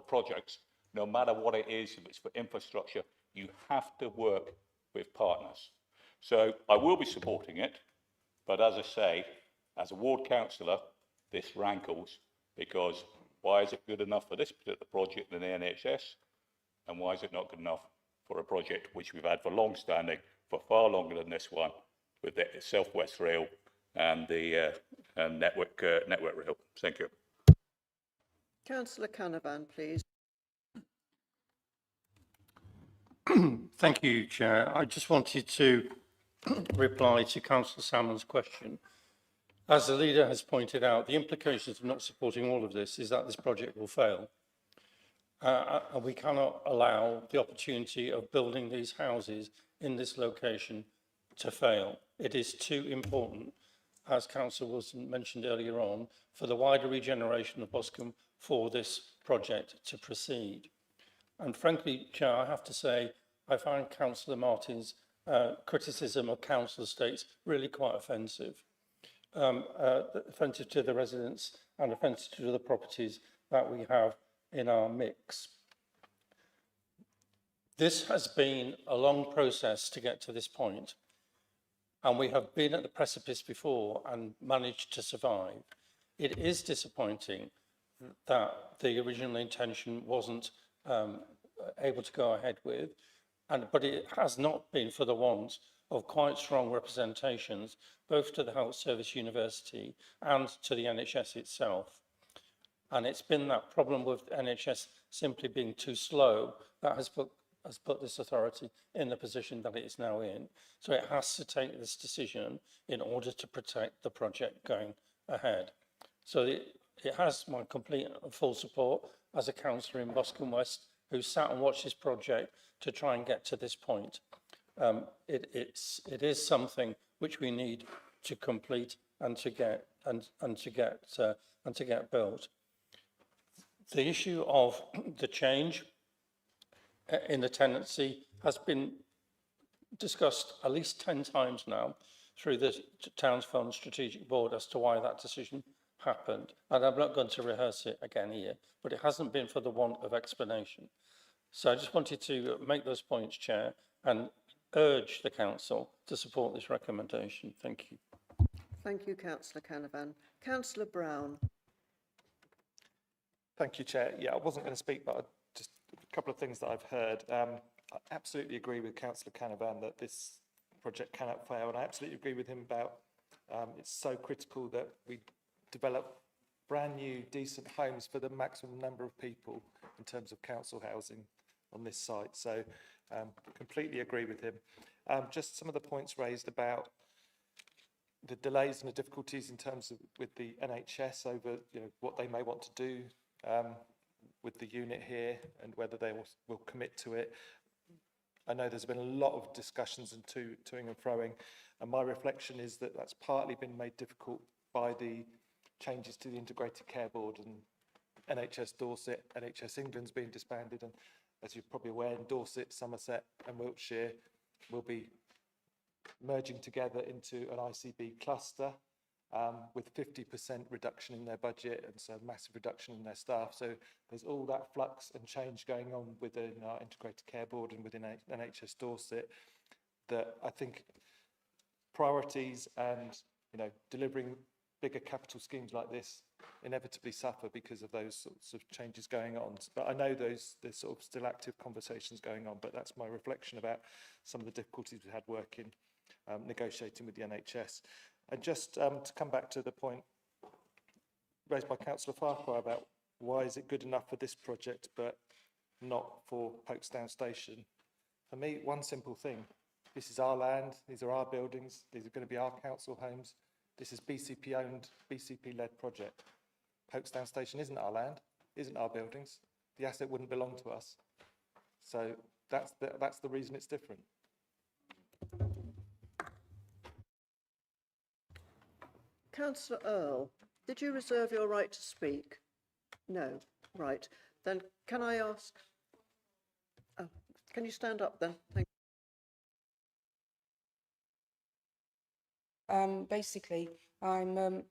projects, no matter what it is, if it's for infrastructure, you have to work with partners. So I will be supporting it, but as I say, as a ward councillor, this rankles, because why is it good enough for this particular project in the NHS, and why is it not good enough for a project which we've had for long standing, for far longer than this one, with the South West Rail and the network rail. Thank you. Councillor Canavan, please. Thank you, Chair. I just wanted to reply to Councillor Salmon's question. As the leader has pointed out, the implications of not supporting all of this is that this project will fail. And we cannot allow the opportunity of building these houses in this location to fail. It is too important, as Councillor Wilson mentioned earlier on, for the wider regeneration of Boscombe for this project to proceed. And frankly, Chair, I have to say, I find Councillor Martin's criticism of council estates really quite offensive. Offensive to the residents and offensive to the properties that we have in our mix. This has been a long process to get to this point, and we have been at the precipice before and managed to survive. It is disappointing that the original intention wasn't able to go ahead with, but it has not been for the want of quite strong representations, both to the Health Service University and to the NHS itself. And it's been that problem with NHS simply being too slow that has put this authority in the position that it is now in. So it has to take this decision in order to protect the project going ahead. So it has my complete and full support as a councillor in Boscombe West who sat and watched this project to try and get to this point. It is something which we need to complete and to get built. The issue of the change in the tenancy has been discussed at least 10 times now through the Towns Fund Strategic Board as to why that decision happened. And I'm not going to rehearse it again here, but it hasn't been for the want of explanation. So I just wanted to make those points, Chair, and urge the Council to support this recommendation. Thank you. Thank you, Councillor Canavan. Councillor Brown. Thank you, Chair. Yeah, I wasn't going to speak, but just a couple of things that I've heard. I absolutely agree with Councillor Canavan that this project cannot fail, and I absolutely agree with him about it's so critical that we develop brand new, decent homes for the maximum number of people in terms of council housing on this site. So completely agree with him. Just some of the points raised about the delays and the difficulties in terms of with the NHS over what they may want to do with the unit here and whether they will commit to it. I know there's been a lot of discussions and toing and froing, and my reflection is that that's partly been made difficult by the changes to the Integrated Care Board and NHS Dorset, NHS England's being disbanded, and as you're probably aware, in Dorset, Somerset and Wiltshire will be merging together into an ICB cluster with 50% reduction in their budget and so massive reduction in their staff. So there's all that flux and change going on within our Integrated Care Board and within NHS Dorset that I think priorities and delivering bigger capital schemes like this inevitably suffer because of those sorts of changes going on. But I know there's sort of still active conversations going on, but that's my reflection about some of the difficulties we had working, negotiating with the NHS. And just to come back to the point raised by Councillor Farquhar about why is it good enough for this project but not for Folkestone Station? For me, one simple thing. This is our land, these are our buildings, these are going to be our council homes. This is BCP owned, BCP led project. Folkestone Station isn't our land, isn't our buildings. The asset wouldn't belong to us. So that's the reason it's different. Councillor Earl, did you reserve your right to speak? No. Right. Then can I ask... Oh, can you stand up then? Thank you. Basically, I'm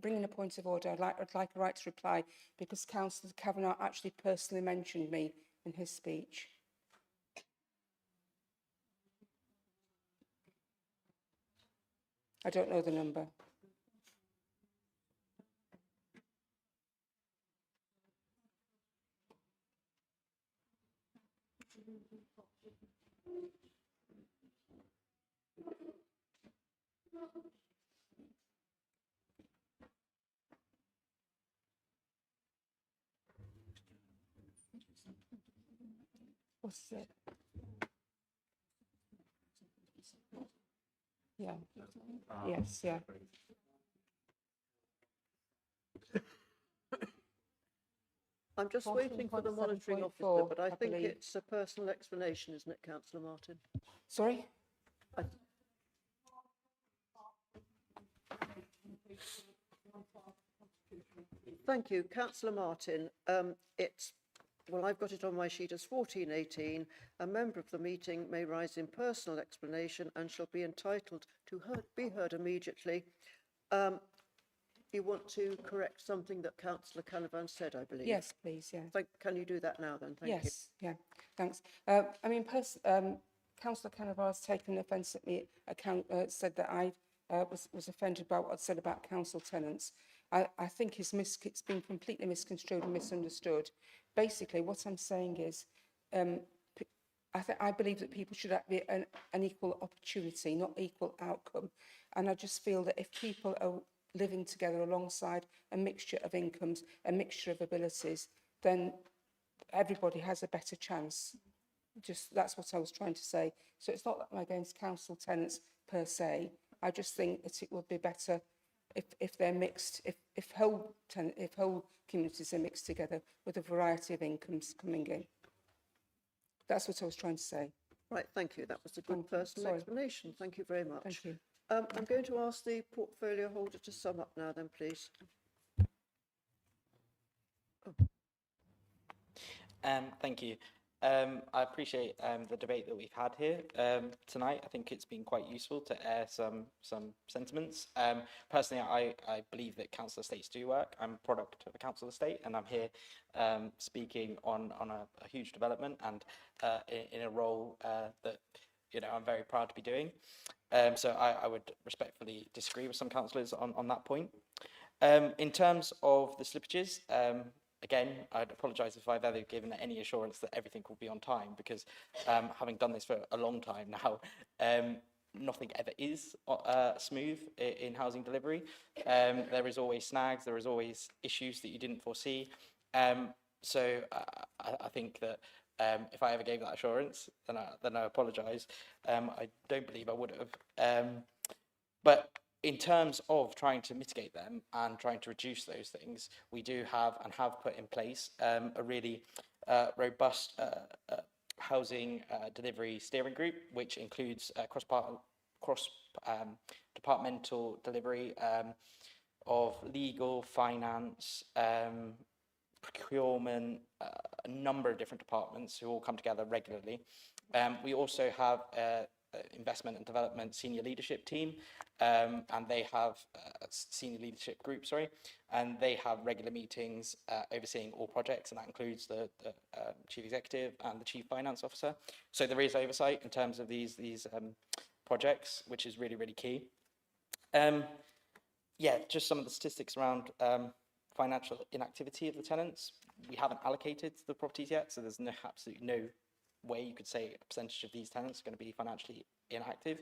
bringing a point of order. I'd like a right to reply because Councillor Kavanagh actually personally mentioned me in his speech. I don't know the number. What's it? Yeah. Yes, yeah. I'm just waiting for the monitoring officer, but I think it's a personal explanation, isn't it, Councillor Martin? Sorry? Thank you. Councillor Martin, well, I've got it on my sheet as 1418. A member of the meeting may rise in personal explanation and shall be entitled to be heard immediately. You want to correct something that Councillor Canavan said, I believe? Yes, please, yeah. Can you do that now then? Thank you. Yes, yeah, thanks. I mean, Councillor Canavan has taken offence at me, said that I was offended by what I'd said about council tenants. I think it's been completely misconstrued and misunderstood. Basically, what I'm saying is, I believe that people should have an equal opportunity, not equal outcome. And I just feel that if people are living together alongside a mixture of incomes, a mixture of abilities, then everybody has a better chance. Just that's what I was trying to say. So it's not that I'm against council tenants per se. I just think that it would be better if they're mixed, if whole communities are mixed together with a variety of incomes coming in. That's what I was trying to say. Right, thank you. That was a good personal explanation. Thank you very much. Thank you. I'm going to ask the portfolio holder to sum up now then, please. Thank you. I appreciate the debate that we've had here tonight. I think it's been quite useful to air some sentiments. Personally, I believe that council estates do work. I'm a product of a council estate, and I'm here speaking on a huge development and in a role that I'm very proud to be doing. So I would respectfully disagree with some councillors on that point. In terms of the slippages, again, I'd apologise if I've ever given any assurance that everything will be on time, because having done this for a long time now, nothing ever is smooth in housing delivery. There is always snags, there is always issues that you didn't foresee. So I think that if I ever gave that assurance, then I apologise. I don't believe I would have. But in terms of trying to mitigate them and trying to reduce those things, we do have and have put in place a really robust housing delivery steering group, which includes cross-departmental delivery of legal, finance, procurement, a number of different departments who all come together regularly. We also have investment and development senior leadership team, and they have senior leadership group, sorry, and they have regular meetings overseeing all projects, and that includes the chief executive and the chief finance officer. So there is oversight in terms of these projects, which is really, really key. Yeah, just some of the statistics around financial inactivity of the tenants. We haven't allocated the properties yet, so there's absolutely no way you could say a percentage of these tenants are going to be financially inactive.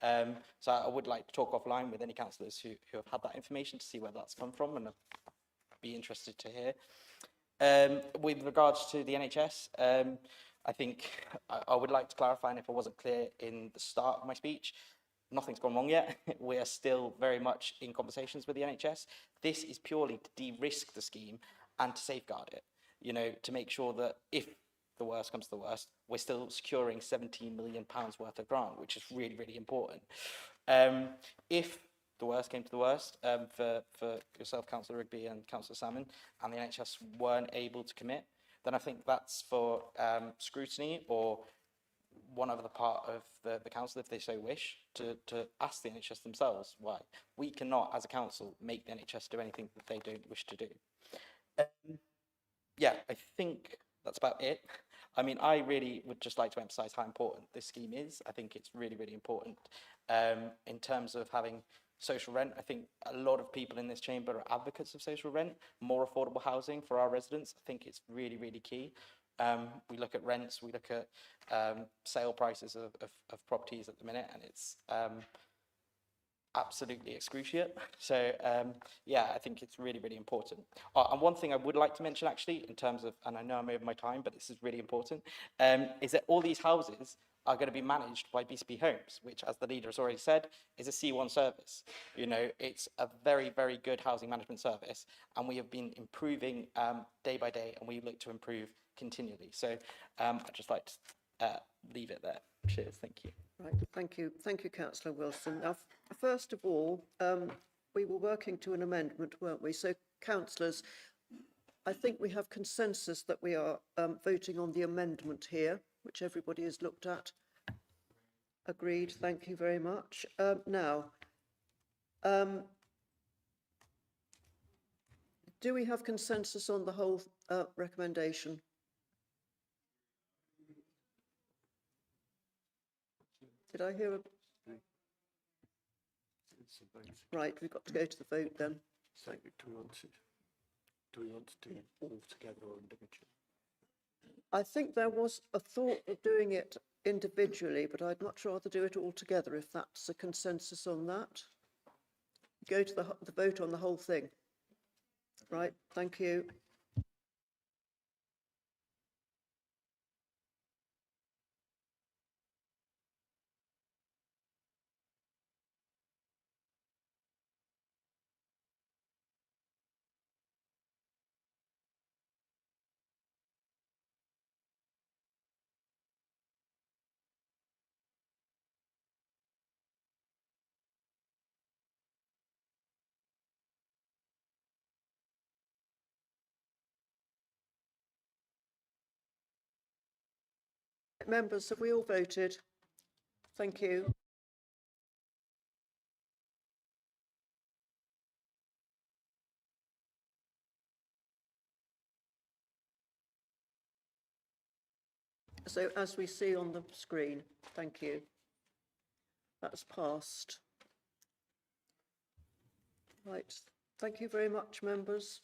So I would like to talk offline with any councillors who have had that information to see where that's come from, and I'd be interested to hear. With regards to the NHS, I think I would like to clarify, and if I wasn't clear in the start of my speech, nothing's gone wrong yet. We are still very much in conversations with the NHS. This is purely to de-risk the scheme and to safeguard it, to make sure that if the worst comes to the worst, we're still securing £17 million worth of grant, which is really, really important. If the worst came to the worst, for yourself, Councillor Rigby and Councillor Salmon, and the NHS weren't able to commit, then I think that's for scrutiny or one other part of the council, if they so wish, to ask the NHS themselves why. We cannot, as a council, make the NHS do anything that they don't wish to do. Yeah, I think that's about it. I mean, I really would just like to emphasise how important this scheme is. I think it's really, really important in terms of having social rent. I think a lot of people in this chamber are advocates of social rent, more affordable housing for our residents. I think it's really, really key. We look at rents, we look at sale prices of properties at the minute, and it's absolutely excruciating. So yeah, I think it's really, really important. And one thing I would like to mention, actually, in terms of, and I know I'm over my time, but this is really important, is that all these houses are going to be managed by BCP Homes, which, as the leader has already said, is a C1 service. It's a very, very good housing management service, and we have been improving day by day, and we look to improve continually. So I'd just like to leave it there. Cheers, thank you. Right, thank you, Councillor Wilson. Now, first of all, we were working to an amendment, weren't we? So, councillors, I think we have consensus that we are voting on the amendment here, which everybody has looked at. Agreed, thank you very much. Now, do we have consensus on the whole recommendation? Did I hear a... Right, we've got to go to the vote then. So do we want to do it all together or individually? I think there was a thought of doing it individually, but I'd much rather do it all together if that's a consensus on that. Go to the vote on the whole thing. Right, thank you. Members, have we all voted? Thank you. So as we see on the screen, thank you. That's passed. Right, thank you very much, members.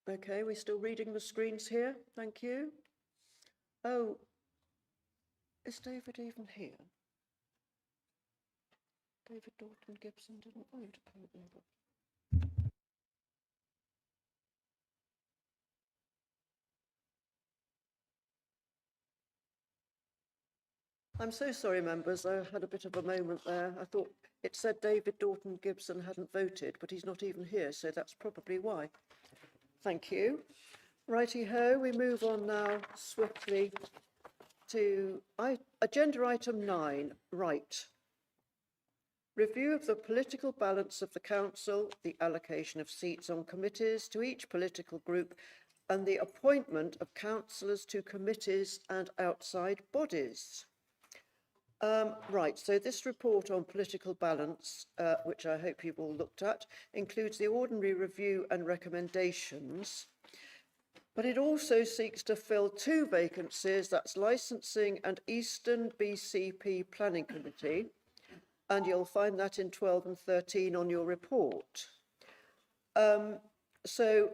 Okay, we're still reading the screens here. Thank you. Oh, is David even here? David Dorton Gibson didn't vote, apparently. I'm so sorry, members. I had a bit of a moment there. I thought it said David Dorton Gibson hadn't voted, but he's not even here, so that's probably why. Thank you. Righty-ho, we move on now swiftly to agenda item 9, right. Review of the political balance of the council, the allocation of seats on committees to each political group, and the appointment of councillors to committees and outside bodies. Right, so this report on political balance, which I hope you've all looked at, includes the ordinary review and recommendations, but it also seeks to fill 2 vacancies, that's licensing and Eastern BCP Planning Committee, and you'll find that in 12 and 13 on your report. So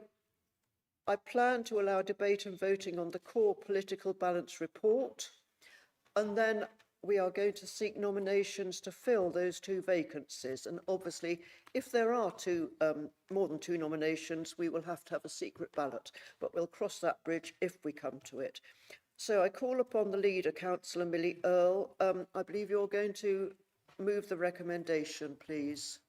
I plan to allow debate and voting on the core political balance report, and then we are going to seek nominations to fill those 2 vacancies. And obviously, if there are more than 2 nominations, we will have to have a secret ballot, but we'll cross that bridge if we come to it. So I call upon the leader, Councillor Millie Earle. I believe you're going to move the recommendation, please.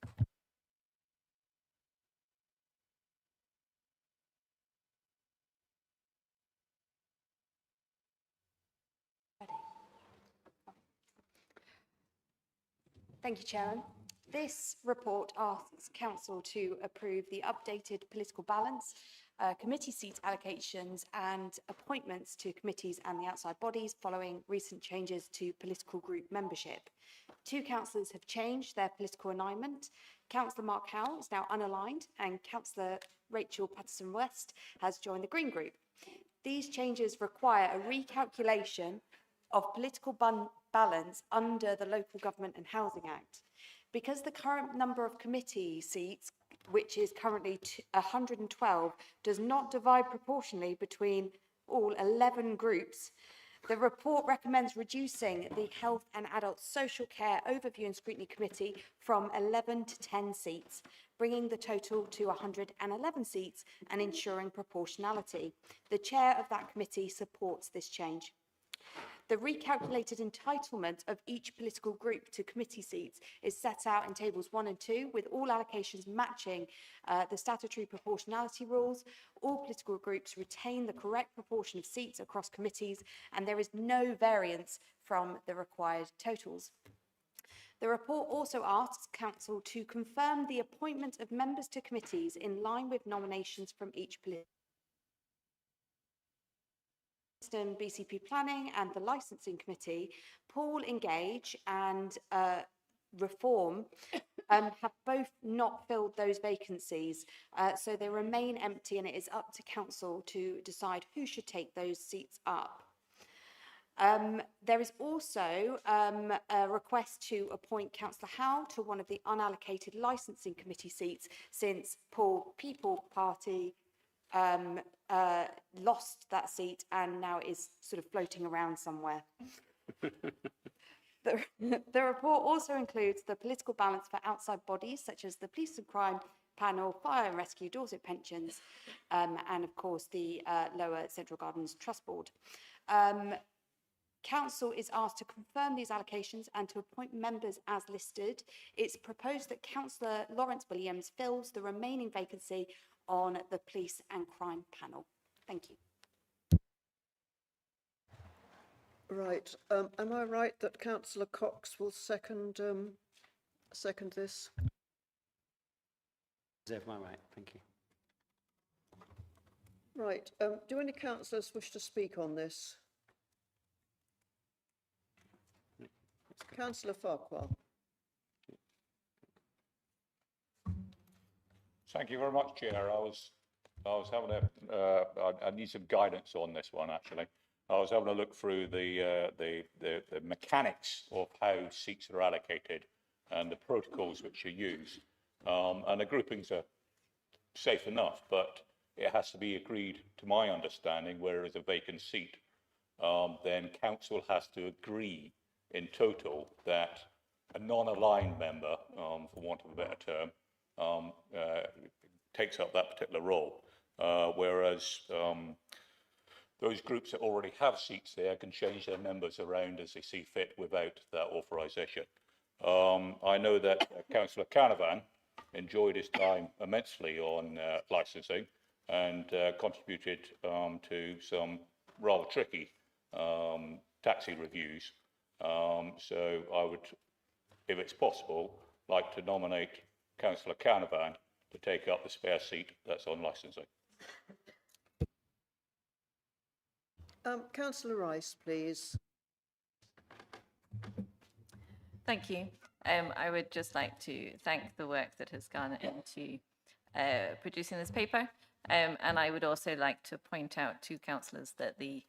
Thank you, Chairman. This report asks Council to approve the updated political balance, committee seat allocations and appointments to committees and the outside bodies following recent changes to political group membership. 2 councillors have changed their political alignment. Councillor Mark Howell is now unaligned and Councillor Rachel Patterson-West has joined the Green Group. These changes require a recalculation of political balance under the Local Government and Housing Act. Because the current number of committee seats, which is currently 112, does not divide proportionally between all 11 groups, the report recommends reducing the Health and Adult Social Care Overview and Scrutiny Committee from 11 to 10 seats, bringing the total to 111 seats and ensuring proportionality. The chair of that committee supports this change. The recalculated entitlement of each political group to committee seats is set out in tables 1 and 2, with all allocations matching the statutory proportionality rules. All political groups retain the correct proportion of seats across committees, and there is no variance from the required totals. The report also asks Council to confirm the appointment of members to committees in line with nominations from each political BCP Planning and the Licensing Committee. Paul Engage and Reform have both not filled those vacancies, so they remain empty, and it is up to Council to decide who should take those seats up. There is also a request to appoint Councillor Howell to one of the unallocated Licensing Committee seats, since Paul People Party lost that seat and now is sort of floating around somewhere. The report also includes the political balance for outside bodies such as the Police and Crime Panel, Fire and Rescue, Dorset Pensions, and of course the Lower Central Gardens Trust Board. Council is asked to confirm these allocations and to appoint members as listed. It's proposed that Councillor Lawrence Williams fills the remaining vacancy on the Police and Crime Panel. Thank you. Right. Am I right that Councillor Cox will second this? Reserve my right. Thank you. Right, do any councillors wish to speak on this? Councillor Farquhar. Thank you very much, Chair. I was having I need some guidance on this one, actually. I was having a look through the mechanics of how seats are allocated and the protocols which are used. And the groupings are safe enough, but it has to be agreed, to my understanding, where there is a vacant seat, then council has to agree in total that a non-aligned member, for want of a better term, takes up that particular role, whereas those groups that already have seats there can change their members around as they see fit without that authorisation. I know that Councillor Canavan enjoyed his time immensely on licensing and contributed to some rather tricky taxi reviews. So I would, if it's possible, like to nominate Councillor Canavan to take up the spare seat that's on licensing. Councillor Rice, please. Thank you. I would just like to thank the work that has gone into producing this paper. And I would also like to point out to councillors that the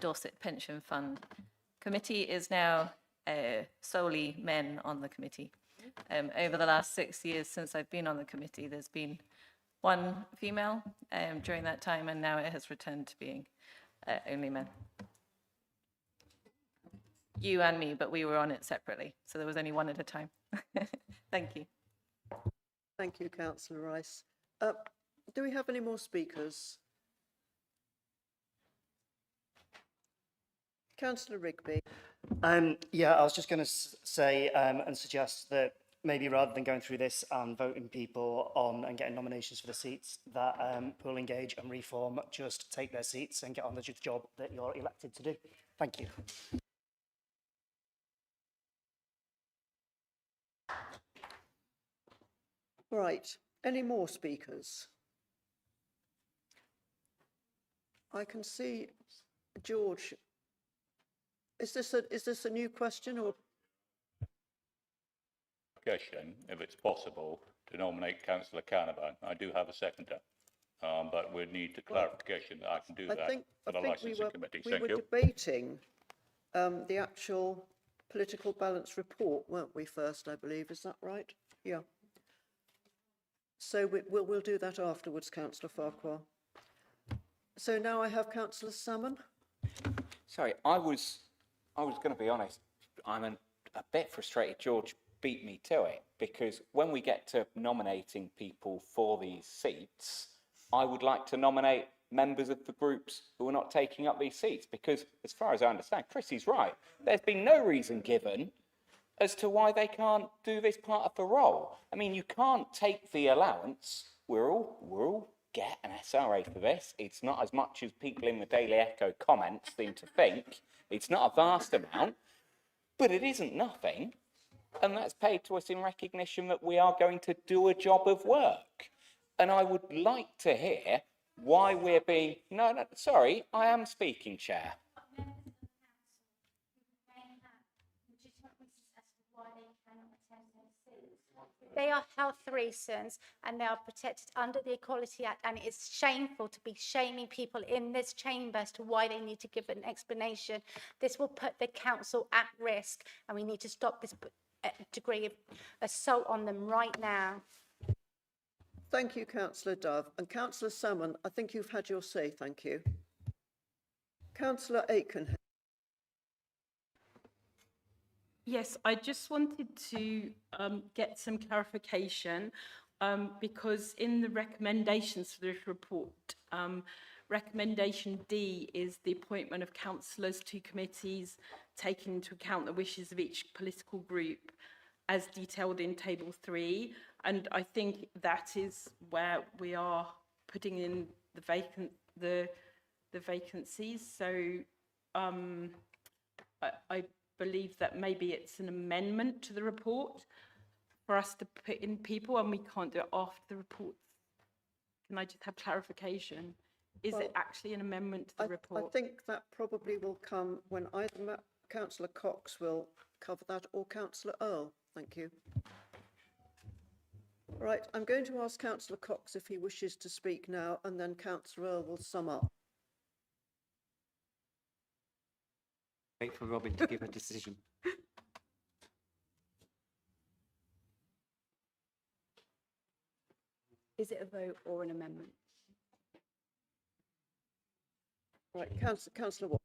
Dorset Pension Fund Committee is now solely men on the committee. Over the last 6 years since I've been on the committee, there's been one female during that time, and now it has returned to being only men. You and me, but we were on it separately, so there was only one at a time. Thank you. Thank you, Councillor Rice. Do we have any more speakers? Councillor Rigby. Yeah, I was just going to say and suggest that maybe rather than going through this and voting people on and getting nominations for the seats, that Pool Engage and Reform just take their seats and get on the job that you're elected to do. Thank you. Right, any more speakers? I can see George. Is this a new question or? If it's possible, to nominate Councillor Canavan. I do have a seconder, but we need the clarification that I can do that for the licensing committee. We were debating the actual political balance report, weren't we, first, I believe. Is that right? Yeah. So we'll do that afterwards, Councillor Farquhar. So now I have Councillor Salmon. Sorry, I was going to be honest. I'm a bit frustrated George beat me to it, because when we get to nominating people for these seats, I would like to nominate members of the groups who are not taking up these seats, because as far as I understand, Chrissy's right. There's been no reason given as to why they can't do this part of the role. I mean, you can't take the allowance. We'll all get an SRA for this. It's not as much as people in the Daily Echo comments seem to think. It's not a vast amount, but it isn't nothing. And that's paid to us in recognition that we are going to do a job of work. And I would like to hear why we're being... No, sorry, I am speaking, Chair. They are health reasons and they are protected under the Equality Act, and it's shameful to be shaming people in this chamber as to why they need to give an explanation. This will put the council at risk, and we need to stop this degree of assault on them right now. Thank you, Councillor Dove. And Councillor Salmon, I think you've had your say, thank you. Councillor Aiken. Yes, I just wanted to get some clarification because in the recommendations for this report, recommendation D is the appointment of councillors to committees, taking into account the wishes of each political group as detailed in table 3. And I think that is where we are putting in the vacancies. So I believe that maybe it's an amendment to the report for us to put in people, and we can't do it after the report. Can I just have clarification? Is Well, it actually an amendment to the I report? think that probably will come when either Councillor Cox will cover that or Councillor Earl. Thank you. Right, I'm going to ask Councillor Cox if he wishes to speak now, and then Councillor Earl will sum up. Wait for Robin to give a decision. Is it a vote or an amendment? Right, Councillor Watt.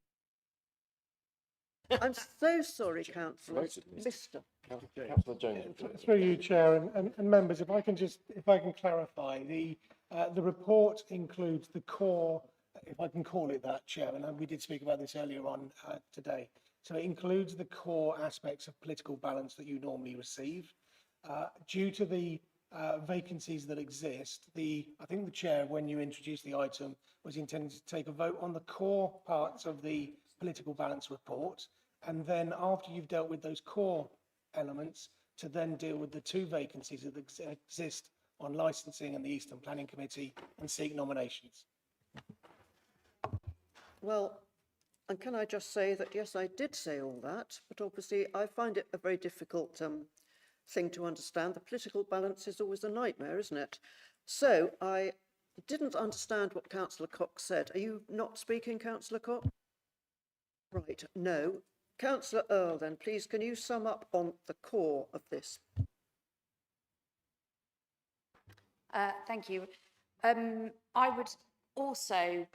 I'm so sorry, Councillor. Mr. Councillor Jones. Through you, Chair, and members, if I can clarify, the report includes the core, if I can call it that, Chair, and we did speak about this earlier on today. So it includes the core aspects of political balance that you normally receive. Due to the vacancies that exist, I think the Chair, when you introduced the item, was intending to take a vote on the core parts of the political balance report, and then after you've dealt with those core elements, to then deal with the two vacancies that exist on licensing and the Eastern Planning Committee and seek nominations. Well, and can I just say that, yes, I did say all that, but obviously I find it a very difficult thing to understand. The political balance is always a nightmare, isn't it? So I didn't understand what Councillor Cox said. Are you not speaking, Councillor Cox? Right, no. Councillor Earl, then, please, can you sum up on the core of this? Thank you. I would also,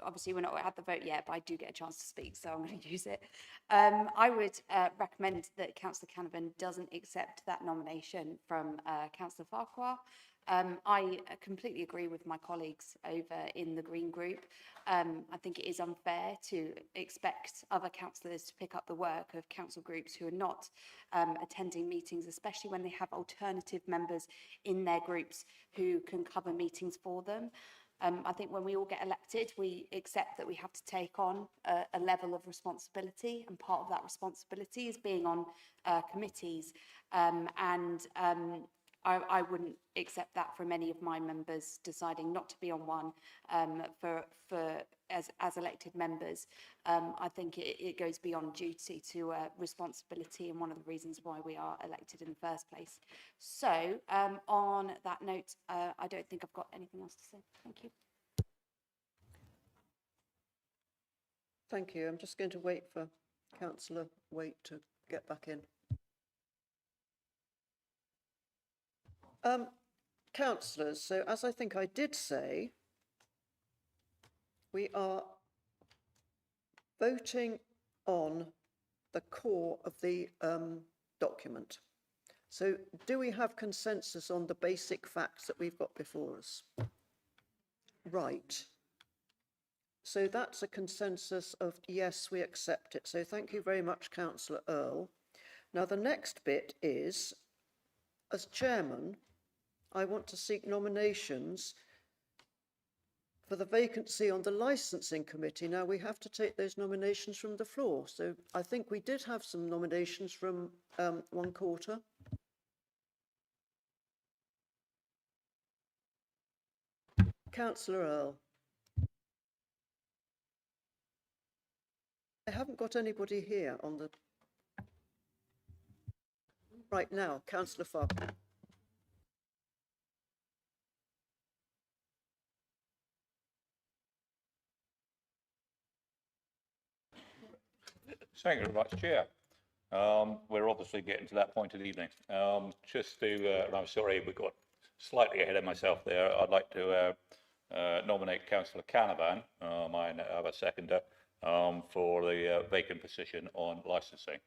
obviously we're not at the vote yet, but I do get a chance to speak, so I'm going to use it. I would recommend that Councillor Canavan doesn't accept that nomination from Councillor Farquhar. I completely agree with my colleagues over in the Green Group. I think it is unfair to expect other councillors to pick up the work of council groups who are not attending meetings, especially when they have alternative members in their groups who can cover meetings for them. I think when we all get elected, we accept that we have to take on a level of responsibility, and part of that responsibility is being on committees. I wouldn't accept that from any of my members deciding not to be on one as elected members. I think it goes beyond duty to responsibility, and one of the reasons why we are elected in the first place. So on that note, I don't think I've got anything else to say. Thank you. Thank you. I'm just going to wait for Councillor Waite to get back in. Councillors, so as I think I did say, we are voting on the core of the document. So do we have consensus on the basic facts that we've got before us? Right. So that's a consensus of yes, we accept it. So thank you very much, Councillor Earl. Now the next bit is, as chairman, I want to seek nominations for the vacancy on the licensing committee. Now we have to take those nominations from the floor. So I think we did have some nominations from one quarter. Councillor Earl. I haven't got anybody here on the... Right now, Councillor Farquhar. Thank you very much, Chair. We're obviously getting to that point of the evening. Just to, and I'm sorry, we got slightly ahead of myself there. I'd like to nominate Councillor Canavan, I have a seconder, for the vacant position on licensing,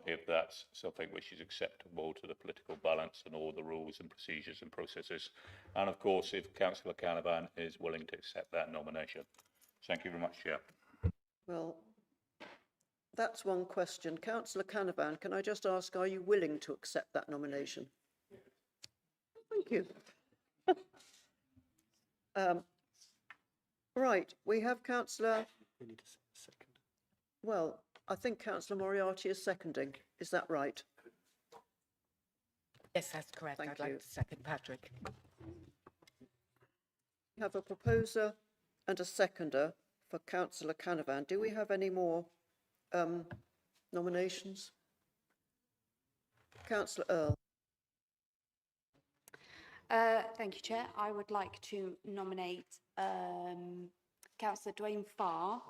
if that's something which is acceptable to the political balance and all the rules and procedures and processes. And of course, if Councillor Canavan is willing to accept that nomination. Thank you very much, Chair. Well, that's one question. Councillor Canavan, can I just ask, are you willing to accept that nomination? Thank you. Right, we have Councillor... We need a second. Well, I think Councillor Moriarty is seconding. Is that right? Yes, that's correct. Thank I'd you. like to second Patrick. We have a proposer and a seconder for councillor Canavan. Do we have any more nominations? Councillor Earl. Thank you, Chair. I would like to nominate Councillor Dwayne Farr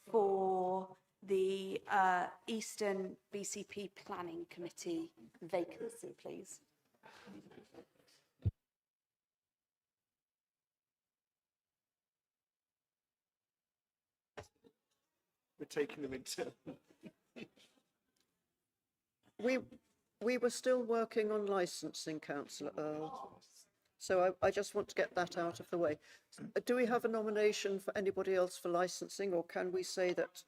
for the Eastern BCP Planning Committee vacancy, please. We're taking them into. We were still working on licensing, Councillor Earl. So I just want to get that out of the way. Do we have a nomination for anybody else for licensing, or can we say that?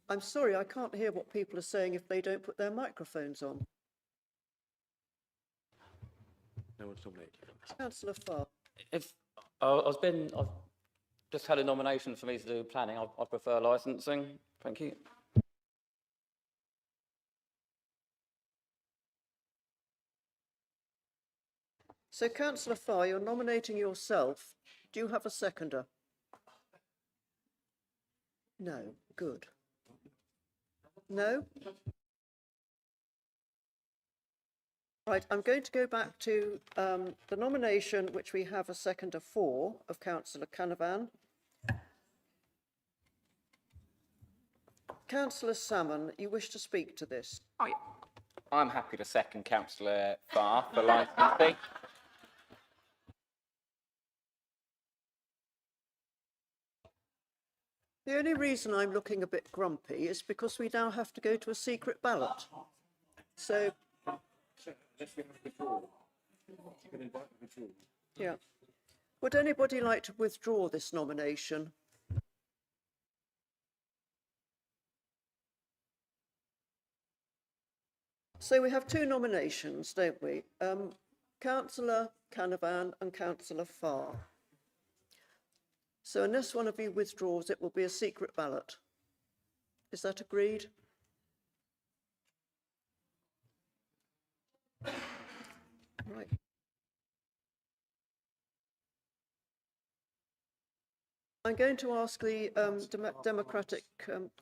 I'm sorry, I can't hear what people are saying if they don't put their microphones on. No one's nominated. Councillor Farr. If I've just had a nomination for me to do planning, I prefer licensing. Thank you. So, Councillor Farr, you're nominating yourself. Do you have a seconder? No. Good. No? Right, I'm going to go back to the nomination which we have a seconder for of Councillor Canavan. Councillor Salmon, you wish to speak to this? I'm happy to second Councillor Farr for licensing. The only reason I'm looking a bit grumpy is because we now have to go to a secret ballot. So, yeah. Would anybody like to withdraw this nomination? So we have two nominations, don't we? Councillor Canavan and Councillor Farr. So unless one of you withdraws, it will be a secret ballot. Is that agreed? Right. I'm going to ask the Democratic...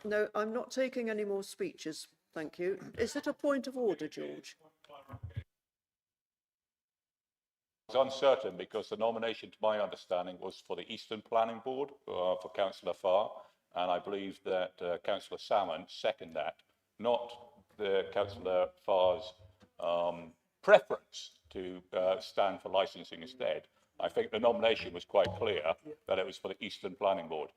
no, I'm not taking any more speeches, thank you. Is it a point of order, George? It's uncertain because the nomination, to my understanding, was for the Eastern Planning Board for Councillor Farr, and I believe that Councillor Salmon seconded that, not the Councillor Farr's preference to stand for licensing instead. I think the nomination was quite clear that it was for the Eastern Planning Board.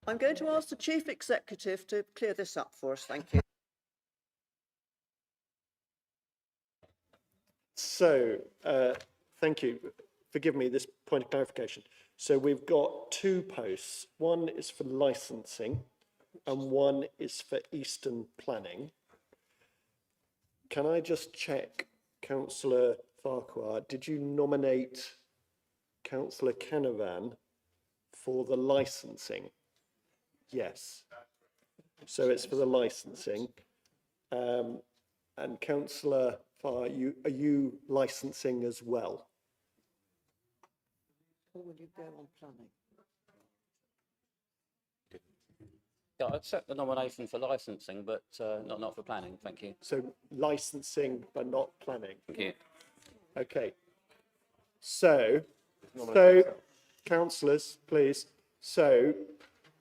I'm going to ask the Chief Executive to clear this up for us, thank you. So, thank you. Forgive me this point of clarification. So we've got two posts. One is for licensing and one is for Eastern Planning. Can I just check, Councillor Farquhar, did you nominate Councillor Canavan for the licensing? Yes. So it's for the licensing. And Councillor Farr, are you licensing as well? Or will you go on planning? Yeah, I accept the nomination for licensing, but not for planning. Thank you. So licensing, but not planning. Thank you. Okay. So councillors, please. So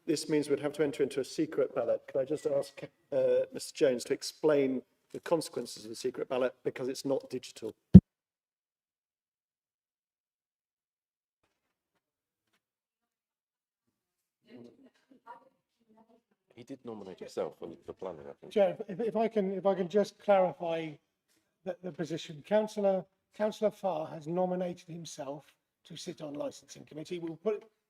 this means we'd have to enter into a secret ballot. Can I just ask Mr. Jones to explain the consequences of the secret ballot, because it's not digital? He did nominate himself for planning, I think. Chair, if I can just clarify the position. Councillor Farr has nominated himself to sit on licensing committee. We'll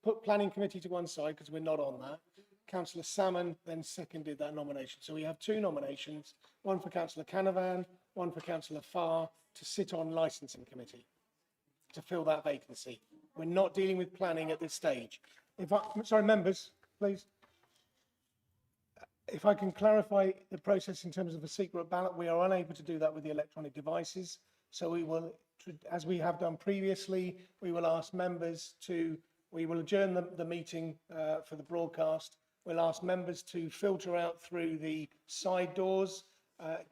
put planning committee to one side because we're not on that. Councillor Salmon then seconded that nomination. So we have two nominations, one for Councillor Canavan, one for Councillor Farr to sit on licensing committee to fill that vacancy. We're not dealing with planning at this stage. Sorry, members, please. If I can clarify the process in terms of a secret ballot, we are unable to do that with the electronic devices. So we will as we have done previously, we will ask members to, we will adjourn the meeting for the broadcast. We'll ask members to filter out through the side doors,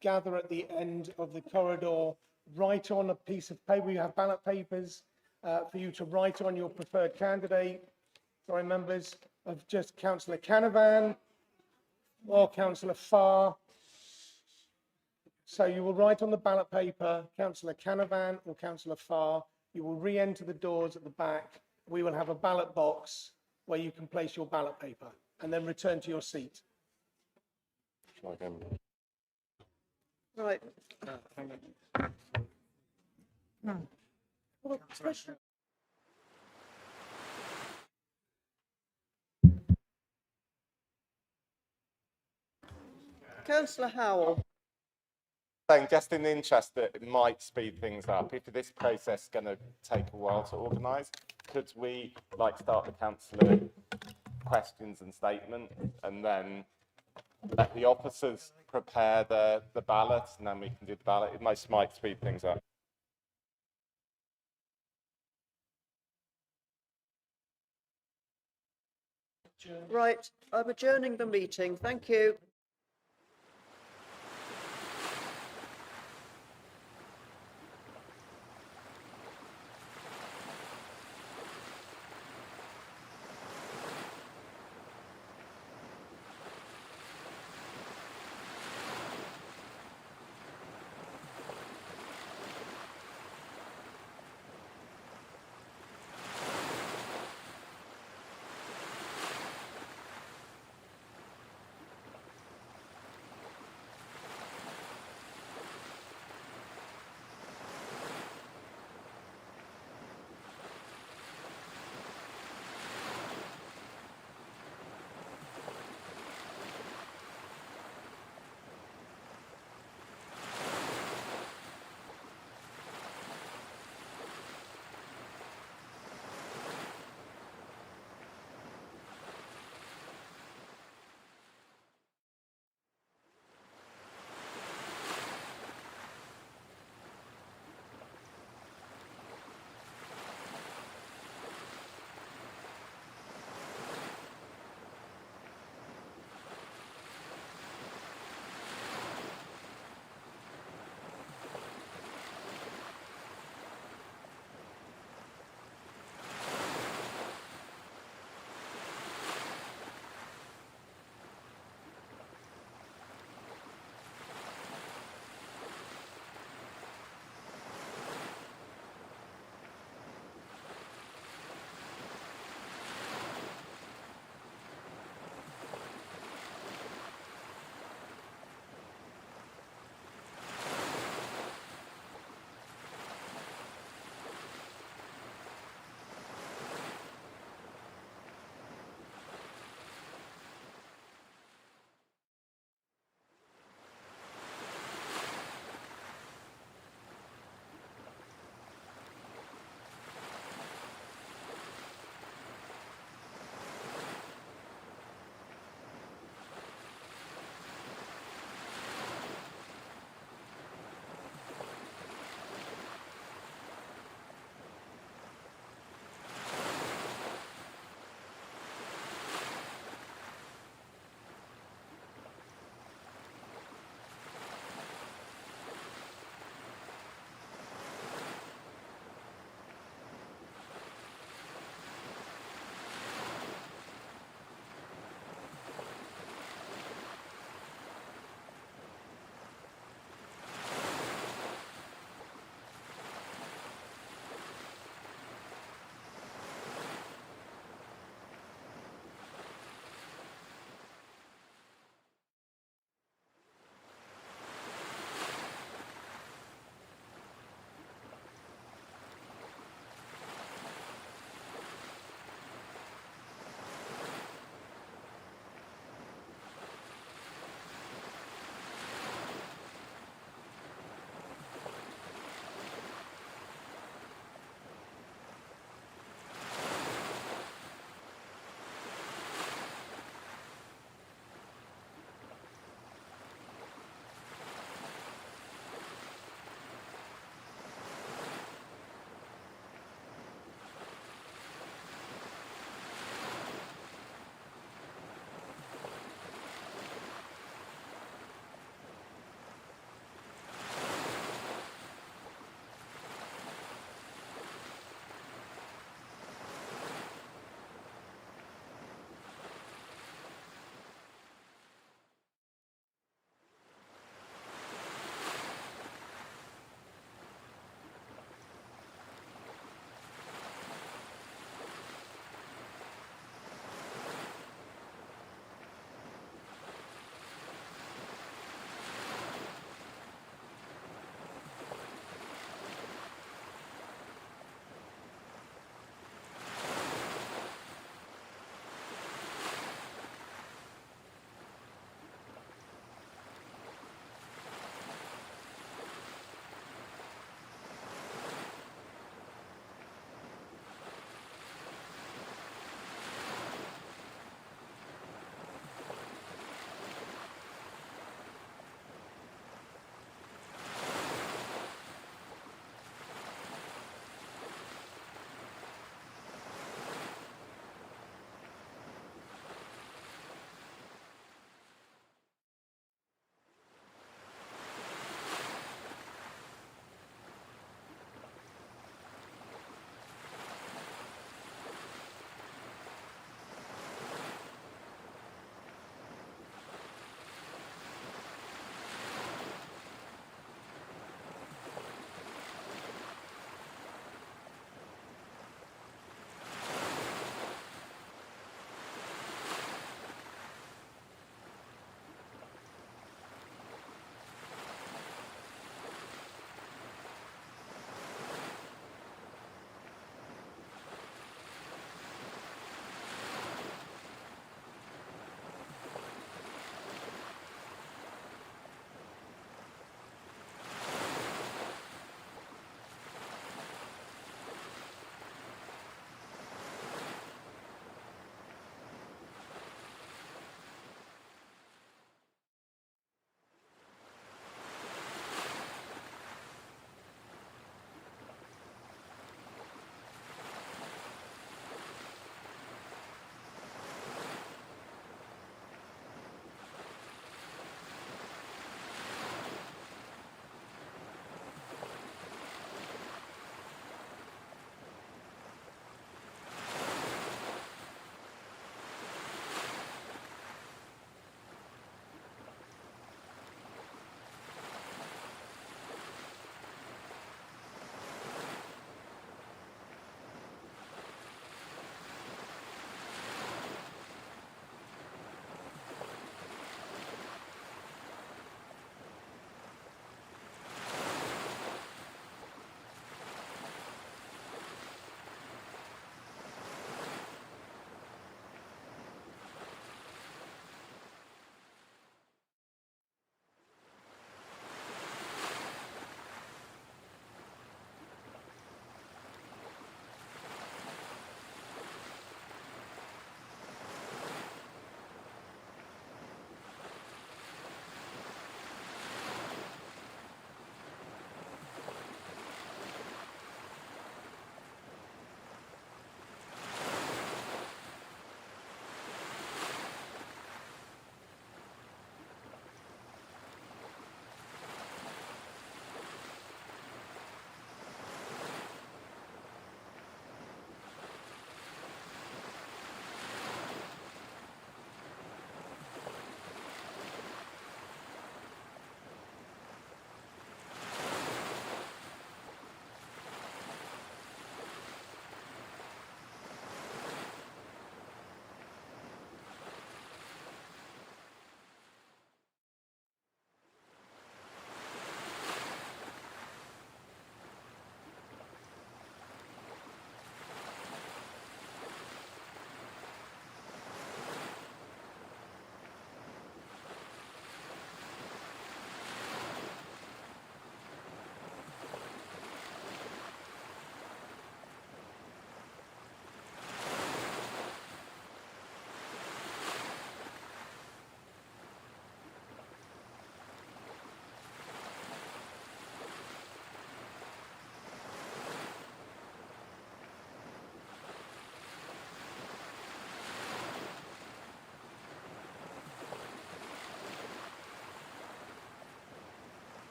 gather at the end of the corridor, write on a piece of paper. We have ballot papers for you to write on your preferred candidate. Sorry, members, of just Councillor Canavan or Councillor Farr. So you will write on the ballot paper, Councillor Canavan or Councillor Farr. You will re-enter the doors at the back. We will have a ballot box where you can place your ballot paper and then return to your seat. Right. Councillor Howell. Saying just in the interest that it might speed things up, if this process is going to take a while to organise, could we start the councillor questions and statement and then let the officers prepare the ballot and then we can do the ballot? It might speed things up. Right, I'm adjourning the meeting. Thank you.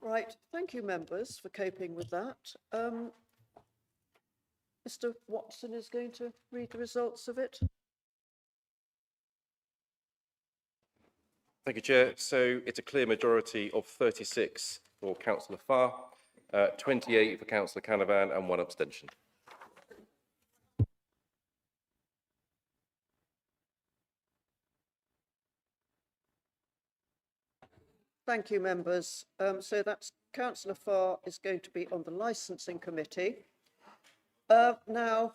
Right, thank you, members, for coping with that. Mr. Watson is going to read the results of it. Thank you, Chair. So it's a clear majority of 36 for Councillor Farr, 28 for Councillor Canavan and 1 abstention. Thank you, members. So that's Councillor Farr is going to be on the licensing committee. Now,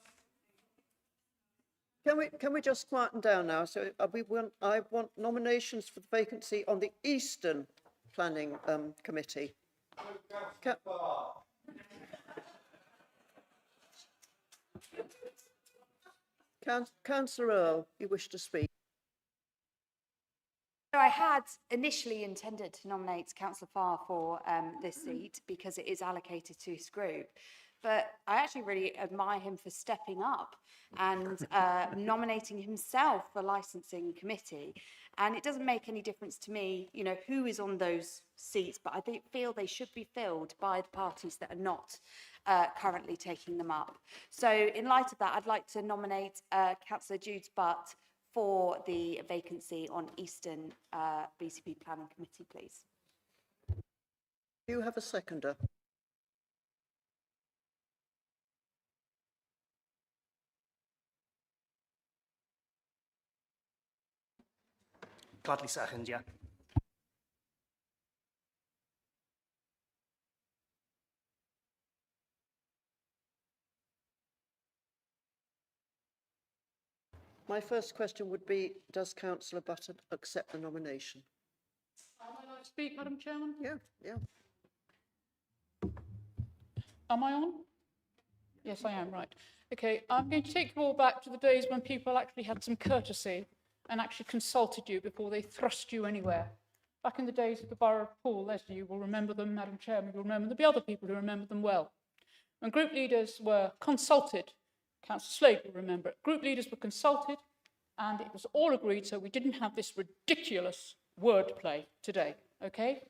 can we just quieten down now? So I want nominations for the vacancy on the Eastern Planning Committee. Councillor Earl, you wish to speak? So I had initially intended to nominate Councillor Farr for this seat because it is allocated to his group. But I actually really admire him for stepping up and nominating himself for licensing committee. And it doesn't make any difference to me, you know, who is on those seats, but I feel they should be filled by the parties that are not currently taking them up. So in light of that, I'd like to nominate Councillor Jude Butt for the vacancy on Eastern BCP Planning Committee, please. Do you have a seconder? Gladly second, yeah. My first question would be, does Councillor Button accept the nomination? Am I allowed to speak, Madam Chairman? Yeah. Am I on? Yes, I am, right. Okay, I'm going to take you all back to the days when people actually had some courtesy and actually consulted you before they thrust you anywhere. Back in the days of the Borough of Poole, Leslie, you will remember them, Madam Chairman, you'll remember there'll be other people who remember them well. When group leaders were consulted, Councillor Slade will remember it, group leaders were consulted and it was all agreed, so we didn't have this ridiculous wordplay today, okay?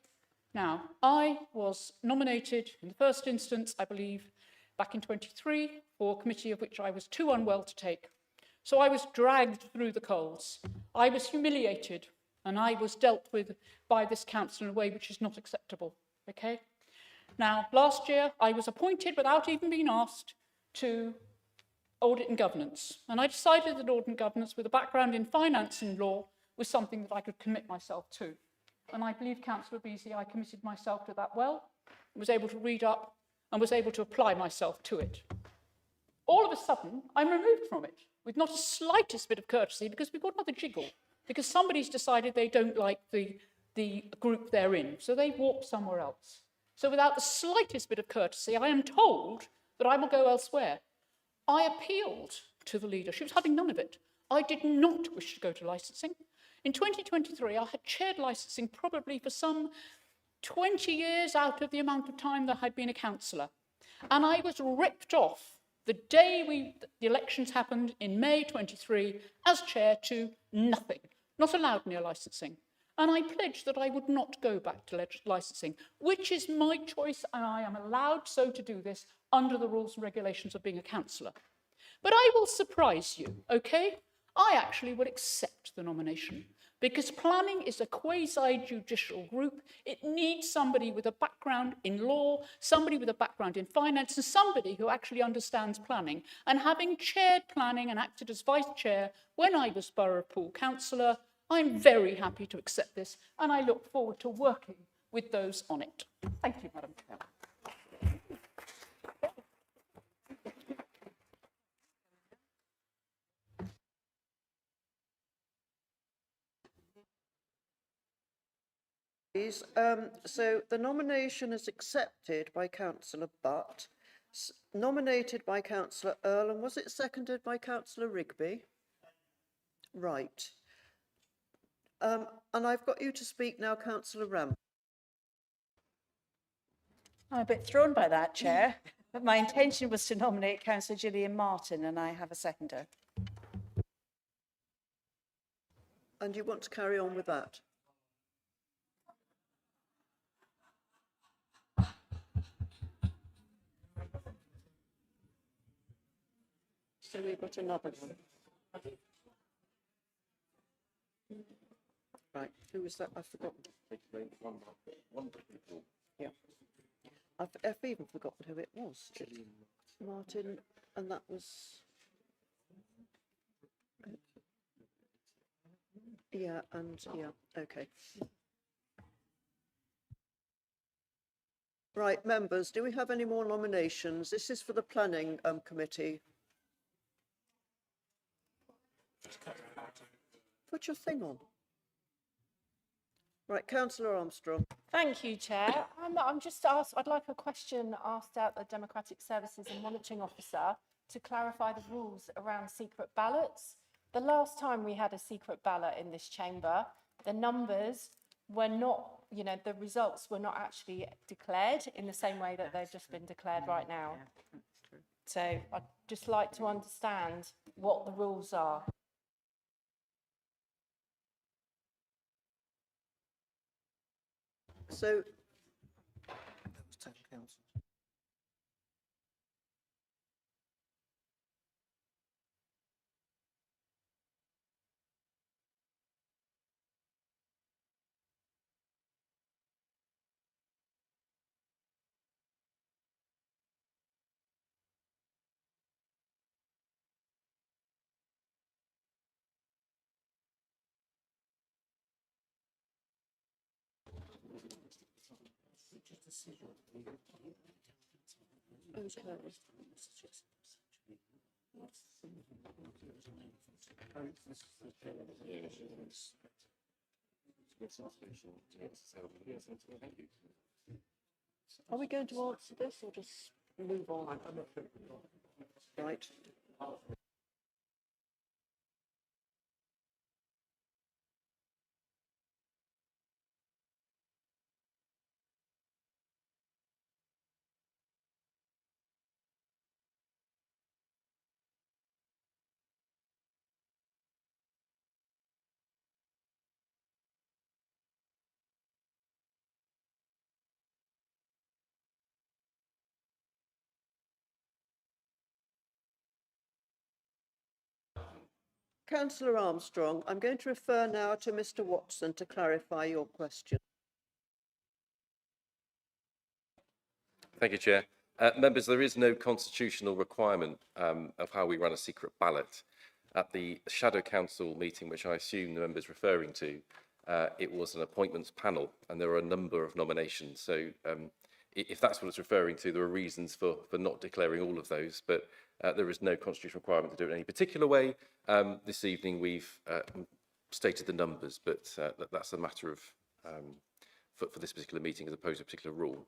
Now, I was nominated in the first instance, I believe, back in 23 for a committee of which I was too unwell to take. So I was dragged through the coals. I was humiliated and I was dealt with by this council in a way which is not acceptable, okay? Now, last year, I was appointed without even being asked to audit and governance. And I decided that audit and governance with a background in finance and law was something that I could commit myself to. And I believe, Councillor Beasley, I committed myself to that well, was able to read up and was able to apply myself to it. All of a sudden, I'm removed from it with not a slightest bit of courtesy because we've got another jiggle, because somebody's decided they don't like the group they're in, so they walk somewhere else. So without the slightest bit of courtesy, I am told that I will go elsewhere. I appealed to the leader. She was having none of it. I did not wish to go to licensing. In 2023, I had chaired licensing probably for some 20 years out of the amount of time that I'd been a councillor. And I was ripped off the day the elections happened in May 23 as chair to nothing, not allowed near licensing. And I pledged that I would not go back to licensing, which is my choice, and I am allowed so to do this under the rules and regulations of being a councillor. But I will surprise you, okay? I actually would accept the nomination because planning is a quasi-judicial group. It needs somebody with a background in law, somebody with a background in finance, and somebody who actually understands planning. And having chaired planning and acted as vice chair when I was Borough of Poole councillor, I'm very happy to accept this, and I look forward to working with those on it. Thank you, Madam Chair. So the nomination is accepted by Councillor Butt, nominated by Councillor Earl, and was it seconded by Councillor Rigby? Right. And I've got you to speak now, Councillor Ram. I'm a bit thrown by that, Chair, but my intention was to nominate Councillor Gillian Martin, and I have a seconder. And you want to carry on with that? So we've got another one. Right, who was that? I've forgotten. Yeah. I've even forgotten who it was. Martin, and that was... Yeah, and yeah, okay. Right, members, do we have any more nominations? This is for the planning committee. Put your thing on. Right, Councillor Armstrong. Thank you, Chair. I'm just asked, I'd like a question asked out the Democratic Services and Monitoring Officer to clarify the rules around secret ballots. The last time we had a secret ballot in this chamber, the numbers were not, the results were not actually declared in the same way that they've just been declared right now. So I'd just like to understand what the rules are. So, are we going to answer this or just move on? Right. Councillor Armstrong, I'm going to refer now to Mr. Watson to clarify your question. Thank you, Chair. Members, there is no constitutional requirement of how we run a secret ballot. At the Shadow Council meeting, which I assume the member is referring to, it was an appointments panel and there were a number of nominations. So if that's what it's referring to, there are reasons for not declaring all of those, but there is no constitutional requirement to do it in any particular way. This evening we've stated the numbers, but that's a matter of for this particular meeting as opposed to a particular rule.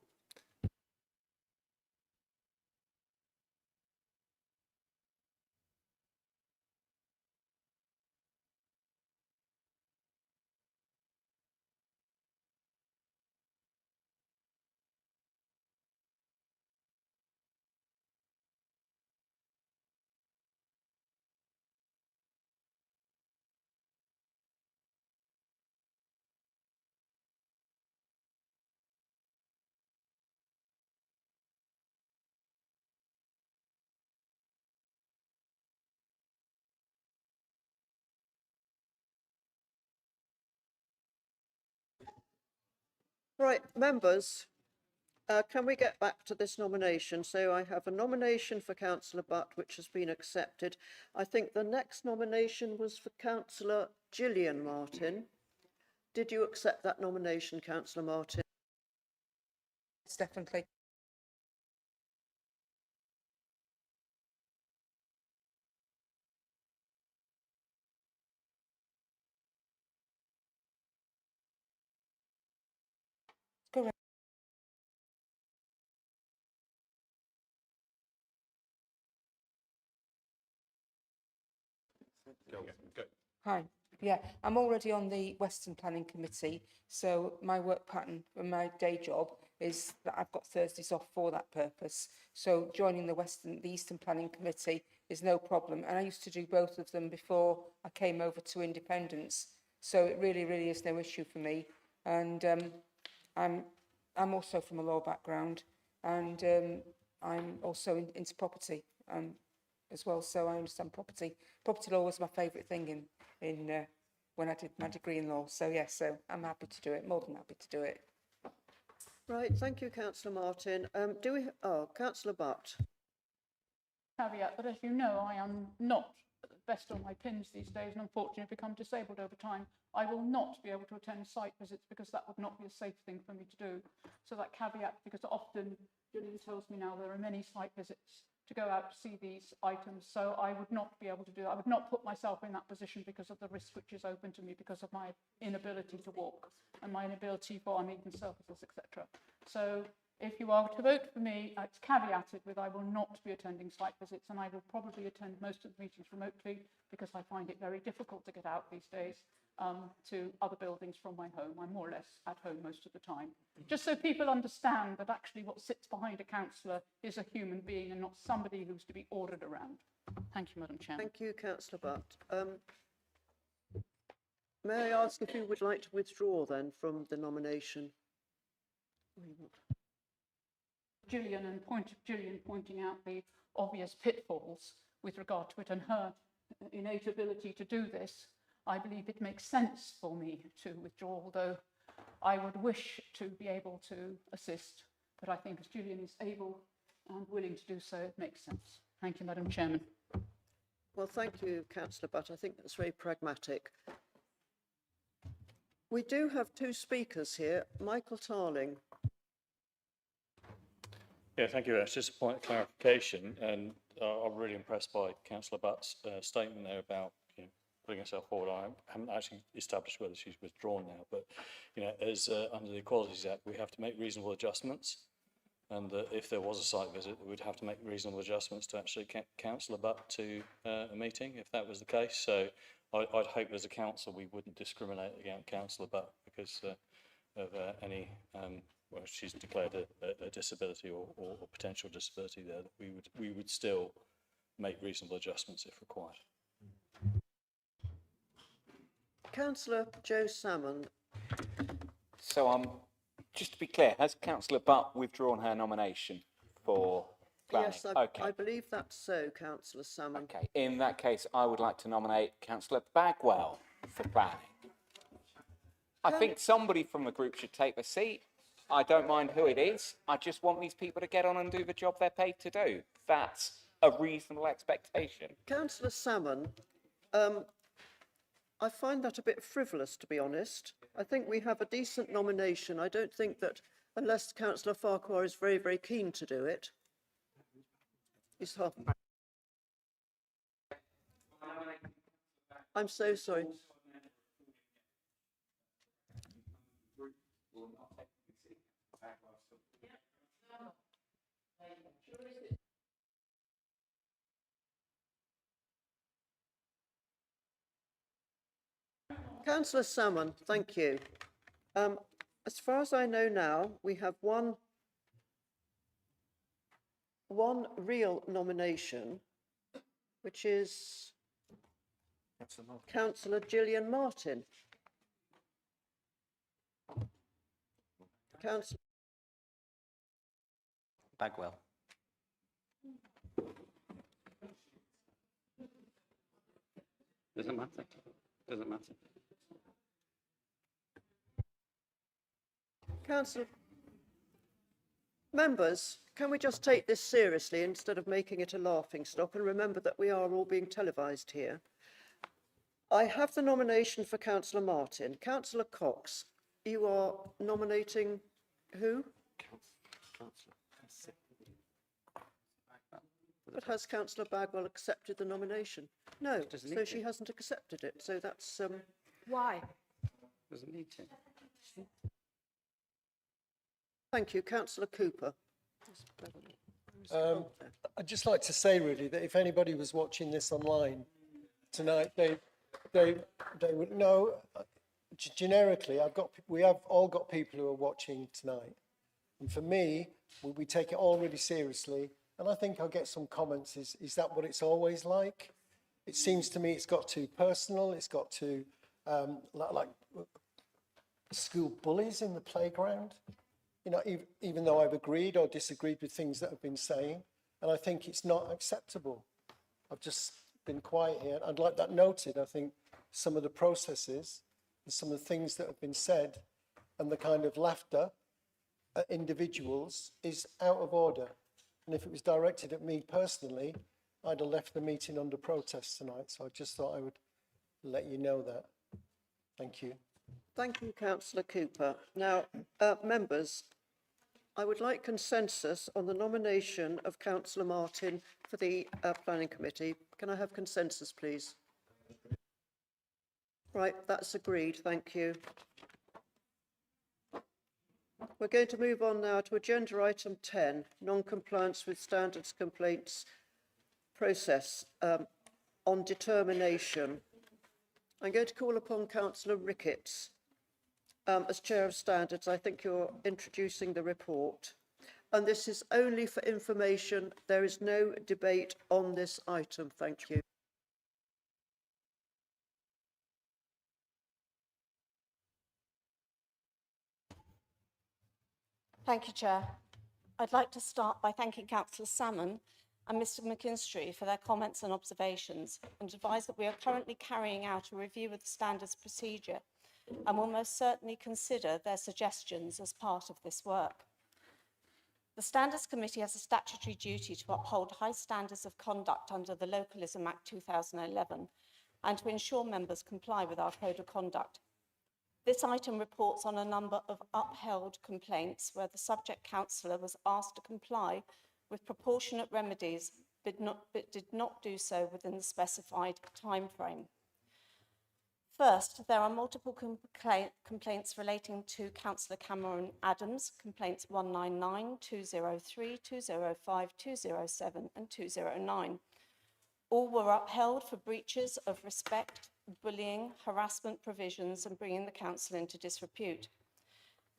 Right, members, can we get back to this nomination? So I have a nomination for Councillor Butt, which has been accepted. I think the next nomination was for Councillor Gillian Martin. Did you accept that nomination, Councillor Martin? Yes, definitely. Correct. Hi. Yeah, I'm already on the Western Planning Committee, so my work pattern and my day job is that I've got Thursdays off for that purpose. So joining the Eastern Planning Committee is no problem. And I used to do both of them before I came over to independence. So it really, really is no issue for me. And I'm also from a law background, and I'm also into property. as well. So I understand property. Property law was my favourite thing in when I did my degree in law. So yes, so I'm happy to do it. More than happy to do it. Right, thank you, Councillor Martin. Councillor Butt. Caveat that, as you know, I am not at the best on my pins these days and unfortunately become disabled over time. I will not be able to attend site visits because that would not be a safe thing for me to do. So that caveat, because often Gillian tells me now there are many site visits to go out to see these items, so I would not be able to do that. I would not put myself in that position because of the risk which is open to me because of my inability to walk and my inability for uneven surfaces, etc. So if you are to vote for me, it's caveated with I will not be attending site visits, and I will probably attend most of the meetings remotely because I find it very difficult to get out these days to other buildings from my home. I'm more or less at home most of the time. Just so people understand that actually what sits behind a councillor is a human being and not somebody who's to be ordered around. Thank you, Madam Chairman. Thank you, Councillor Butt. May I ask if you would like to withdraw then from the nomination? Gillian and Gillian pointing out the obvious pitfalls with regard to it and her innate ability to do this, I believe it makes sense for me to withdraw, although I would wish to be able to assist, but I think as Gillian is able and willing to do so, it makes sense. Thank you, Madam Chairman. Well, thank you, Councillor Butt. I think that's very pragmatic. We do have two speakers here. Michael Tarling. Yeah, thank you. It's just a point of clarification, and I'm really impressed by Councillor Butt's statement there about putting herself forward. I haven't actually established whether she's withdrawn now, but as under the Equalities Act, we have to make reasonable adjustments, and if there was a site visit, we'd have to make reasonable adjustments to actually get Councillor Butt to a meeting, if that was the case. So I'd hope as a council we wouldn't discriminate against Councillor Butt because of any. Well, she's declared a disability or potential disability there, that we would still make reasonable adjustments if required. Councillor Joe Salmon. So just to be clear, has Councillor Butt withdrawn her nomination for planning? Yes, okay. I believe that's so, Councillor Salmon. Okay, in that case, I would like to nominate Councillor Bagwell for planning. I think somebody from the group should take the seat. I don't mind who it is. I just want these people to get on and do the job they're paid to do. That's a reasonable expectation. Councillor Salmon, I find that a bit frivolous, to be honest. I think we have a decent nomination. I don't think that, unless Councillor Farquhar is very, very keen to do it. I'm so sorry. Councillor Salmon, thank you. As far as I know now, we have one real nomination, which is Councillor Gillian Martin. Councillor Bagwell. Doesn't matter. Doesn't matter. Councillor, members, can we just take this seriously instead of making it a laughing stock, and remember that we are all being televised here? I have the nomination for Councillor Martin. Councillor Cox, you are nominating who? But has Councillor Bagwell accepted the nomination? No, so she hasn't accepted it. So that's Why? Doesn't need to. Thank you, Councillor Cooper. I'd just like to say really that if anybody was watching this online tonight, they would know. Generically, we have all got people who are watching tonight, and for me, we take it all really seriously. And I think I'll get some comments. Is that what it's always like? It seems to me it's got too personal. It's got too like school bullies in the playground. You know, even though I've agreed or disagreed with things that have been saying, and I think it's not acceptable. I've just been quiet here. I'd like that noted. I think some of the processes and some of the things that have been said and the kind of laughter at individuals is out of order. And if it was directed at me personally, I'd have left the meeting under protest tonight. So I just thought I would let you know that. Thank you. Thank you, Councillor Cooper. Now, members, I would like consensus on the nomination of Councillor Martin for the Planning Committee. Can I have consensus, please? Right, that's agreed. Thank you. We're going to move on now to agenda item 10, non-compliance with standards complaints process on determination. I'm going to call upon Councillor Ricketts. As Chair of Standards, I think you're introducing the report. And this is only for information. There is no debate on this item. Thank you. Thank you, Chair. I'd like to start by thanking Councillor Salmon and Mr McKinstry for their comments and observations, and advise that we are currently carrying out a review of the standards procedure and will most certainly consider their suggestions as part of this work. The Standards Committee has a statutory duty to uphold high standards of conduct under the Localism Act 2011 and to ensure members comply with our Code of Conduct. This item reports on a number of upheld complaints where the subject councillor was asked to comply with proportionate remedies but did not do so within the specified timeframe. First, there are multiple complaints relating to Councillor Cameron Adams, complaints 199, 203, 205, 207 and 209. All were upheld for breaches of respect, bullying, harassment provisions and bringing the council into disrepute.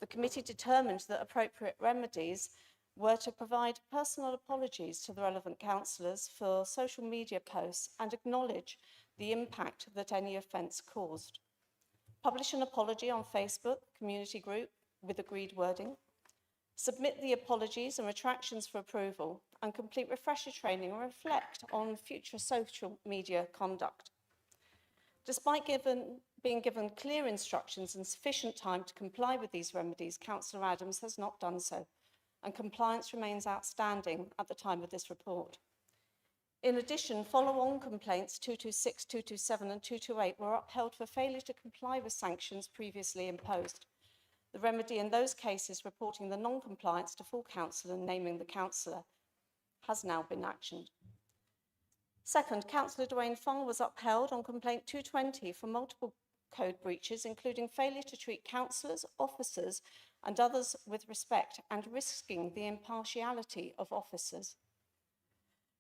The committee determined that appropriate remedies were to provide personal apologies to the relevant councillors for social media posts and acknowledge the impact that any offence caused. Publish an apology on Facebook community group with agreed wording. Submit the apologies and retractions for approval and complete refresher training and reflect on future social media conduct. Despite being given clear instructions and sufficient time to comply with these remedies, Councillor Adams has not done so, and compliance remains outstanding at the time of this report. In addition, follow-on complaints 226, 227 and 228 were upheld for failure to comply with sanctions previously imposed. The remedy in those cases reporting the non-compliance to full council and naming the councillor has now been actioned. Second, Councillor Dwayne Farr was upheld on complaint 220 for multiple code breaches, including failure to treat councillors, officers and others with respect and risking the impartiality of officers.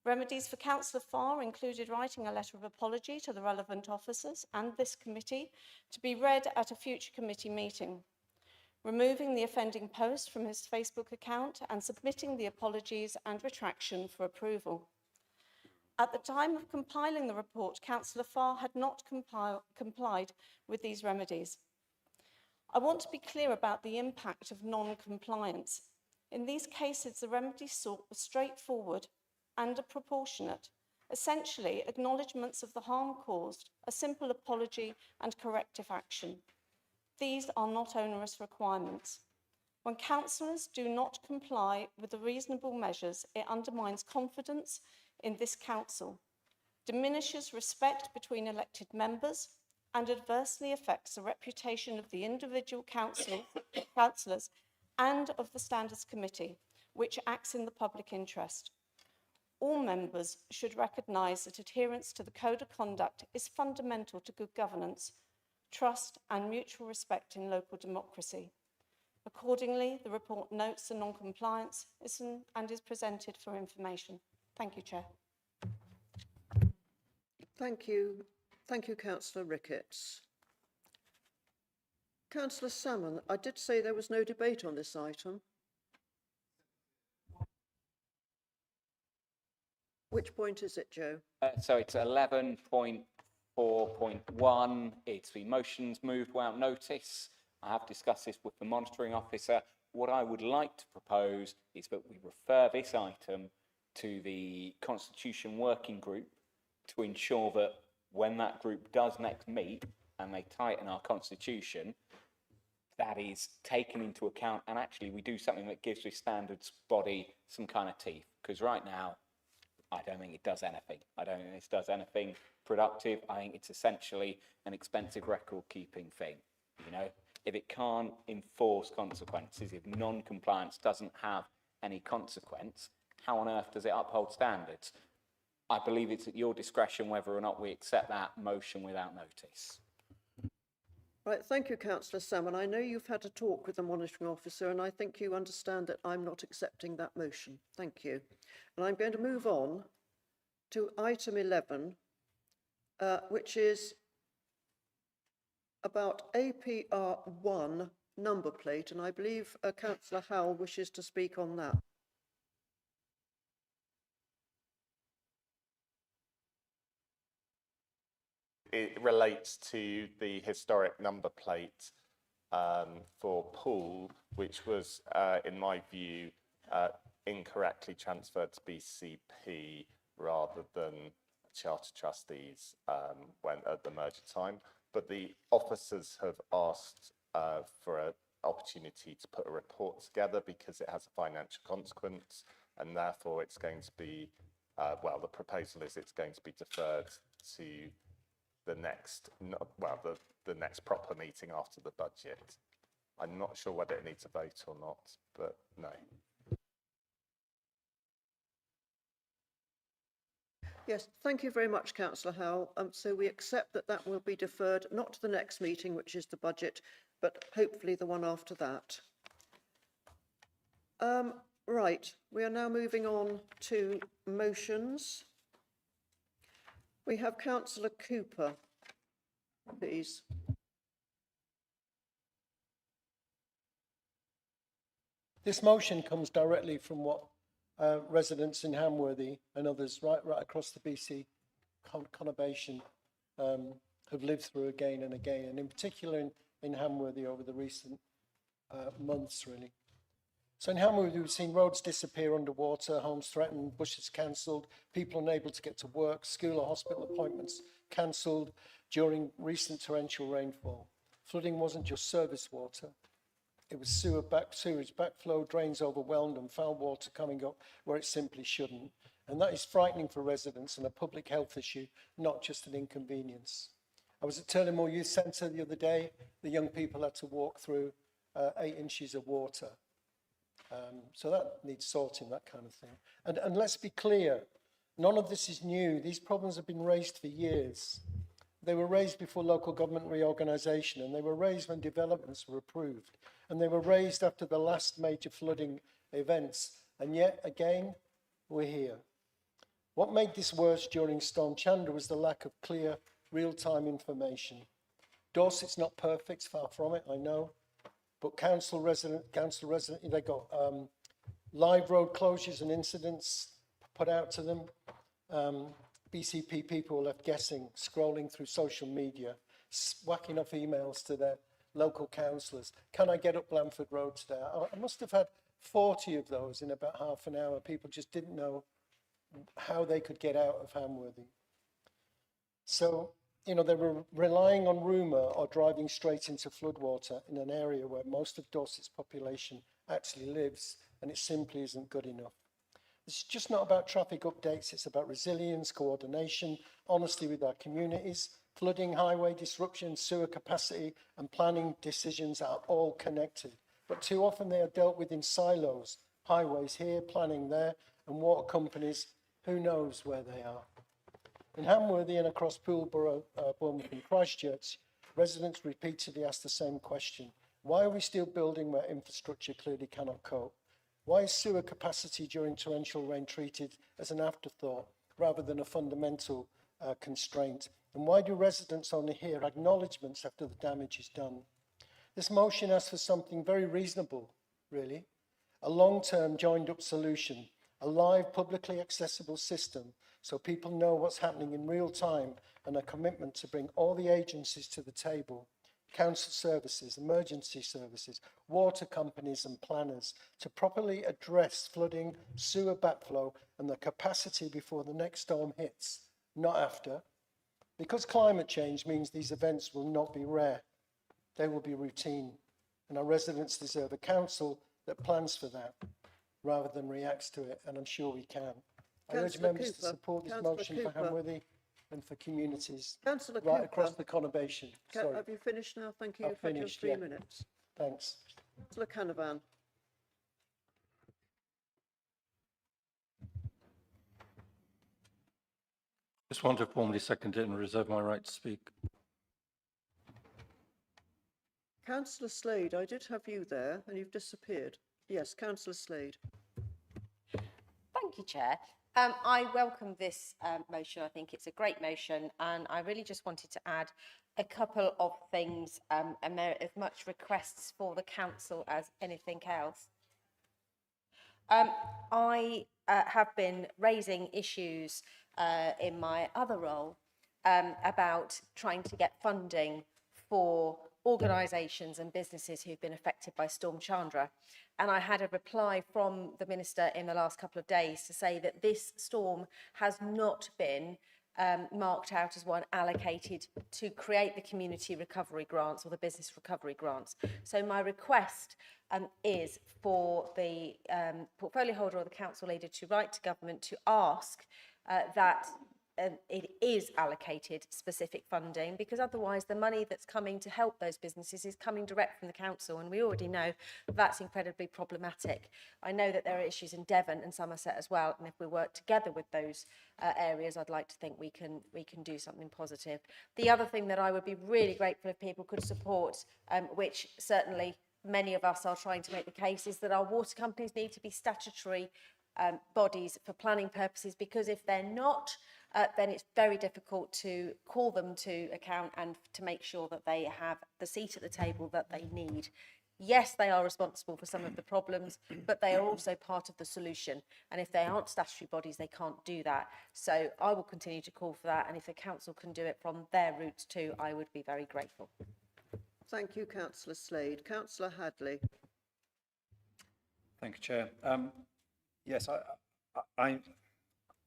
Remedies for Councillor Farr included writing a letter of apology to the relevant officers and this committee to be read at a future committee meeting, removing the offending post from his Facebook account and submitting the apologies and retraction for approval. At the time of compiling the report, Councillor Farr had not complied with these remedies. I want to be clear about the impact of non-compliance. In these cases, the remedies sought were straightforward and proportionate, essentially acknowledgements of the harm caused, a simple apology and corrective action. These are not onerous requirements. When councillors do not comply with the reasonable measures, it undermines confidence in this council, diminishes respect between elected members and adversely affects the reputation of the individual councillors and of the Standards Committee, which acts in the public interest. All members should recognise that adherence to the Code of Conduct is fundamental to good governance, trust and mutual respect in local democracy. Accordingly, the report notes the non-compliance and is presented for information. Thank you, Chair. Thank you. Thank you, Councillor Ricketts. Councillor Salmon, I did say there was no debate on this item. Which point is it, Joe? So it's 11.4.1. It's the motions moved without notice. I have discussed this with the monitoring officer. What I would like to propose is that we refer this item to the Constitution Working Group to ensure that when that group does next meet and they tighten our constitution, that is taken into account, and actually we do something that gives this standards body some kind of teeth. Because right now, I don't think it does anything. I don't think this does anything productive. I think it's essentially an expensive record-keeping thing. You know, if it can't enforce consequences, if non-compliance doesn't have any consequence, how on earth does it uphold standards? I believe it's at your discretion whether or not we accept that motion without notice. Right, thank you, Councillor Salmon. I know you've had a talk with the monitoring officer, and I think you understand that I'm not accepting that motion. Thank you. And I'm going to move on to item 11, which is about APR 1 number plate, and I believe Councillor Howell wishes to speak on that. It relates to the historic number plate for Poole, which was, in my view, incorrectly transferred to BCP rather than Charter Trustees when at the merger time. But the officers have asked for an opportunity to put a report together because it has a financial consequence, and therefore it's going to be, well, the proposal is it's going to be deferred to the next, well, the next proper meeting after the budget. I'm not sure whether it needs a vote or not, but no. Yes, thank you very much, Councillor Howell. So we accept that that will be deferred, not to the next meeting, which is the budget, but hopefully the one after that. Right, we are now moving on to motions. We have Councillor Cooper, please. This motion comes directly from what residents in Hamworthy and others right across the BC conurbation have lived through again and again, and in particular in Hamworthy over the recent months, really. So in Hamworthy, we've seen roads disappear underwater, homes threatened, bushes cancelled, people unable to get to work, school or hospital appointments cancelled during recent torrential rainfall. Flooding wasn't just service water. It was sewage backflow, drains overwhelmed, and foul water coming up where it simply shouldn't. And that is frightening for residents and a public health issue, not just an inconvenience. I was at Turlingmore Youth Centre the other day. The young people had to walk through 8 inches of water. So that needs sorting, that kind of thing. And let's be clear, none of this is new. These problems have been raised for years. They were raised before local government reorganisation, and they were raised when developments were approved. And they were raised after the last major flooding events. And yet, again, we're here. What made this worse during Storm Chandra was the lack of clear, real-time information. Dorset's not perfect, far from it, I know. But council resident, they got live road closures and incidents put out to them. BCP people were left guessing, scrolling through social media, whacking off emails to their local councillors. Can I get up Blandford Road today? I must have had 40 of those in about half an hour. People just didn't know how they could get out of Hamworthy. So, you know, they were relying on rumour or driving straight into floodwater in an area where most of Dorset's population actually lives, and it simply isn't good enough. It's just not about traffic updates, it's about resilience, coordination, honesty with our communities. Flooding, highway disruption, sewer capacity and planning decisions are all connected. But too often they are dealt with in silos. Highways here, planning there, and water companies, who knows where they are. In Hamworthy and across Poolborough, Bournemouth and Christchurch, residents repeatedly ask the same question. Why are we still building where infrastructure clearly cannot cope? Why is sewer capacity during torrential rain treated as an afterthought rather than a fundamental constraint? And why do residents only hear acknowledgements after the damage is done? This motion asks for something very reasonable, really. A long-term joined-up solution, a live, publicly accessible system so people know what's happening in real time, and a commitment to bring all the agencies to the table, council services, emergency services, water companies and planners, to properly address flooding, sewer backflow and the capacity before the next storm hits, not after. Because climate change means these events will not be rare. They will be routine. And our residents deserve a council that plans for that rather than reacts to it, and I'm sure we can. I urge Councillor members to Cooper. support this Councillor motion Cooper. for Hamworthy and for communities Councillor right Cooper. across the conurbation. Sorry. Have you finished now? Thank you. I've You've had your finished, 3 yeah. minutes. Thanks. Councillor Canavan. Just want to formally second it and reserve my right to speak. Councillor Slade, I did have you there and you've disappeared. Yes, Councillor Slade. Thank you, Chair. I welcome this motion. I think it's a great motion, and I really just wanted to add a couple of things and merit as much requests for the council as anything else. I have been raising issues in my other role about trying to get funding for organisations and businesses who've been affected by Storm Chandra. And I had a reply from the Minister in the last couple of days to say that this storm has not been marked out as one allocated to create the community recovery grants or the business recovery grants. So my request is for the portfolio holder or the council leader to write to government to ask that it is allocated specific funding, because otherwise the money that's coming to help those businesses is coming direct from the council, and we already know that's incredibly problematic. I know that there are issues in Devon and Somerset as well, and if we work together with those areas, I'd like to think we can do something positive. The other thing that I would be really grateful if people could support, which certainly many of us are trying to make the case, is that our water companies need to be statutory bodies for planning purposes, because if they're not, then it's very difficult to call them to account and to make sure that they have the seat at the table that they need. Yes, they are responsible for some of the problems, but they are also part of the solution. And if they aren't statutory bodies, they can't do that. So I will continue to call for that. And if the council can do it from their roots too, I would be very grateful. Thank you, Councillor Slade. Councillor Hadley. Thank you, Chair. Yes,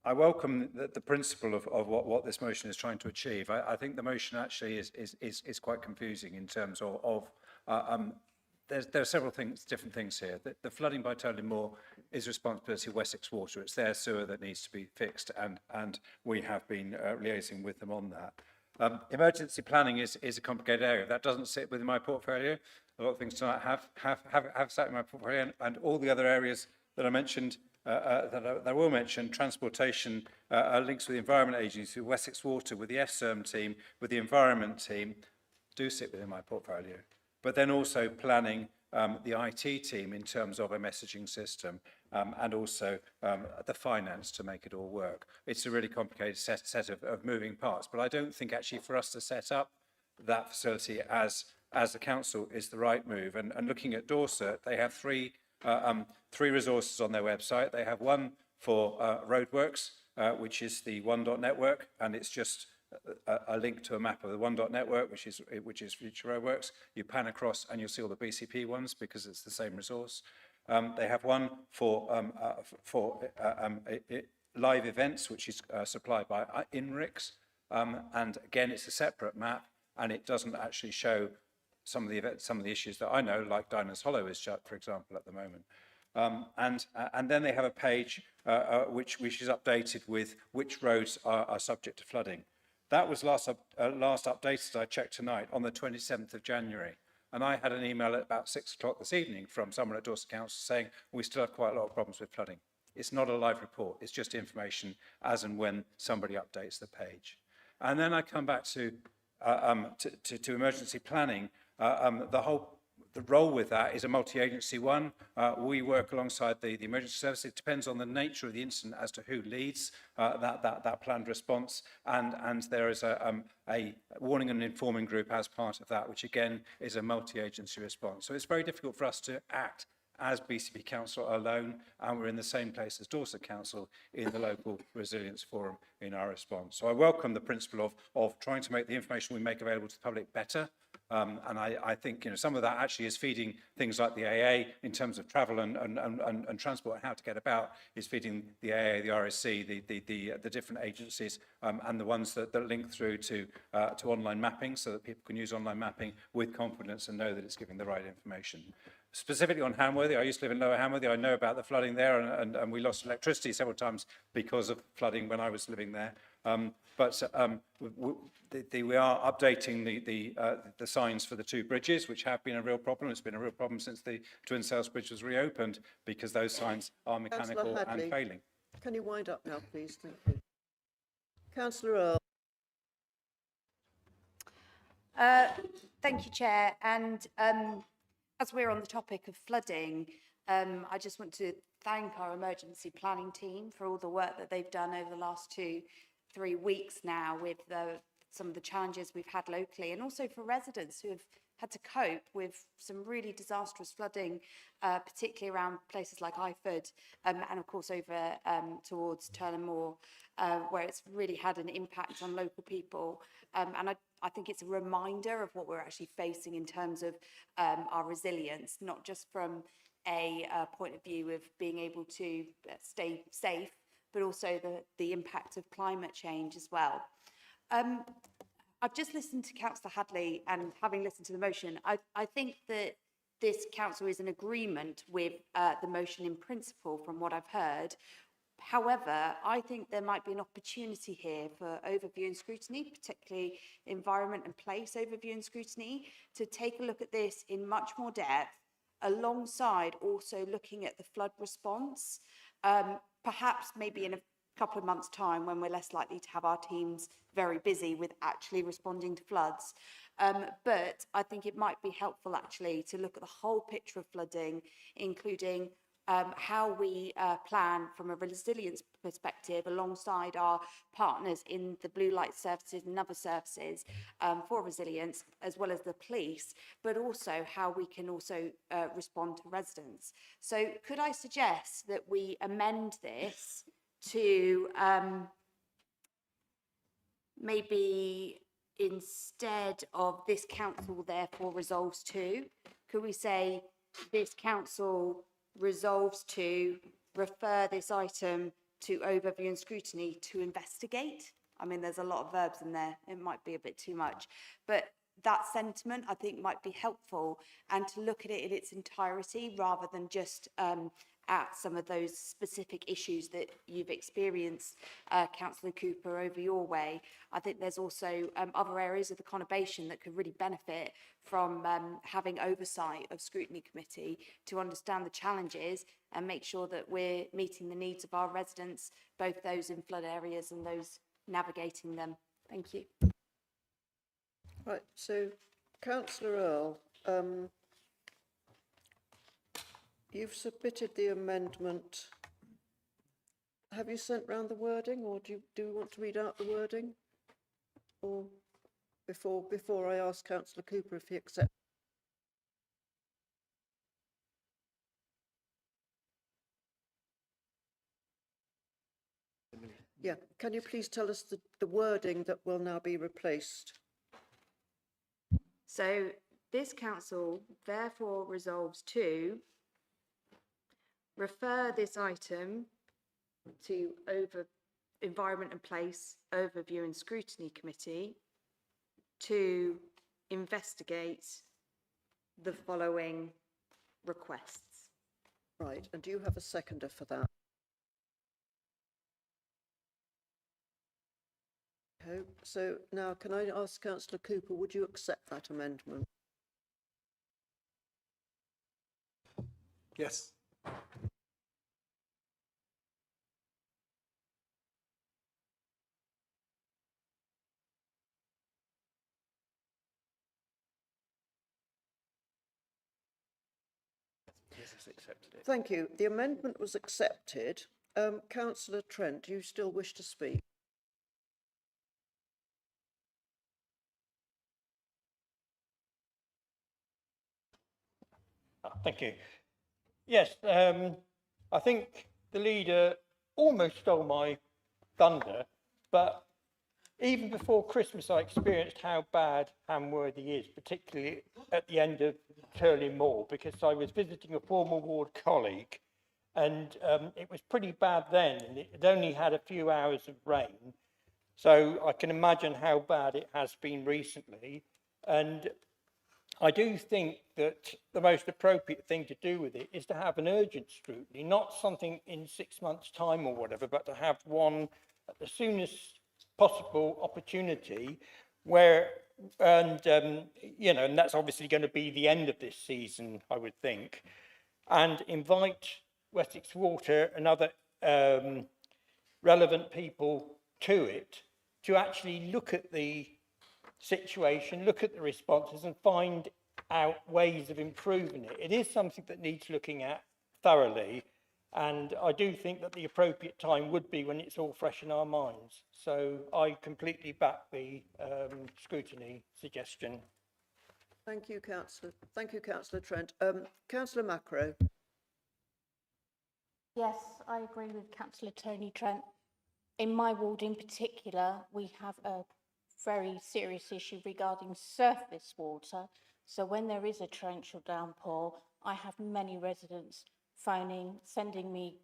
I welcome the principle of what this motion is trying to achieve. I think the motion actually is quite confusing in terms of there are several different things here. The flooding by Totally Moor is responsibility of Wessex Water. It's their sewer that needs to be fixed, and we have been liaising with them on that. Emergency planning is a complicated area. That doesn't sit within my portfolio. A lot of things tonight have sat in my portfolio, and all the other areas that I mentioned, that I will mention, transportation, links with the Environment Agency, with Wessex Water, with the FSERM team, with the Environment team, do sit within my portfolio. But then also planning the IT team in terms of a messaging system, and also the finance to make it all work. It's a really complicated set of moving parts, but I don't think actually for us to set up that facility as the council is the right move. And looking at Dorset, they have three resources on their website. They have one for roadworks, which is the one.network, and it's just a link to a map of the one.network, which is future roadworks. You pan across and you'll see all the BCP ones because it's the same resource. They have one for live events, which is supplied by INRIX, and again it's a separate map, and it doesn't actually show some of the issues that I know, like Diners Hollow is shut, for example, at the moment. And then they have a page which is updated with which roads are subject to flooding. That was last updated, I checked tonight, on the 27th of January. And I had an email at about 6 o'clock this evening from someone at Dorset Council saying, we still have quite a lot of problems with flooding. It's not a live report, it's just information as and when somebody updates the page. And then I come back to emergency planning. The role with that is a multi-agency one. We work alongside the emergency service. It depends on the nature of the incident as to who leads that planned response. And there is a warning and informing group as part of that, which again is a multi-agency response. So it's very difficult for us to act as BCP Council alone, and we're in the same place as Dorset Council in the local resilience forum in our response. So I welcome the principle of trying to make the information we make available to the public better, And I think, some of that actually is feeding things like the AA in terms of travel and transport and how to get about, is feeding the AA, the RSC, the different agencies, and the ones that link through to online mapping, so that people can use online mapping with confidence and know that it's giving the right information. Specifically on Hamworthy, I used to live in Lower Hamworthy. I know about the flooding there, and we lost electricity several times because of flooding when I was living there. We are updating the signs for the two bridges, which have been a real problem. It's been a real problem since the Twin Cells Bridge was reopened, because those signs are mechanical Councillor Hadley, and failing. can you wind up now, please? Thank you. Councillor Earl. Thank you, Chair. And as we're on the topic of flooding, I just want to thank our emergency planning team for all the work that they've done over the last 2-3 weeks now with some of the challenges we've had locally, and also for residents who have had to cope with some really disastrous flooding, particularly around places like Iford, and of course over towards Turner Moor, where it's really had an impact on local people. And I think it's a reminder of what we're actually facing in terms of our resilience, not just from a point of view of being able to stay safe, but also the impact of climate change as well. I've just listened to Councillor Hadley, and having listened to the motion, I think that this council is in agreement with the motion in principle from what I've heard. However, I think there might be an opportunity here for overview and scrutiny, particularly environment and place overview and scrutiny, to take a look at this in much more depth, alongside also looking at the flood response, perhaps maybe in a couple of months' time when we're less likely to have our teams very busy with actually responding to floods. But I think it might be helpful actually to look at the whole picture of flooding, including how we plan from a resilience perspective alongside our partners in the blue light services and other services for resilience, as well as the police, but also how we can also respond to residents. So could I suggest that we amend this to maybe, instead of this council therefore resolves to, could we say this council resolves to refer this item to overview and scrutiny to investigate? I mean, there's a lot of verbs in there. It might be a bit too much, but that sentiment I think might be helpful, and to look at it in its entirety rather than just at some of those specific issues that you've experienced, Councillor Cooper, over your way. I think there's also other areas of the conurbation that could really benefit from having oversight of Scrutiny Committee to understand the challenges and make sure that we're meeting the needs of our residents, both those in flood areas and those navigating them. Thank you. Right, so Councillor Earl, you've submitted the amendment. Have you sent round the wording, or do you want to read out the wording? Or before I ask Councillor Cooper if he accepts? Yeah, can you please tell us the wording that will now be replaced? So this council therefore resolves to refer this item to Environment and Place Overview and Scrutiny Committee to investigate the following requests. Right, and do you have a seconder for that? Okay, so now can I ask Councillor Cooper, would you accept that amendment? Yes. Thank you. The amendment was accepted. Councillor Trent, do you still wish to speak? Thank you. Yes, I think the leader almost stole my thunder, but even before Christmas, I experienced how bad Hamworthy is, particularly at the end of Turley Moor, because I was visiting a former ward colleague, and it was pretty bad then, and it had only had a few hours of rain. So I can imagine how bad it has been recently. And I do think that the most appropriate thing to do with it is to have an urgent scrutiny, not something in 6 months' time or whatever, but to have one at the soonest possible opportunity where, and you know, and that's obviously going to be the end of this season, I would think, and invite Wessex Water and other relevant people to it to actually look at the situation, look at the responses and find out ways of improving it. It is something that needs looking at thoroughly, and I do think that the appropriate time would be when it's all fresh in our minds. So I completely back the scrutiny suggestion. Thank you, Councillor. Thank you, Councillor Trent. Councillor Macro. Yes, I agree with Councillor Tony Trent. In my ward in particular, we have a very serious issue regarding surface water. So when there is a torrential downpour, I have many residents phoning, sending me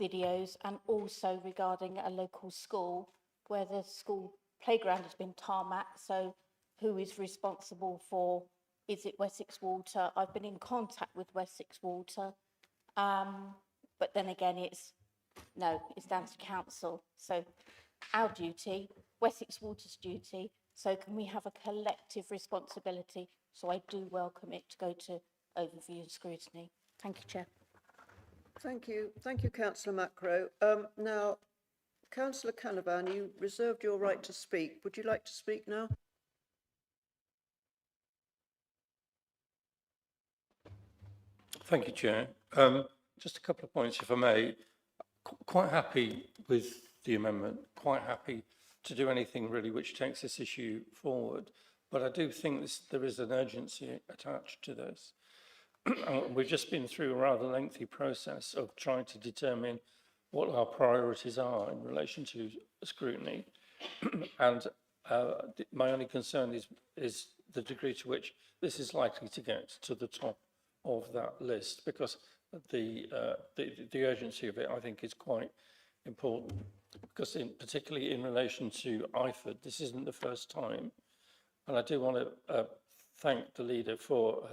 videos, and also regarding a local school where the school playground has been tarmac. So who is responsible for, is it Wessex Water? I've been in contact with Wessex Water, but then again, it's down to council. So our duty, Wessex Water's duty. So can we have a collective responsibility? So I do welcome it to go to overview and scrutiny. Thank you, Chair. Thank you, Councillor Macro. Now, Councillor Canavan, you reserved your right to speak. Would you like to speak now? Thank you, Chair. Just a couple of points, if I may. Quite happy with the amendment, quite happy to do anything really which takes this issue forward. But I do think there is an urgency attached to this. We've just been through a rather lengthy process of trying to determine what our priorities are in relation to scrutiny. And my only concern is the degree to which this is likely to get to the top of that list, because the urgency of it, I think, is quite important, because particularly in relation to IFOD, this isn't the first time. And I do want to thank the leader for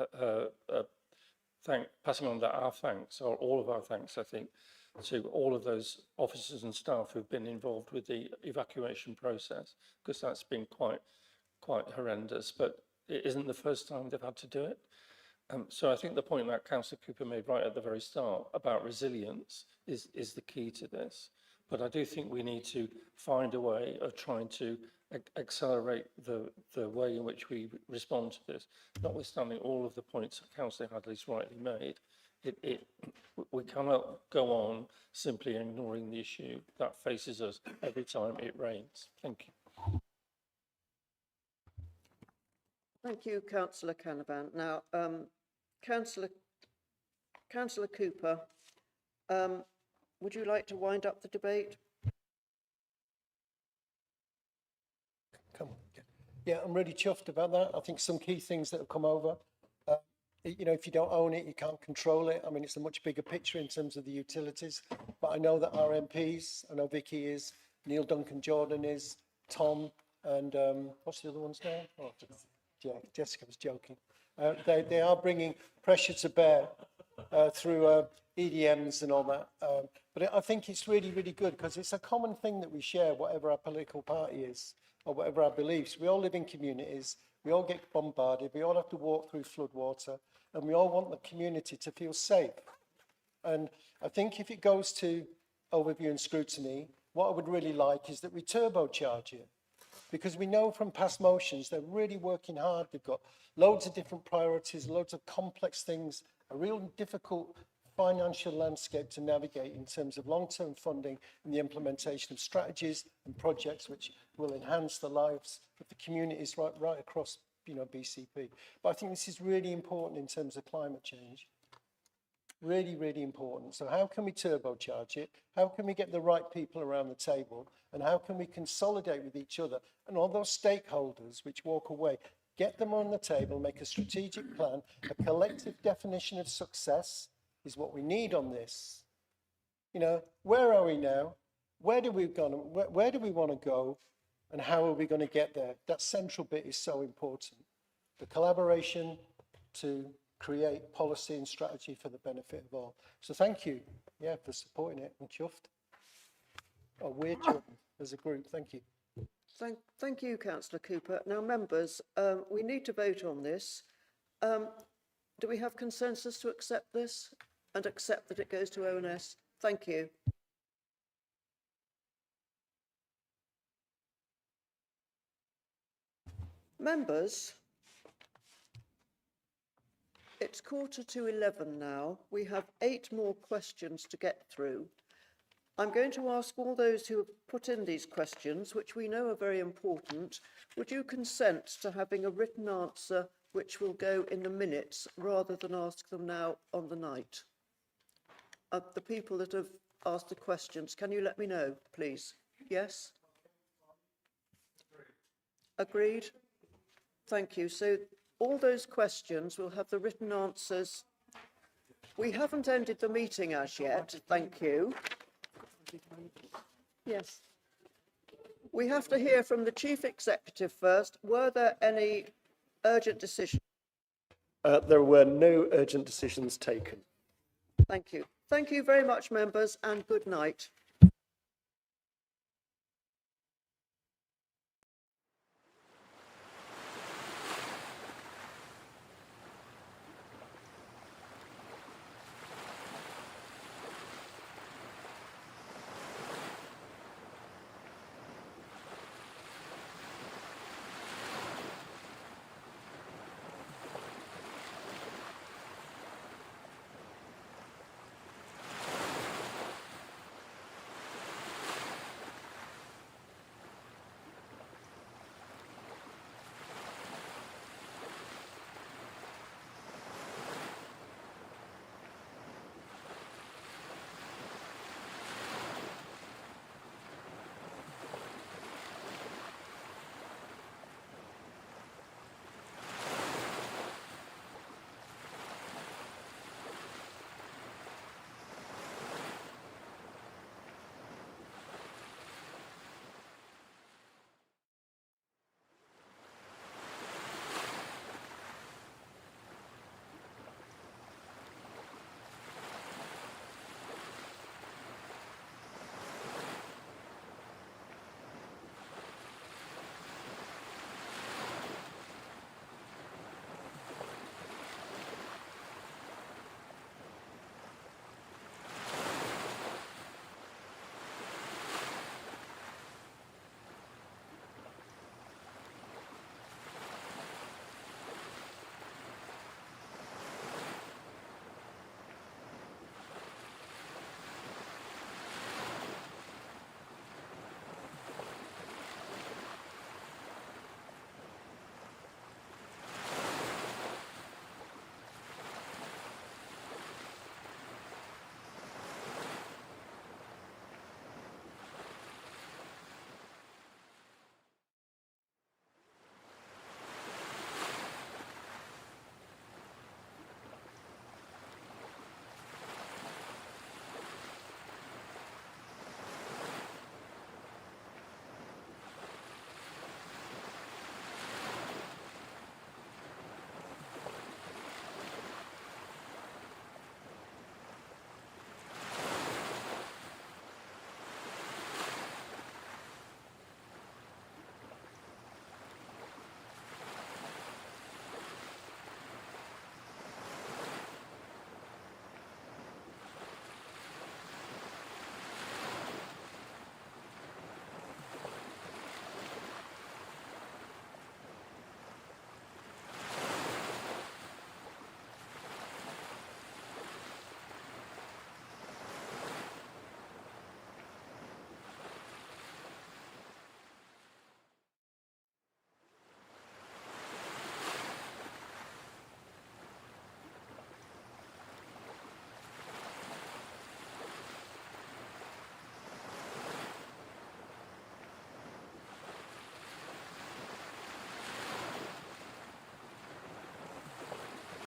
passing on our thanks, or all of our thanks, I think, to all of those officers and staff who've been involved with the evacuation process, because that's been quite horrendous, but it isn't the first time they've had to do it. So I think the point that Councillor Cooper made right at the very start about resilience is the key to this. But I do think we need to find a way of trying to accelerate the way in which we respond to this, notwithstanding all of the points that Councillor Hadley's rightly made. We cannot go on simply ignoring the issue that faces us every time it rains. Thank you. Thank you, Councillor Canavan. Now, Councillor Cooper, would you like to wind up the debate? Come on. Yeah, I'm really chuffed about that. I think some key things that have come over. You know, if you don't own it, you can't control it. I mean, it's a much bigger picture in terms of the utilities. But I know that our MPs, I know Vicky is, Neil Duncan Jordan is, Tom, and what's the other one's name? Oh, yeah, Jessica was joking. They are bringing pressure to bear through EDMs and all that. But I think it's really, really good, because it's a common thing that we share, whatever our political party is or whatever our beliefs. We all live in communities. We all get bombarded. We all have to walk through floodwater, and we all want the community to feel safe. And I think if it goes to overview and scrutiny, what I would really like is that we turbocharge it. Because we know from past motions, they're really working hard. They've got loads of different priorities, loads of complex things, a real difficult financial landscape to navigate in terms of long-term funding and the implementation of strategies and projects which will enhance the lives of the communities right across, BCP. But I think this is really important in terms of climate change. Really, really important. So how can we turbocharge it? How can we get the right people around the table? And how can we consolidate with each other? And all those stakeholders which walk away, get them on the table, make a strategic plan, a collective definition of success is what we need on this. You know, where are we now? Where do we want to go? And how are we going to get there? That central bit is so important. The collaboration to create policy and strategy for the benefit of all. So thank you, yeah, for supporting it. I'm chuffed. Oh, we're chuffed as a group. Thank you. Thank you, Councillor Cooper. Now, members, we need to vote on this. Do we have consensus to accept this and accept that it goes to ONS? Thank you. Members, it's 11:15 now. We have 8 more questions to get through. I'm going to ask all those who have put in these questions, which we know are very important, would you consent to having a written answer which will go in the minutes rather than ask them now on the night? The people that have asked the questions, can you let me know, please? Yes? Agreed? Thank you. So all those questions will have the written answers. We haven't ended the meeting as yet, thank you. Yes. We have to hear from the Chief Executive first. Were there any urgent decisions? There were no urgent decisions taken. Thank you. Thank you very much, members, and good night.